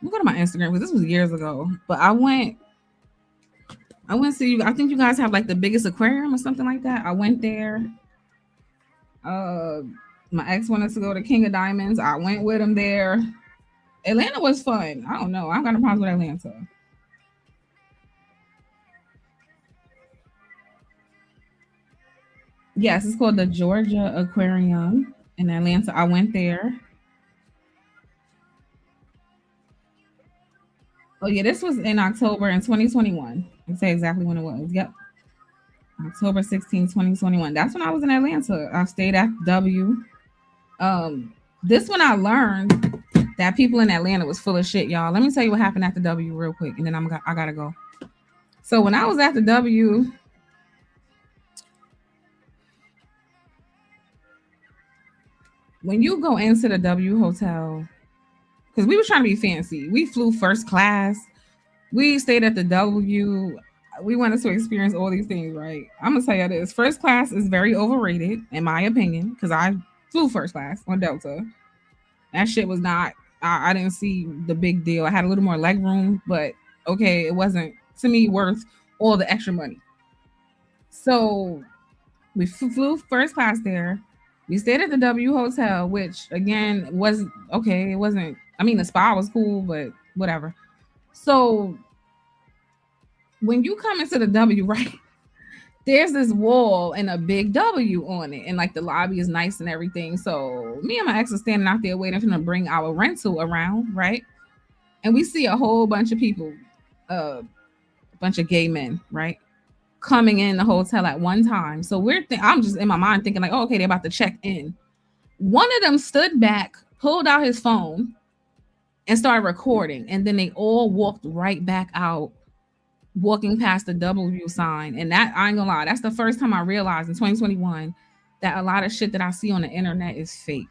You go to my Instagram because this was years ago. But I went to you. I think you guys have like the biggest aquarium or something like that. I went there. My ex wanted to go to King of Diamonds. I went with him there. Atlanta was fun. I don't know. I've got no problems with Atlanta. Yes, it's called the Georgia Aquarium in Atlanta. I went there. Oh yeah, this was in October in 2021. I can say exactly when it was. Yep. October 16, 2021. That's when I was in Atlanta. I stayed at W. This one I learned that people in Atlanta was full of shit, y'all. Let me tell you what happened at the W real quick, and then I gotta go. So when I was at the W, when you go into the W hotel, because we were trying to be fancy, we flew first class. We stayed at the W. We wanted to experience all these things, right? I'm gonna tell you this: first class is very overrated, in my opinion, because I flew first class on Delta. That shit was not. I didn't see the big deal. I had a little more leg room, but okay, it wasn't to me worth all the extra money. So we flew first class there. We stayed at the W hotel, which again was okay. It wasn't. I mean, the spa was cool, but whatever. So when you come into the W, right, there's this wall and a big W on it, and like the lobby is nice and everything. So me and my ex are standing out there waiting for them to bring our rental around, right? And we see a whole bunch of people, a bunch of gay men, right, coming in the hotel at one time. So I'm just in my mind thinking like, oh, okay, they're about to check in. One of them stood back, pulled out his phone, and started recording, and then they all walked right back out walking past the W sign. And that, I ain't gonna lie, that's the first time I realized in 2021 that a lot of shit that I see on the internet is fake.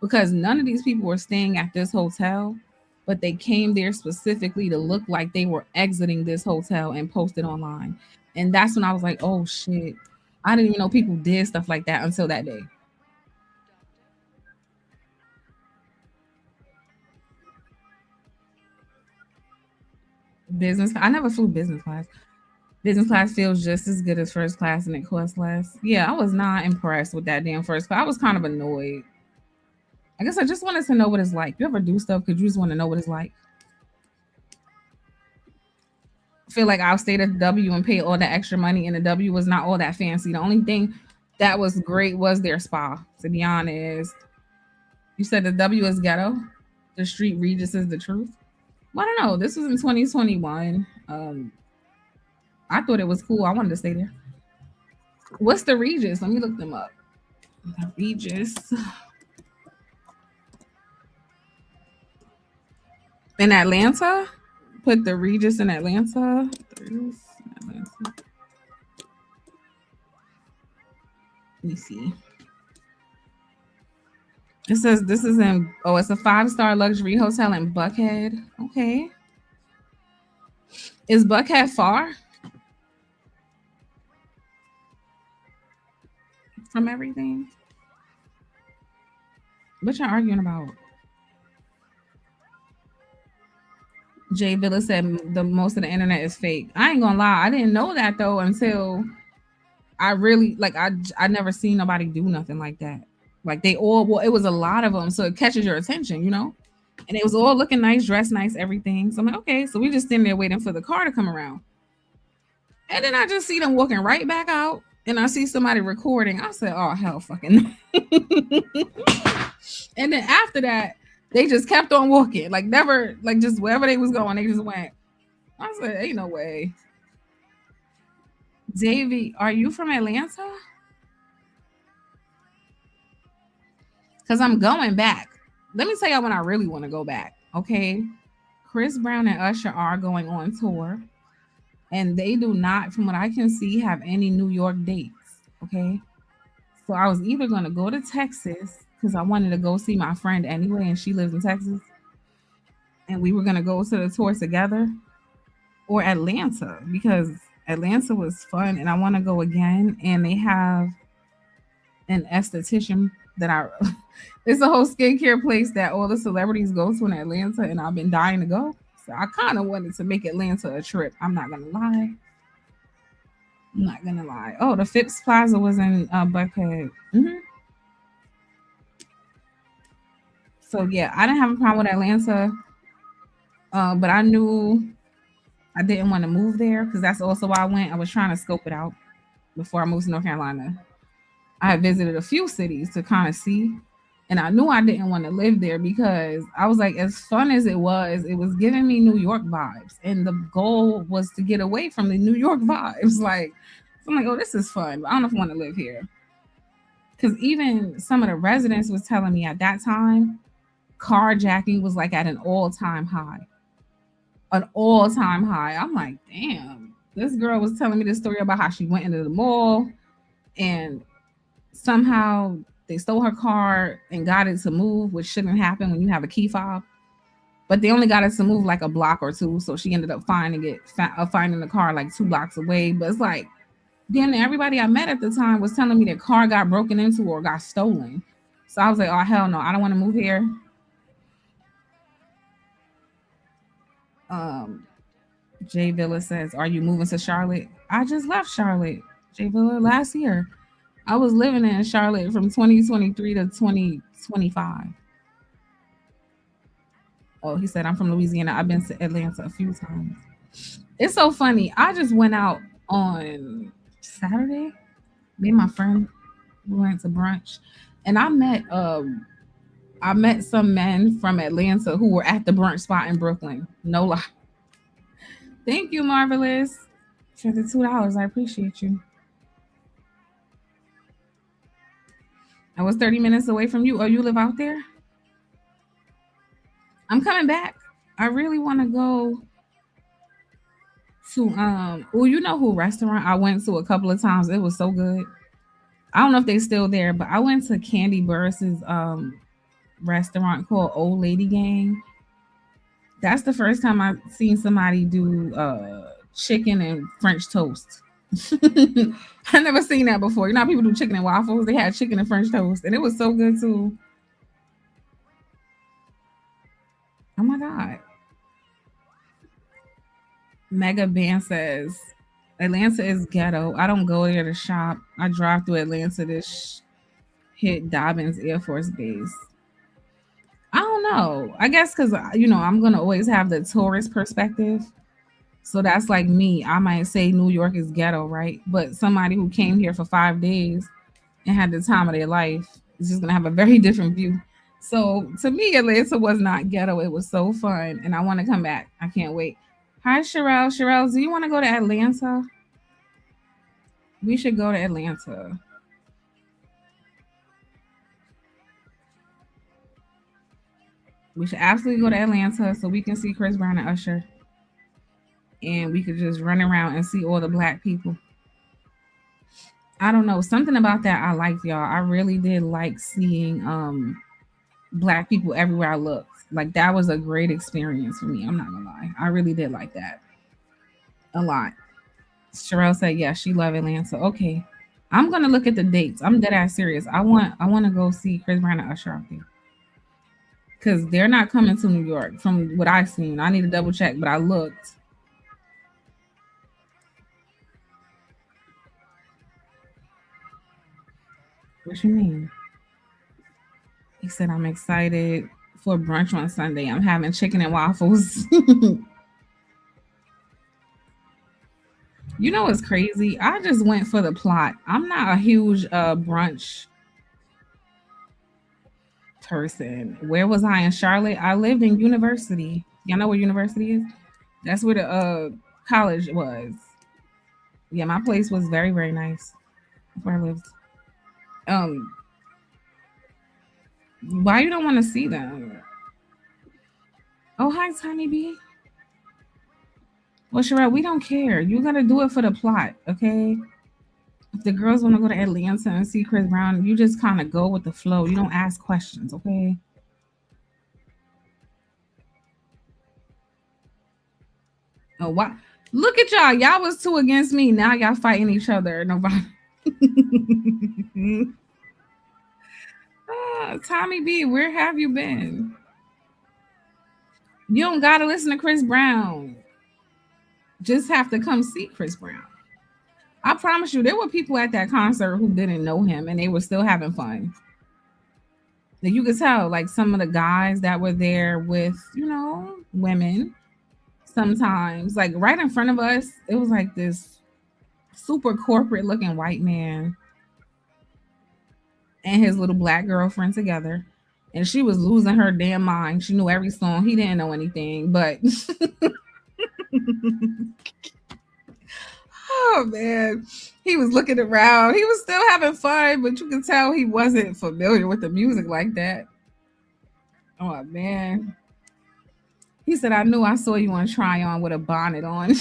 Because none of these people were staying at this hotel, but they came there specifically to look like they were exiting this hotel and posted online. And that's when I was like, oh shit. I didn't even know people did stuff like that until that day. Business. I never flew business class. Business class feels just as good as first class and it costs less. Yeah, I was not impressed with that damn first class. I was kind of annoyed. I guess I just wanted to know what it's like. You ever do stuff because you just want to know what it's like? I feel like I'll stay at the W and pay all the extra money, and the W was not all that fancy. The only thing that was great was their spa, to be honest. You said the W is ghetto? The street Regis is the truth? Well, I don't know. This was in 2021. I thought it was cool. I wanted to stay there. What's the Regis? Let me look them up. The Regis. In Atlanta? Put the Regis in Atlanta. Let me see. It says this is in, it's a 5-star luxury hotel in Buckhead. Okay. Is Buckhead far from everything? What y'all arguing about? Jay Villa said the most of the internet is fake. I ain't gonna lie. I didn't know that though until I really I never seen nobody do nothing like that. Like they all, well, it was a lot of them, so it catches your attention, you know. And it was all looking nice, dressed nice, everything. So I'm like, okay, so we just standing there waiting for the car to come around. And then I just see them walking right back out, and I see somebody recording. I said, oh hell, fucking. And then after that, they just kept on walking, like never, like just wherever they was going, they just went. I said, ain't no way. Davey, are you from Atlanta? Because I'm going back. Let me tell y'all when I really want to go back, okay? Chris Brown and Usher are going on tour, and they do not, from what I can see, have any New York dates, okay? So I was either going to go to Texas because I wanted to go see my friend anyway, and she lives in Texas, and we were going to go to the tour together, or Atlanta because Atlanta was fun, and I want to go again, and they have an esthetician that it's a whole skincare place that all the celebrities go to in Atlanta, and I've been dying to go. So I kind of wanted to make Atlanta a trip. I'm not gonna lie. Oh, the Phipps Plaza was in Buckhead. Mm-hmm. So yeah, I didn't have a problem with Atlanta, but I knew I didn't want to move there because that's also why I went. I was trying to scope it out before I moved to North Carolina. I had visited a few cities to kind of see, and I knew I didn't want to live there because I was like, as fun as it was giving me New York vibes, and the goal was to get away from the New York vibes. Like, so I'm like, oh, this is fun, but I don't know if I want to live here. Because even some of the residents was telling me at that time, carjacking was like at an all-time high. An all-time high. I'm like, damn. This girl was telling me this story about how she went into the mall and somehow they stole her car and got it to move, which shouldn't happen when you have a key fob. But they only got it to move like a block or two, so she ended up finding the car like 2 blocks away. But it's like, then everybody I met at the time was telling me their car got broken into or got stolen. So I was like, oh hell no, I don't want to move here. Jay Villa says, are you moving to Charlotte? I just left Charlotte, Jay Villa, last year. I was living in Charlotte from 2023 to 2025. Oh, he said, I'm from Louisiana. I've been to Atlanta a few times. It's so funny. I just went out on Saturday. Me and my friend, we went to brunch. And I met some men from Atlanta who were at the brunch spot in Brooklyn. No lie. Thank you, Marvelous, for the $2. I appreciate you. I was 30 minutes away from you. Oh, you live out there? I'm coming back. I really want to go to you know who restaurant I went to a couple of times. It was so good. I don't know if they're still there, but I went to Candy Burris's restaurant called Old Lady Gang. That's the first time I've seen somebody do chicken and French toast. I never seen that before. You know how people do chicken and waffles? They had chicken and French toast, and it was so good too. Oh my God. Mega Band says Atlanta is ghetto. I don't go there to shop. I drive through Atlanta to hit Dobbins Air Force Base. I don't know. I guess because, I'm going to always have the tourist perspective. So that's like me. I might say New York is ghetto, right? But somebody who came here for 5 days and had the time of their life is just going to have a very different view. So to me, Atlanta was not ghetto. It was so fun. And I want to come back. I can't wait. Hi, Sherelle. Sherelle, do you want to go to Atlanta? We should go to Atlanta. We should absolutely go to Atlanta so we can see Chris Brown and Usher. And we could just run around and see all the black people. I don't know. Something about that I liked, y'all. I really did like seeing black people everywhere I looked. Like, that was a great experience for me. I'm not gonna lie. I really did like that a lot. Sherelle said, yeah, she loved Atlanta. Okay. I'm gonna look at the dates. I'm dead ass serious. I want to go see Chris Brown and Usher out there. Because they're not coming to New York from what I've seen. I need to double check, but I looked. What you mean? He said, I'm excited for brunch on Sunday. I'm having chicken and waffles. You know what's crazy? I just went for the plot. I'm not a huge brunch person. Where was I in Charlotte? I lived in University. Y'all know where University is? That's where the college was. Yeah, my place was very, very nice. That's where I lived. Why you don't want to see them? Oh, hi, Tiny B. Well, Sherelle, we don't care. You gotta do it for the plot, okay? If the girls want to go to Atlanta and see Chris Brown, you just kind of go with the flow. You don't ask questions, okay? Oh, wow. Look at y'all. Y'all was 2 against me. Now y'all fighting each other. Nobody. Tommy B, where have you been? You don't gotta listen to Chris Brown. Just have to come see Chris Brown. I promise you, there were people at that concert who didn't know him and they were still having fun. Like, you could tell, like, some of the guys that were there with, women, sometimes, like, right in front of us, it was like this super corporate looking white man and his little black girlfriend together. And she was losing her damn mind. She knew every song. He didn't know anything, but oh man, he was looking around. He was still having fun, but you could tell he wasn't familiar with the music like that. Oh man. He said, I knew I saw you on Try On with a bonnet on.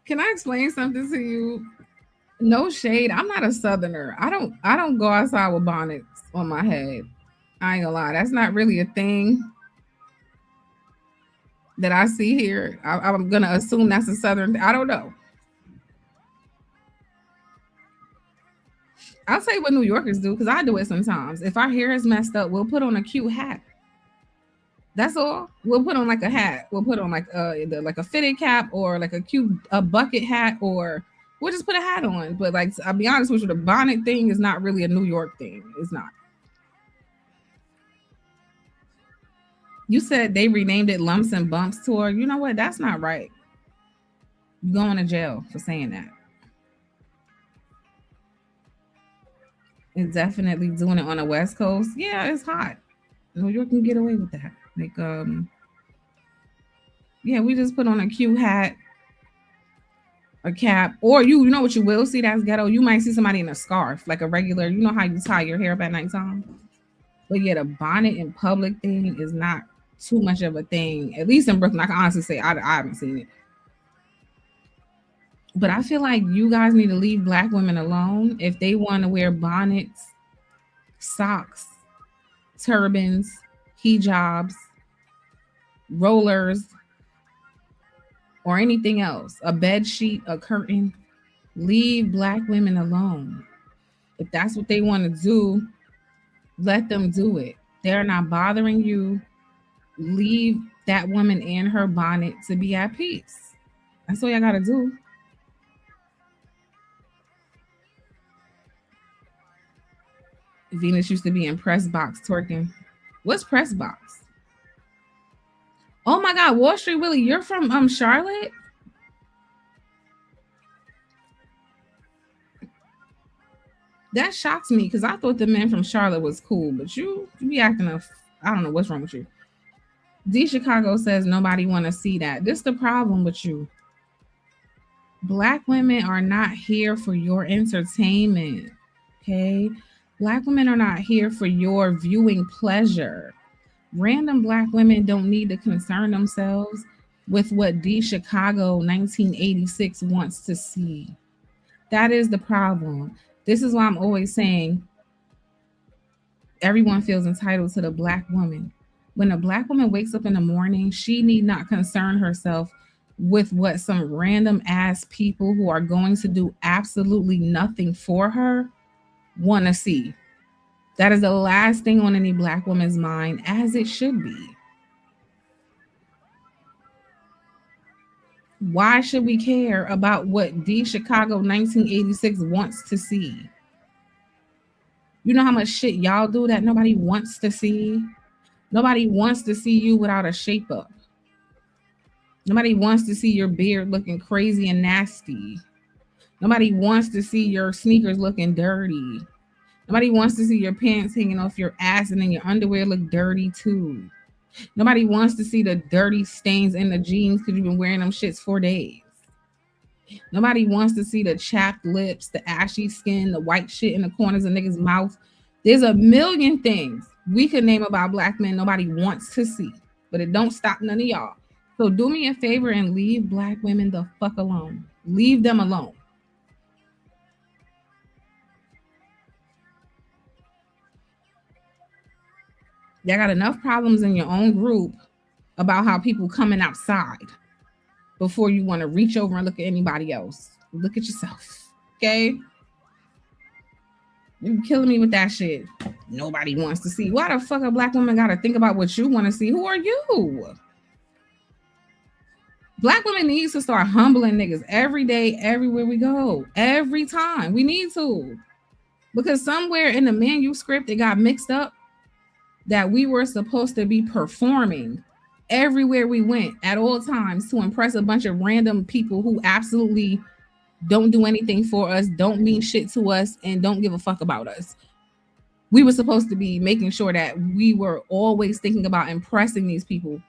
Can I explain something to you? No shade. I'm not a Southerner. I don't go outside with bonnets on my head. I ain't gonna lie. That's not really a thing that I see here. I'm gonna assume that's a Southern thing. I don't know. I'll tell you what New Yorkers do, because I do it sometimes. If our hair is messed up, we'll put on a cute hat. That's all. We'll put on like a hat. We'll put on like a fitted cap or like a bucket hat, or we'll just put a hat on. But like, I'll be honest with you, the bonnet thing is not really a New York thing. It's not. You said they renamed it Lumps and Bumps Tour. You know what? That's not right. You're going to jail for saying that. It's definitely doing it on the West Coast. Yeah, it's hot. New York can get away with that. Like, yeah, we just put on a cute hat, a cap, or you know what you will see that's ghetto? You might see somebody in a scarf, like a regular, you know how you tie your hair up at nighttime? But yeah, the bonnet in public thing is not too much of a thing. At least in Brooklyn, I can honestly say I haven't seen it. But I feel like you guys need to leave black women alone if they want to wear bonnets, socks, turbans, hijabs, rollers, or anything else, a bed sheet, a curtain. Leave black women alone. If that's what they want to do, let them do it. They're not bothering you. Leave that woman in her bonnet to be at peace. That's all y'all gotta do. Venus used to be in press box twerking. What's press box? Oh my God, Wall Street Willie, you're from Charlotte? That shocks me because I thought the men from Charlotte was cool, but you be acting I don't know what's wrong with you. D Chicago says nobody want to see that. This is the problem with you. Black women are not here for your entertainment, okay? Black women are not here for your viewing pleasure. Random black women don't need to concern themselves with what D Chicago 1986 wants to see. That is the problem. This is why I'm always saying everyone feels entitled to the black woman. When a black woman wakes up in the morning, she need not concern herself with what some random ass people who are going to do absolutely nothing for her want to see. That is the last thing on any black woman's mind, as it should be. Why should we care about what D Chicago 1986 wants to see? You know how much shit y'all do that nobody wants to see? Nobody wants to see you without a shape up. Nobody wants to see your beard looking crazy and nasty. Nobody wants to see your sneakers looking dirty. Nobody wants to see your pants hanging off your ass and then your underwear look dirty too. Nobody wants to see the dirty stains in the jeans because you've been wearing them shits for days. Nobody wants to see the chapped lips, the ashy skin, the white shit in the corners of niggas' mouth. There's a million things we could name about black men nobody wants to see, but it don't stop none of y'all. So do me a favor and leave black women the fuck alone. Leave them alone. Y'all got enough problems in your own group about how people coming outside before you want to reach over and look at anybody else. Look at yourself, okay? You're killing me with that shit. Nobody wants to see. Why the fuck a black woman got to think about what you want to see? Who are you? Black women needs to start humbling niggas every day, everywhere we go, every time. We need to. Because somewhere in the manuscript, it got mixed up that we were supposed to be performing everywhere we went at all times to impress a bunch of random people who absolutely don't do anything for us, don't mean shit to us, and don't give a fuck about us. We were supposed to be making sure that we were always thinking about impressing these people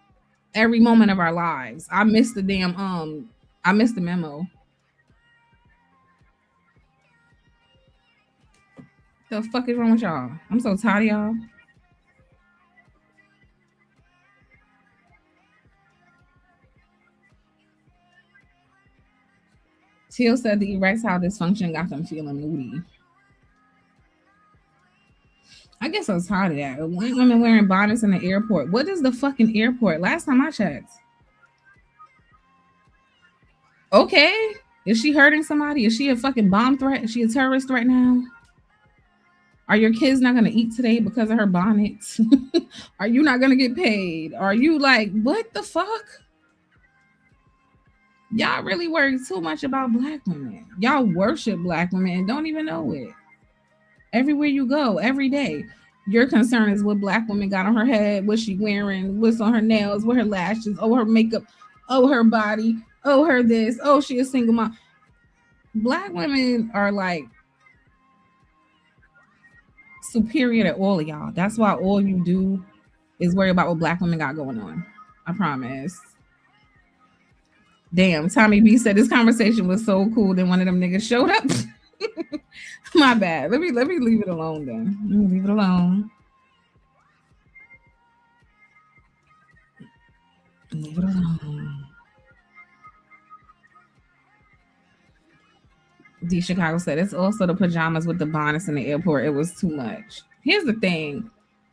every moment of our lives. I missed the memo. The fuck is wrong with y'all? I'm so tired of y'all. Teal said the erectile dysfunction got them feeling moody. I guess I was tired of that. White women wearing bonnets in the airport. What is the fucking airport? Last time I checked. Okay. Is she hurting somebody? Is she a fucking bomb threat? Is she a terrorist right now? Are your kids not going to eat today because of her bonnet? Are you not going to get paid? Are you like, what the fuck? Y'all really worry too much about black women. Y'all worship black women and don't even know it. Everywhere you go, every day, your concern is what black woman got on her head, what she wearing, what's on her nails, what her lashes, oh, her makeup, oh, her body, oh, her this, oh, she a single mom. Black women are like superior to all of y'all. That's why all you do is worry about what black women got going on. I promise. Damn, Tommy B said this conversation was so cool. Then one of them niggas showed up. My bad. Let me leave it alone then. Let me leave it alone. Leave it alone. D Chicago said it's also the pajamas with the bonnets in the airport. It was too much. Here's the thing.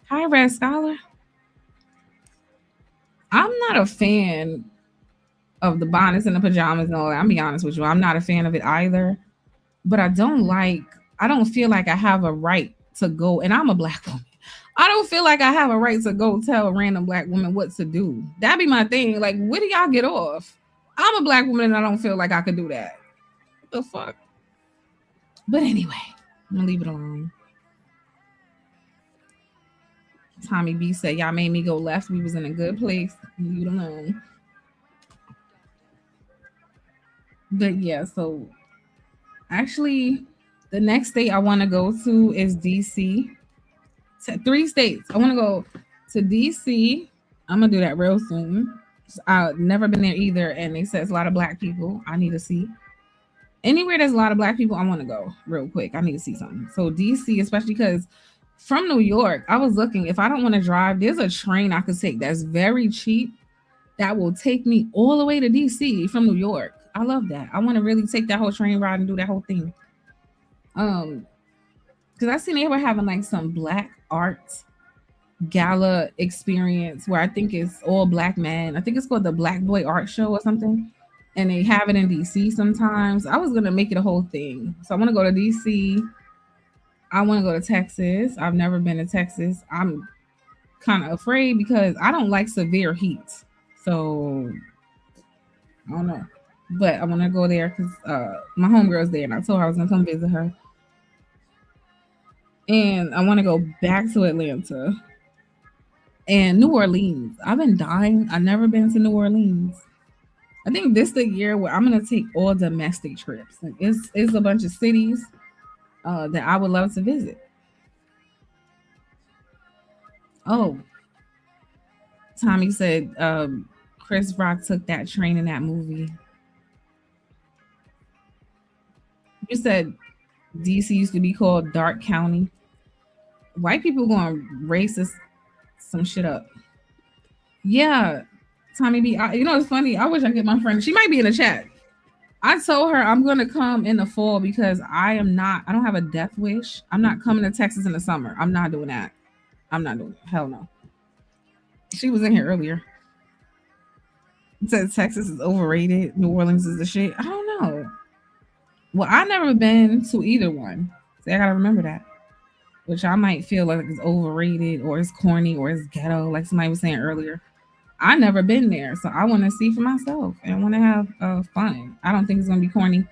Hi, Red Scholar. I'm not a fan of the bonnets and the pajamas and all that. I'll be honest with you. I'm not a fan of it either. But I don't feel like I have a right to go, and I'm a black woman. I don't feel like I have a right to go tell a random black woman what to do. That'd be my thing. Like, where do y'all get off? I'm a black woman and I don't feel like I could do that. What the fuck? But anyway, I'm gonna leave it alone. Tommy B said, y'all made me go left. We was in a good place. Leave it alone. But yeah, so actually, the next state I want to go to is DC. 3 states. I want to go to DC. I'm gonna do that real soon. I've never been there either, and they said it's a lot of black people. I need to see. Anywhere there's a lot of black people, I want to go real quick. I need to see something. So DC, especially because from New York, I was looking. If I don't want to drive, there's a train I could take that's very cheap that will take me all the way to DC from New York. I love that. I want to really take that whole train ride and do that whole thing. Because I seen they were having like some black art gala experience where I think it's all black men. I think it's called the Black Boy Art Show or something. And they have it in DC sometimes. I was going to make it a whole thing. So I want to go to DC. I want to go to Texas. I've never been to Texas. I'm kind of afraid because I don't like severe heat. So I don't know. But I want to go there because my homegirl's there and I told her I was going to come visit her. And I want to go back to Atlanta and New Orleans. I've been dying. I've never been to New Orleans. I think this is the year where I'm going to take all domestic trips. Like it's a bunch of cities that I would love to visit. Oh, Tommy said Chris Rock took that train in that movie. You said DC used to be called Dark County. White people going racist some shit up. Yeah, Tommy B. You know, it's funny. I wish I could get my friend. She might be in the chat. I told her I'm going to come in the fall because I don't have a death wish. I'm not coming to Texas in the summer. I'm not doing that. I'm not doing it. Hell no. She was in here earlier. It said Texas is overrated. New Orleans is the shit. I don't know. Well, I've never been to either one. So I got to remember that. Which I might feel like it's overrated or it's corny or it's ghetto, like somebody was saying earlier. I've never been there, so I want to see for myself and I want to have fun. I don't think it's going to be corny.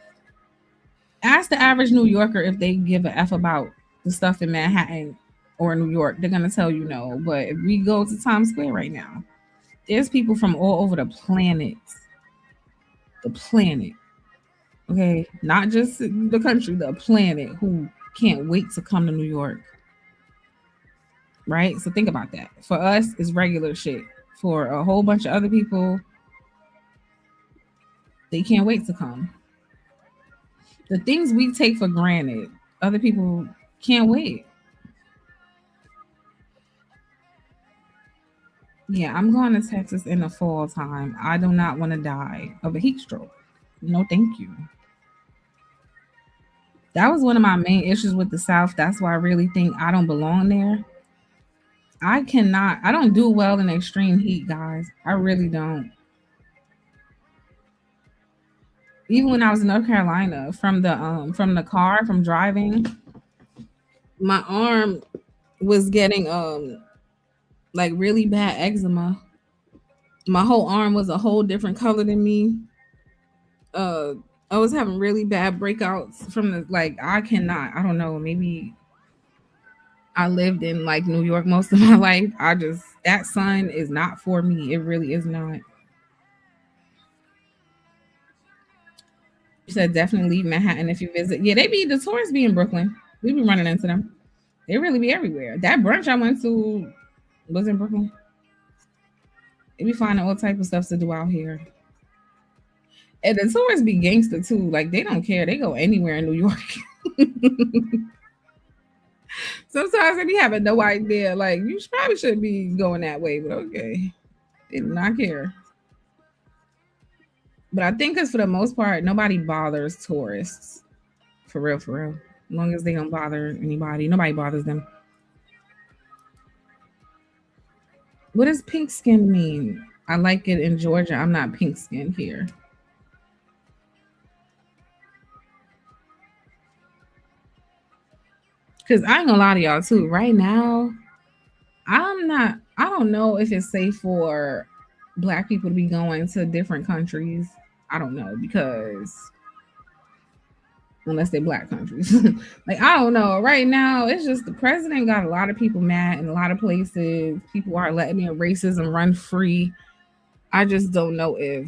Ask the average New Yorker if they give a F about the stuff in Manhattan or New York. They're going to tell you no. But if we go to Times Square right now, there's people from all over the planet. The planet. Okay? Not just the country, the planet who can't wait to come to New York. Right? So think about that. For us, it's regular shit. For a whole bunch of other people, they can't wait to come. The things we take for granted, other people can't wait. Yeah, I'm going to Texas in the fall time. I do not want to die of a heat stroke. No, thank you. That was one of my main issues with the South. That's why I really think I don't belong there. I don't do well in extreme heat, guys. I really don't. Even when I was in North Carolina, from driving, my arm was getting like really bad eczema. My whole arm was a whole different color than me. I was having really bad breakouts from I don't know, maybe I lived in like New York most of my life. That sun is not for me. It really is not. You said definitely leave Manhattan if you visit. Yeah, the tourists be in Brooklyn. We be running into them. They really be everywhere. That brunch I went to was in Brooklyn. They be finding all type of stuff to do out here. And the tourists be gangster too. Like they don't care. They go anywhere in New York. Sometimes they be having no idea. Like you probably shouldn't be going that way, but okay. They do not care. But I think it's for the most part, nobody bothers tourists. For real, for real. As long as they don't bother anybody, nobody bothers them. What does pink skin mean? I like it in Georgia. I'm not pink skin here. Because I ain't gonna lie to y'all too. Right now, I don't know if it's safe for black people to be going to different countries. I don't know because unless they're black countries. Like, I don't know. Right now, it's just the president got a lot of people mad in a lot of places. People are letting their racism run free. I just don't know if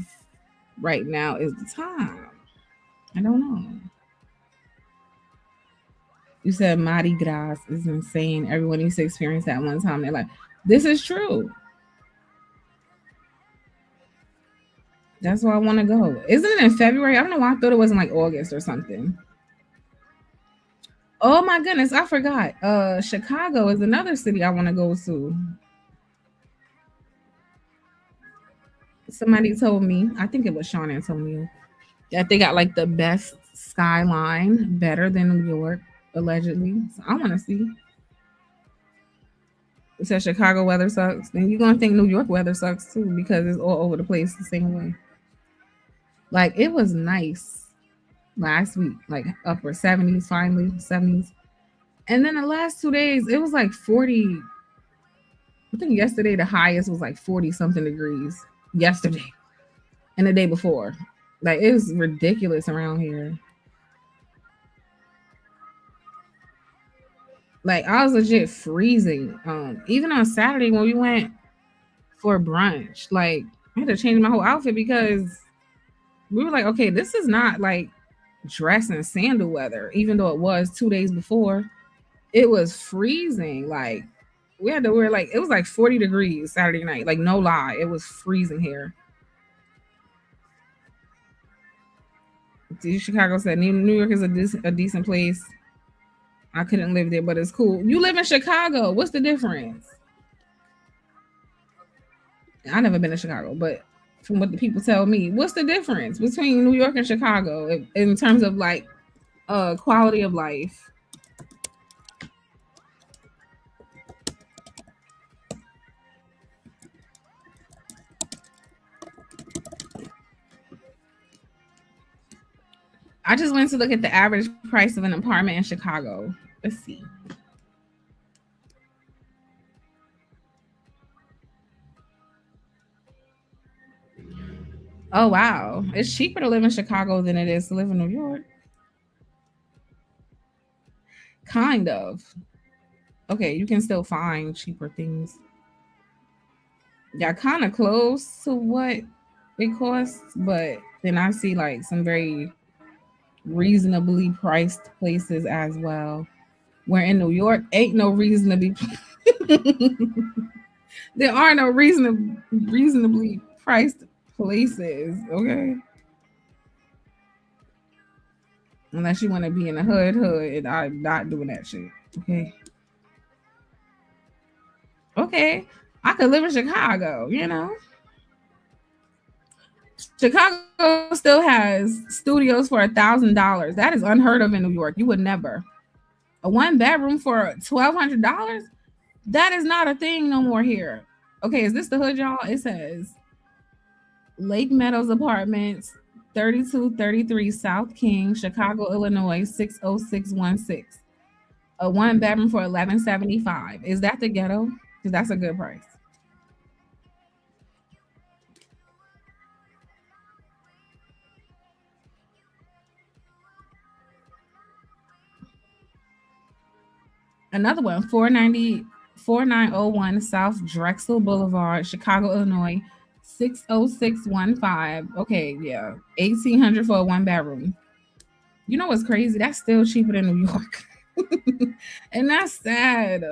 right now is the time. I don't know. You said Mardi Gras is insane. Everyone needs to experience that one time in their life. This is true. That's why I want to go. Isn't it in February? I don't know why I thought it was in like August or something. Oh my goodness, I forgot. Chicago is another city I want to go to. Somebody told me, I think it was Sean Antonio, that they got like the best skyline, better than New York, allegedly. So I want to see. It says Chicago weather sucks. Then you're gonna think New York weather sucks too, because it's all over the place the same way. Like, it was nice last week, like upper 70s, finally 70s. And then the last 2 days, it was like 40. I think yesterday the highest was like 40 something degrees yesterday. And the day before. Like, it was ridiculous around here. Like, I was legit freezing. Even on Saturday when we went for brunch, like, I had to change my whole outfit because we were like, okay, this is not like dress and sandal weather, even though it was 2 days before. It was freezing. Like, we had to wear, like, it was like 40 degrees Saturday night. Like, no lie, it was freezing here. Chicago said New York is a decent place. I couldn't live there, but it's cool. You live in Chicago. What's the difference? I never been to Chicago, but from what the people tell me, what's the difference between New York and Chicago in terms of like quality of life? I just went to look at the average price of an apartment in Chicago. Let's see. Oh, wow. It's cheaper to live in Chicago than it is to live in New York. Kind of. Okay, you can still find cheaper things. Yeah, kind of close to what it costs, but then I see like some very reasonably priced places as well. Where in New York, ain't no reason to be. There are no reasonably priced places, okay? Unless you want to be in the hood, and I'm not doing that shit, okay? Okay, I could live in Chicago, you know? Chicago still has studios for $1,000. That is unheard of in New York. You would never. A one bedroom for $1,200? That is not a thing no more here. Okay, is this the hood, y'all? It says Lake Meadows Apartments, 3233 South King, Chicago, Illinois, 60616. A one bedroom for $1,175. Is that the ghetto? Because that's a good price. Another one, 4901 South Drexel Boulevard, Chicago, Illinois, 60615. Okay, yeah. $1,800 for a one bedroom. You know what's crazy? That's still cheaper than New York. And that's sad.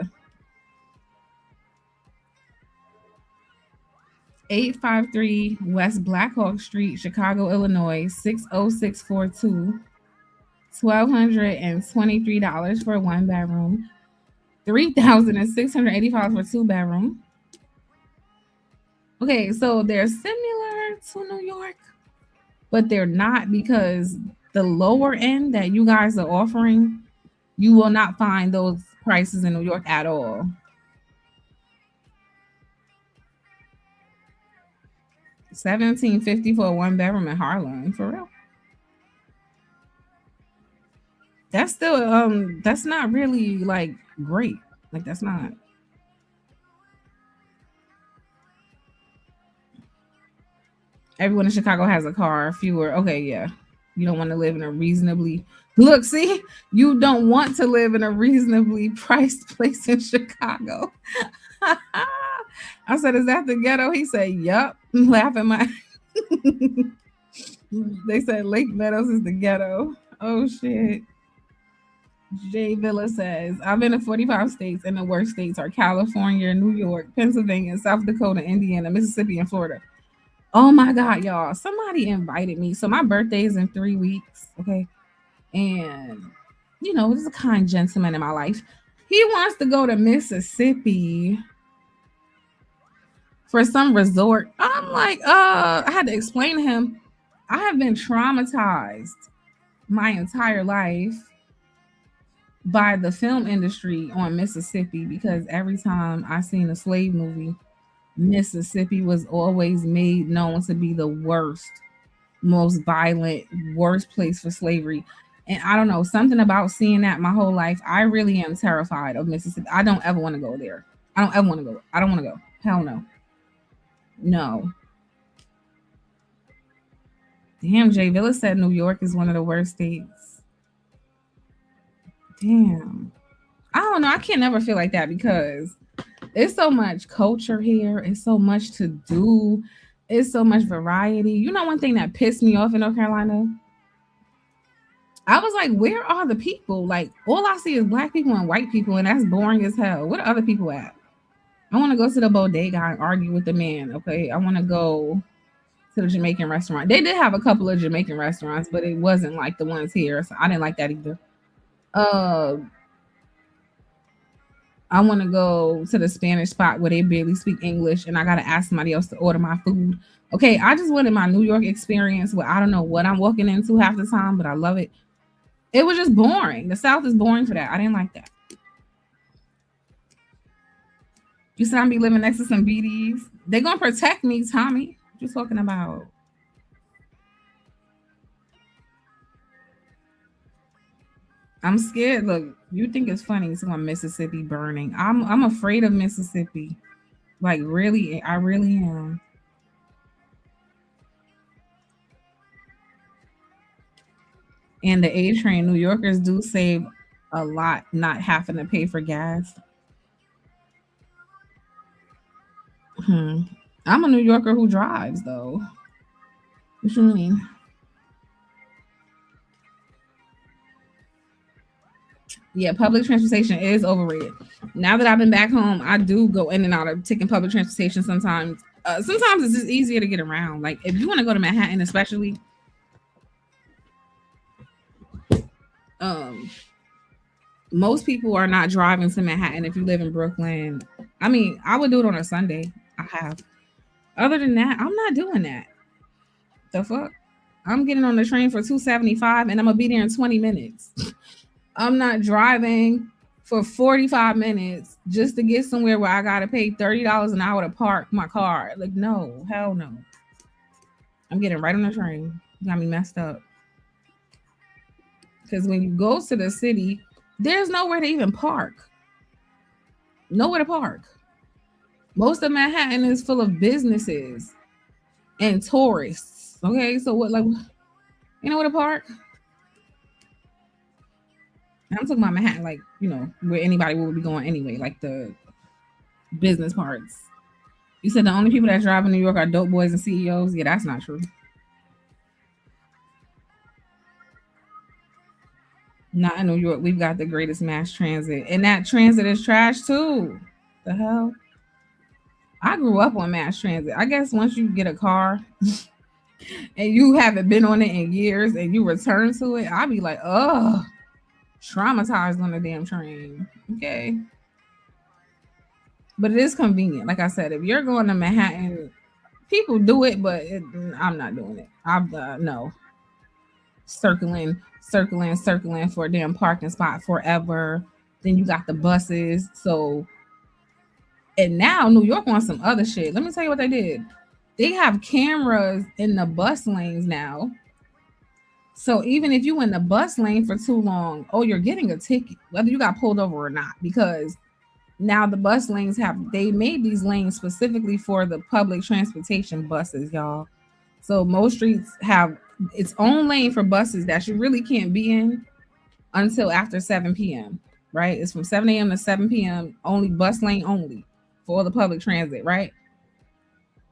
853 West Blackhawk Street, Chicago, Illinois, 60642. $1,223 for a one bedroom. $3,685 for two bedroom. Okay, so they're similar to New York, but they're not, because the lower end that you guys are offering, you will not find those prices in New York at all. $1,750 for a 1 bedroom in Harlem, for real. That's still that's not really like great. Like that's not. Everyone in Chicago has a car. Fewer. Okay, yeah. You don't want to live in a reasonably look. See, you don't want to live in a reasonably priced place in Chicago. I said, "Is that the ghetto?" He said, "Yup." Laughing my. They said Lake Meadows is the ghetto. Oh shit. Jay Villa says, I've been to 45 states, and the worst states are California, New York, Pennsylvania, South Dakota, Indiana, Mississippi, and Florida. Oh my God, y'all. Somebody invited me. So my birthday is in 3 weeks. Okay. And, there's a kind gentleman in my life. He wants to go to Mississippi for some resort. I'm like, I had to explain to him, I have been traumatized my entire life by the film industry on Mississippi, because every time I seen a slave movie, Mississippi was always made known to be the worst, most violent, worst place for slavery. And I don't know, something about seeing that my whole life, I really am terrified of Mississippi. I don't ever want to go there. I don't ever want to go. I don't want to go. Hell no. No. Damn, Jay Villa said New York is one of the worst states. Damn. I don't know. I can't never feel like that, because it's so much culture here. It's so much to do. It's so much variety. You know, one thing that pissed me off in North Carolina? I was like, where are the people? Like, all I see is black people and white people, and that's boring as hell. Where are other people at? I want to go to the bodega and argue with the man, okay? I want to go to the Jamaican restaurant. They did have a couple of Jamaican restaurants, but it wasn't like the ones here, so I didn't like that either. I want to go to the Spanish spot where they barely speak English, and I got to ask somebody else to order my food. Okay, I just wanted my New York experience where I don't know what I'm walking into half the time, but I love it. It was just boring. The South is boring for that. I didn't like that. You said I'm be living next to some BDs. They're going to protect me, Tommy. What you talking about? I'm scared. Look, you think it's funny to Mississippi burning. I'm afraid of Mississippi. Like, really, I really am. And the A train, New Yorkers do save a lot not having to pay for gas. I'm a New Yorker who drives, though. What you mean? Yeah, public transportation is overrated. Now that I've been back home, I do go in and out of taking public transportation sometimes. Sometimes it's just easier to get around. Like, if you want to go to Manhattan, especially, most people are not driving to Manhattan if you live in Brooklyn. I mean, I would do it on a Sunday. I have. Other than that, I'm not doing that. The fuck? I'm getting on the train for $2.75 and I'm gonna be there in 20 minutes. I'm not driving for 45 minutes just to get somewhere where I gotta pay $30 an hour to park my car. Like, no, hell no. I'm getting right on the train. You got me messed up. Because when you go to the city, there's nowhere to even park. Nowhere to park. Most of Manhattan is full of businesses and tourists. Okay, so what, like, you know where to park? And I'm talking about Manhattan, like, where anybody would be going anyway, like the business parts. You said the only people that drive in New York are dope boys and CEOs. Yeah, that's not true. Not in New York. We've got the greatest mass transit, and that transit is trash too. The hell? I grew up on mass transit. I guess once you get a car and you haven't been on it in years and you return to it, I'll be like, oh, traumatized on the damn train. Okay. But it is convenient. Like I said, if you're going to Manhattan People do it, but I'm not doing it. I'm no circling for a damn parking spot forever. Then you got the buses. So, and now New York wants some other shit. Let me tell you what they did. They have cameras in the bus lanes now. So even if you in the bus lane for too long, oh, you're getting a ticket, whether you got pulled over or not, because now the bus lanes they made these lanes specifically for the public transportation buses, y'all. So most streets have its own lane for buses that you really can't be in until after 7 p.m. Right? It's from 7 a.m. to 7 p.m. only, bus lane only for the public transit, right?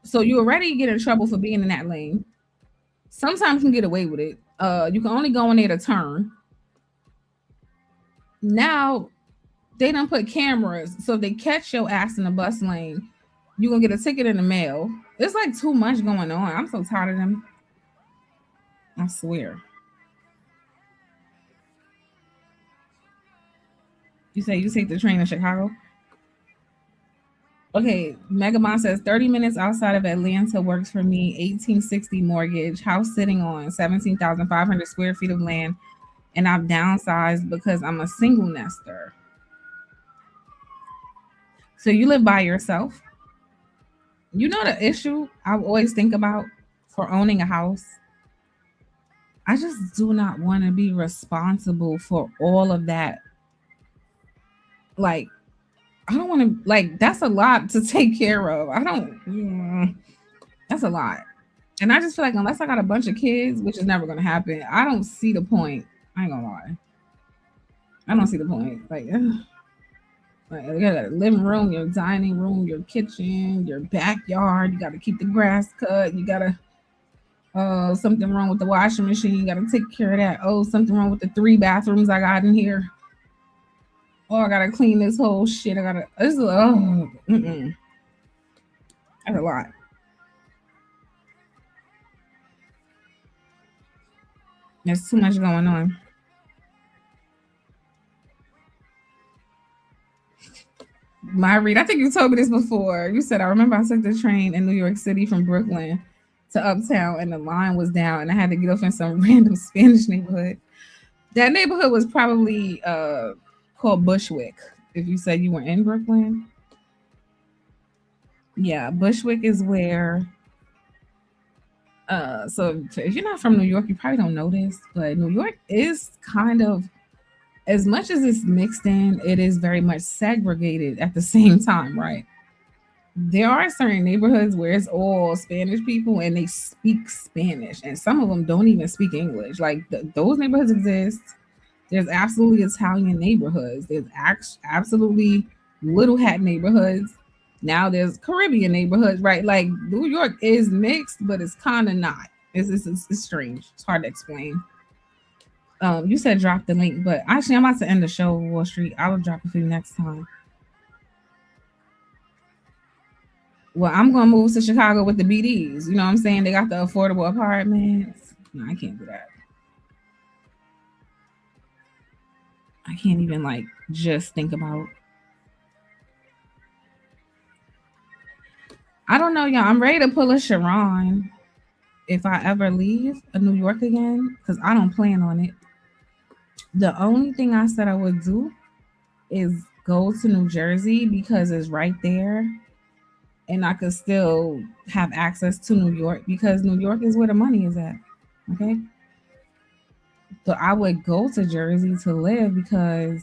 So you already get in trouble for being in that lane. Sometimes you can get away with it. You can only go in there to turn. Now they done put cameras, so if they catch your ass in the bus lane, you're gonna get a ticket in the mail. It's like too much going on. I'm so tired of them. I swear. You say you take the train to Chicago? Okay, Megamon says 30 minutes outside of Atlanta works for me. 1860 mortgage, house sitting on 17,500 square feet of land, and I've downsized because I'm a single nester. So you live by yourself? You know the issue I always think about for owning a house? I just do not want to be responsible for all of that. Like, I don't want to, like, that's a lot to take care of. That's a lot. And I just feel like unless I got a bunch of kids, which is never going to happen, I don't see the point. I ain't going to lie. I don't see the point. Like, you got a living room, your dining room, your kitchen, your backyard. You got to keep the grass cut. You got to, something wrong with the washing machine. You got to take care of that. Oh, something wrong with the 3 bathrooms I got in here. Oh, I gotta clean this whole shit. That's a lot. There's too much going on. My read, I think you told me this before. You said, I remember I took the train in New York City from Brooklyn to Uptown and the line was down and I had to get off in some random Spanish neighborhood. That neighborhood was probably called Bushwick. If you said you were in Brooklyn. Yeah, Bushwick is where so if you're not from New York, you probably don't know this, but New York is kind of, as much as it's mixed in, it is very much segregated at the same time, right? There are certain neighborhoods where it's all Spanish people and they speak Spanish, and some of them don't even speak English. Like those neighborhoods exist. There's absolutely Italian neighborhoods. There's absolutely little hat neighborhoods. Now there's Caribbean neighborhoods, right? Like New York is mixed, but it's kind of not. It's strange. It's hard to explain. You said drop the link, but actually I'm about to end the show, Wall Street. I will drop it for you next time. Well, I'm gonna move to Chicago with the BDs. You know what I'm saying? They got the affordable apartments. No, I can't do that. I can't even like just think about. I don't know, y'all. I'm ready to pull a Sharon if I ever leave New York again, because I don't plan on it. The only thing I said I would do is go to New Jersey because it's right there. And I could still have access to New York because New York is where the money is at. Okay. So I would go to Jersey to live because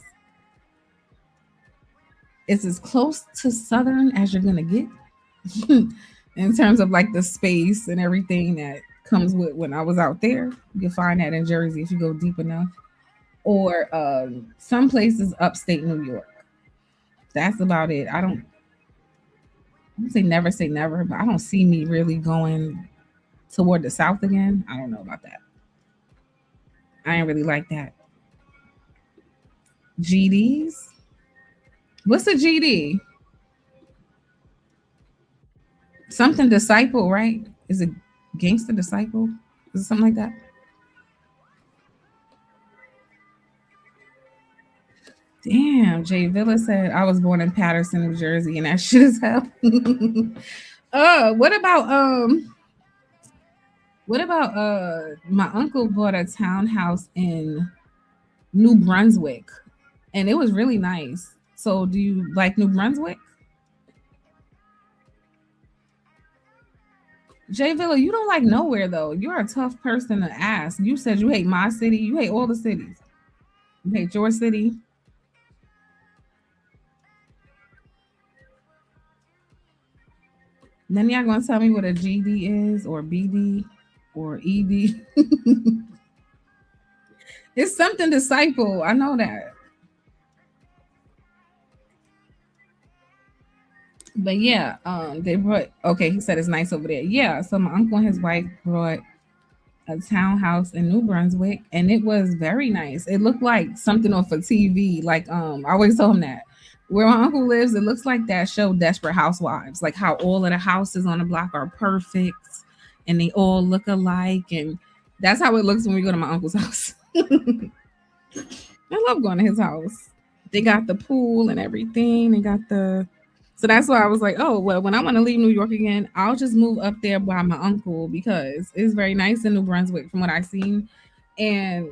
it's as close to Southern as you're going to get in terms of like the space and everything that comes with when I was out there. You can find that in Jersey if you go deep enough. Or some places upstate New York. That's about it. I don't say never, but I don't see me really going toward the South again. I don't know about that. I ain't really like that. GDs? What's a GD? Something disciple, right? Is it gangster disciple? Is it something like that? Damn, Jay Villa said I was born in Patterson, New Jersey, and that shit is hell. What about my uncle bought a townhouse in New Brunswick, and it was really nice. So, do you like New Brunswick? Jay Villa, you don't like nowhere though. You're a tough person to ask. You said you hate my city. You hate all the cities. You hate your city. Then y'all gonna tell me what a GD is, or BD, or ED. It's something disciple. I know that. But yeah, they brought. Okay, he said it's nice over there. Yeah, so my uncle and his wife brought a townhouse in New Brunswick, and it was very nice. It looked like something off of TV. Like I always told him that where my uncle lives, it looks like that show Desperate Housewives. Like how all of the houses on the block are perfect, and they all look alike, and that's how it looks when we go to my uncle's house. I love going to his house. They got the pool and everything. They got the so that's why I was like, oh, well, when I want to leave New York again, I'll just move up there by my uncle because it's very nice in New Brunswick from what I've seen. And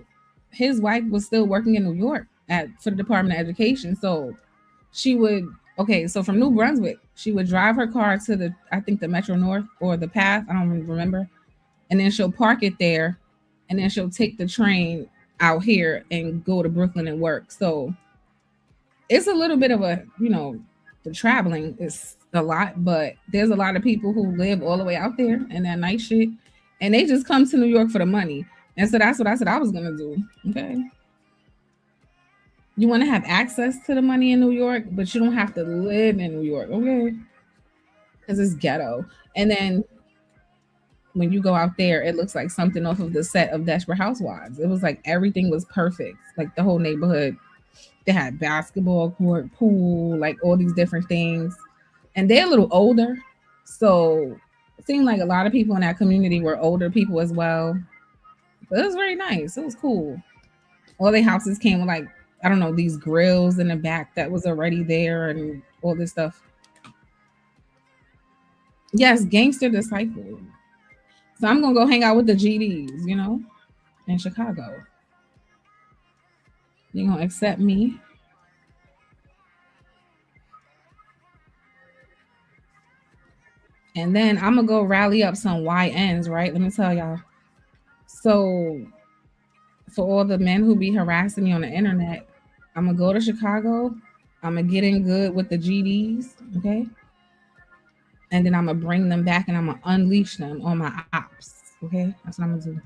his wife was still working in New York for the Department of Education. So she would, okay, so from New Brunswick, she would drive her car to I think the Metro North or the Path, I don't remember. And then she'll park it there. And then she'll take the train out here and go to Brooklyn and work. So it's a little bit of a, the traveling is a lot, but there's a lot of people who live all the way out there and that nice shit, and they just come to New York for the money. And so that's what I said I was gonna do. Okay, you want to have access to the money in New York, but you don't have to live in New York, okay? Because it's ghetto. And then when you go out there, it looks like something off of the set of Desperate Housewives. It was like everything was perfect, like the whole neighborhood. They had basketball court, pool, like all these different things. And they're a little older. So it seemed like a lot of people in that community were older people as well. But it was very nice. It was cool. All the houses came with like, I don't know, these grills in the back that was already there and all this stuff. Yes, gangster disciple. So I'm going to go hang out with the GDs, in Chicago. You're going to accept me? And then I'm going to go rally up some YNs, right? Let me tell y'all. So for all the men who be harassing me on the internet, I'm going to go to Chicago. I'm going to get in good with the GDs, okay? And then I'm going to bring them back and I'm going to unleash them on my ops, okay? That's what I'm going to do.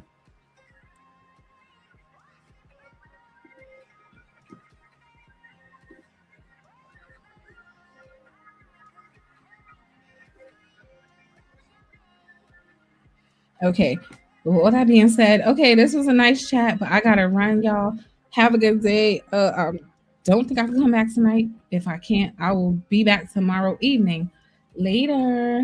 Okay. With all that being said, okay, this was a nice chat, but I gotta run, y'all. Have a good day. Don't think I can come back tonight. If I can't, I will be back tomorrow evening. Later.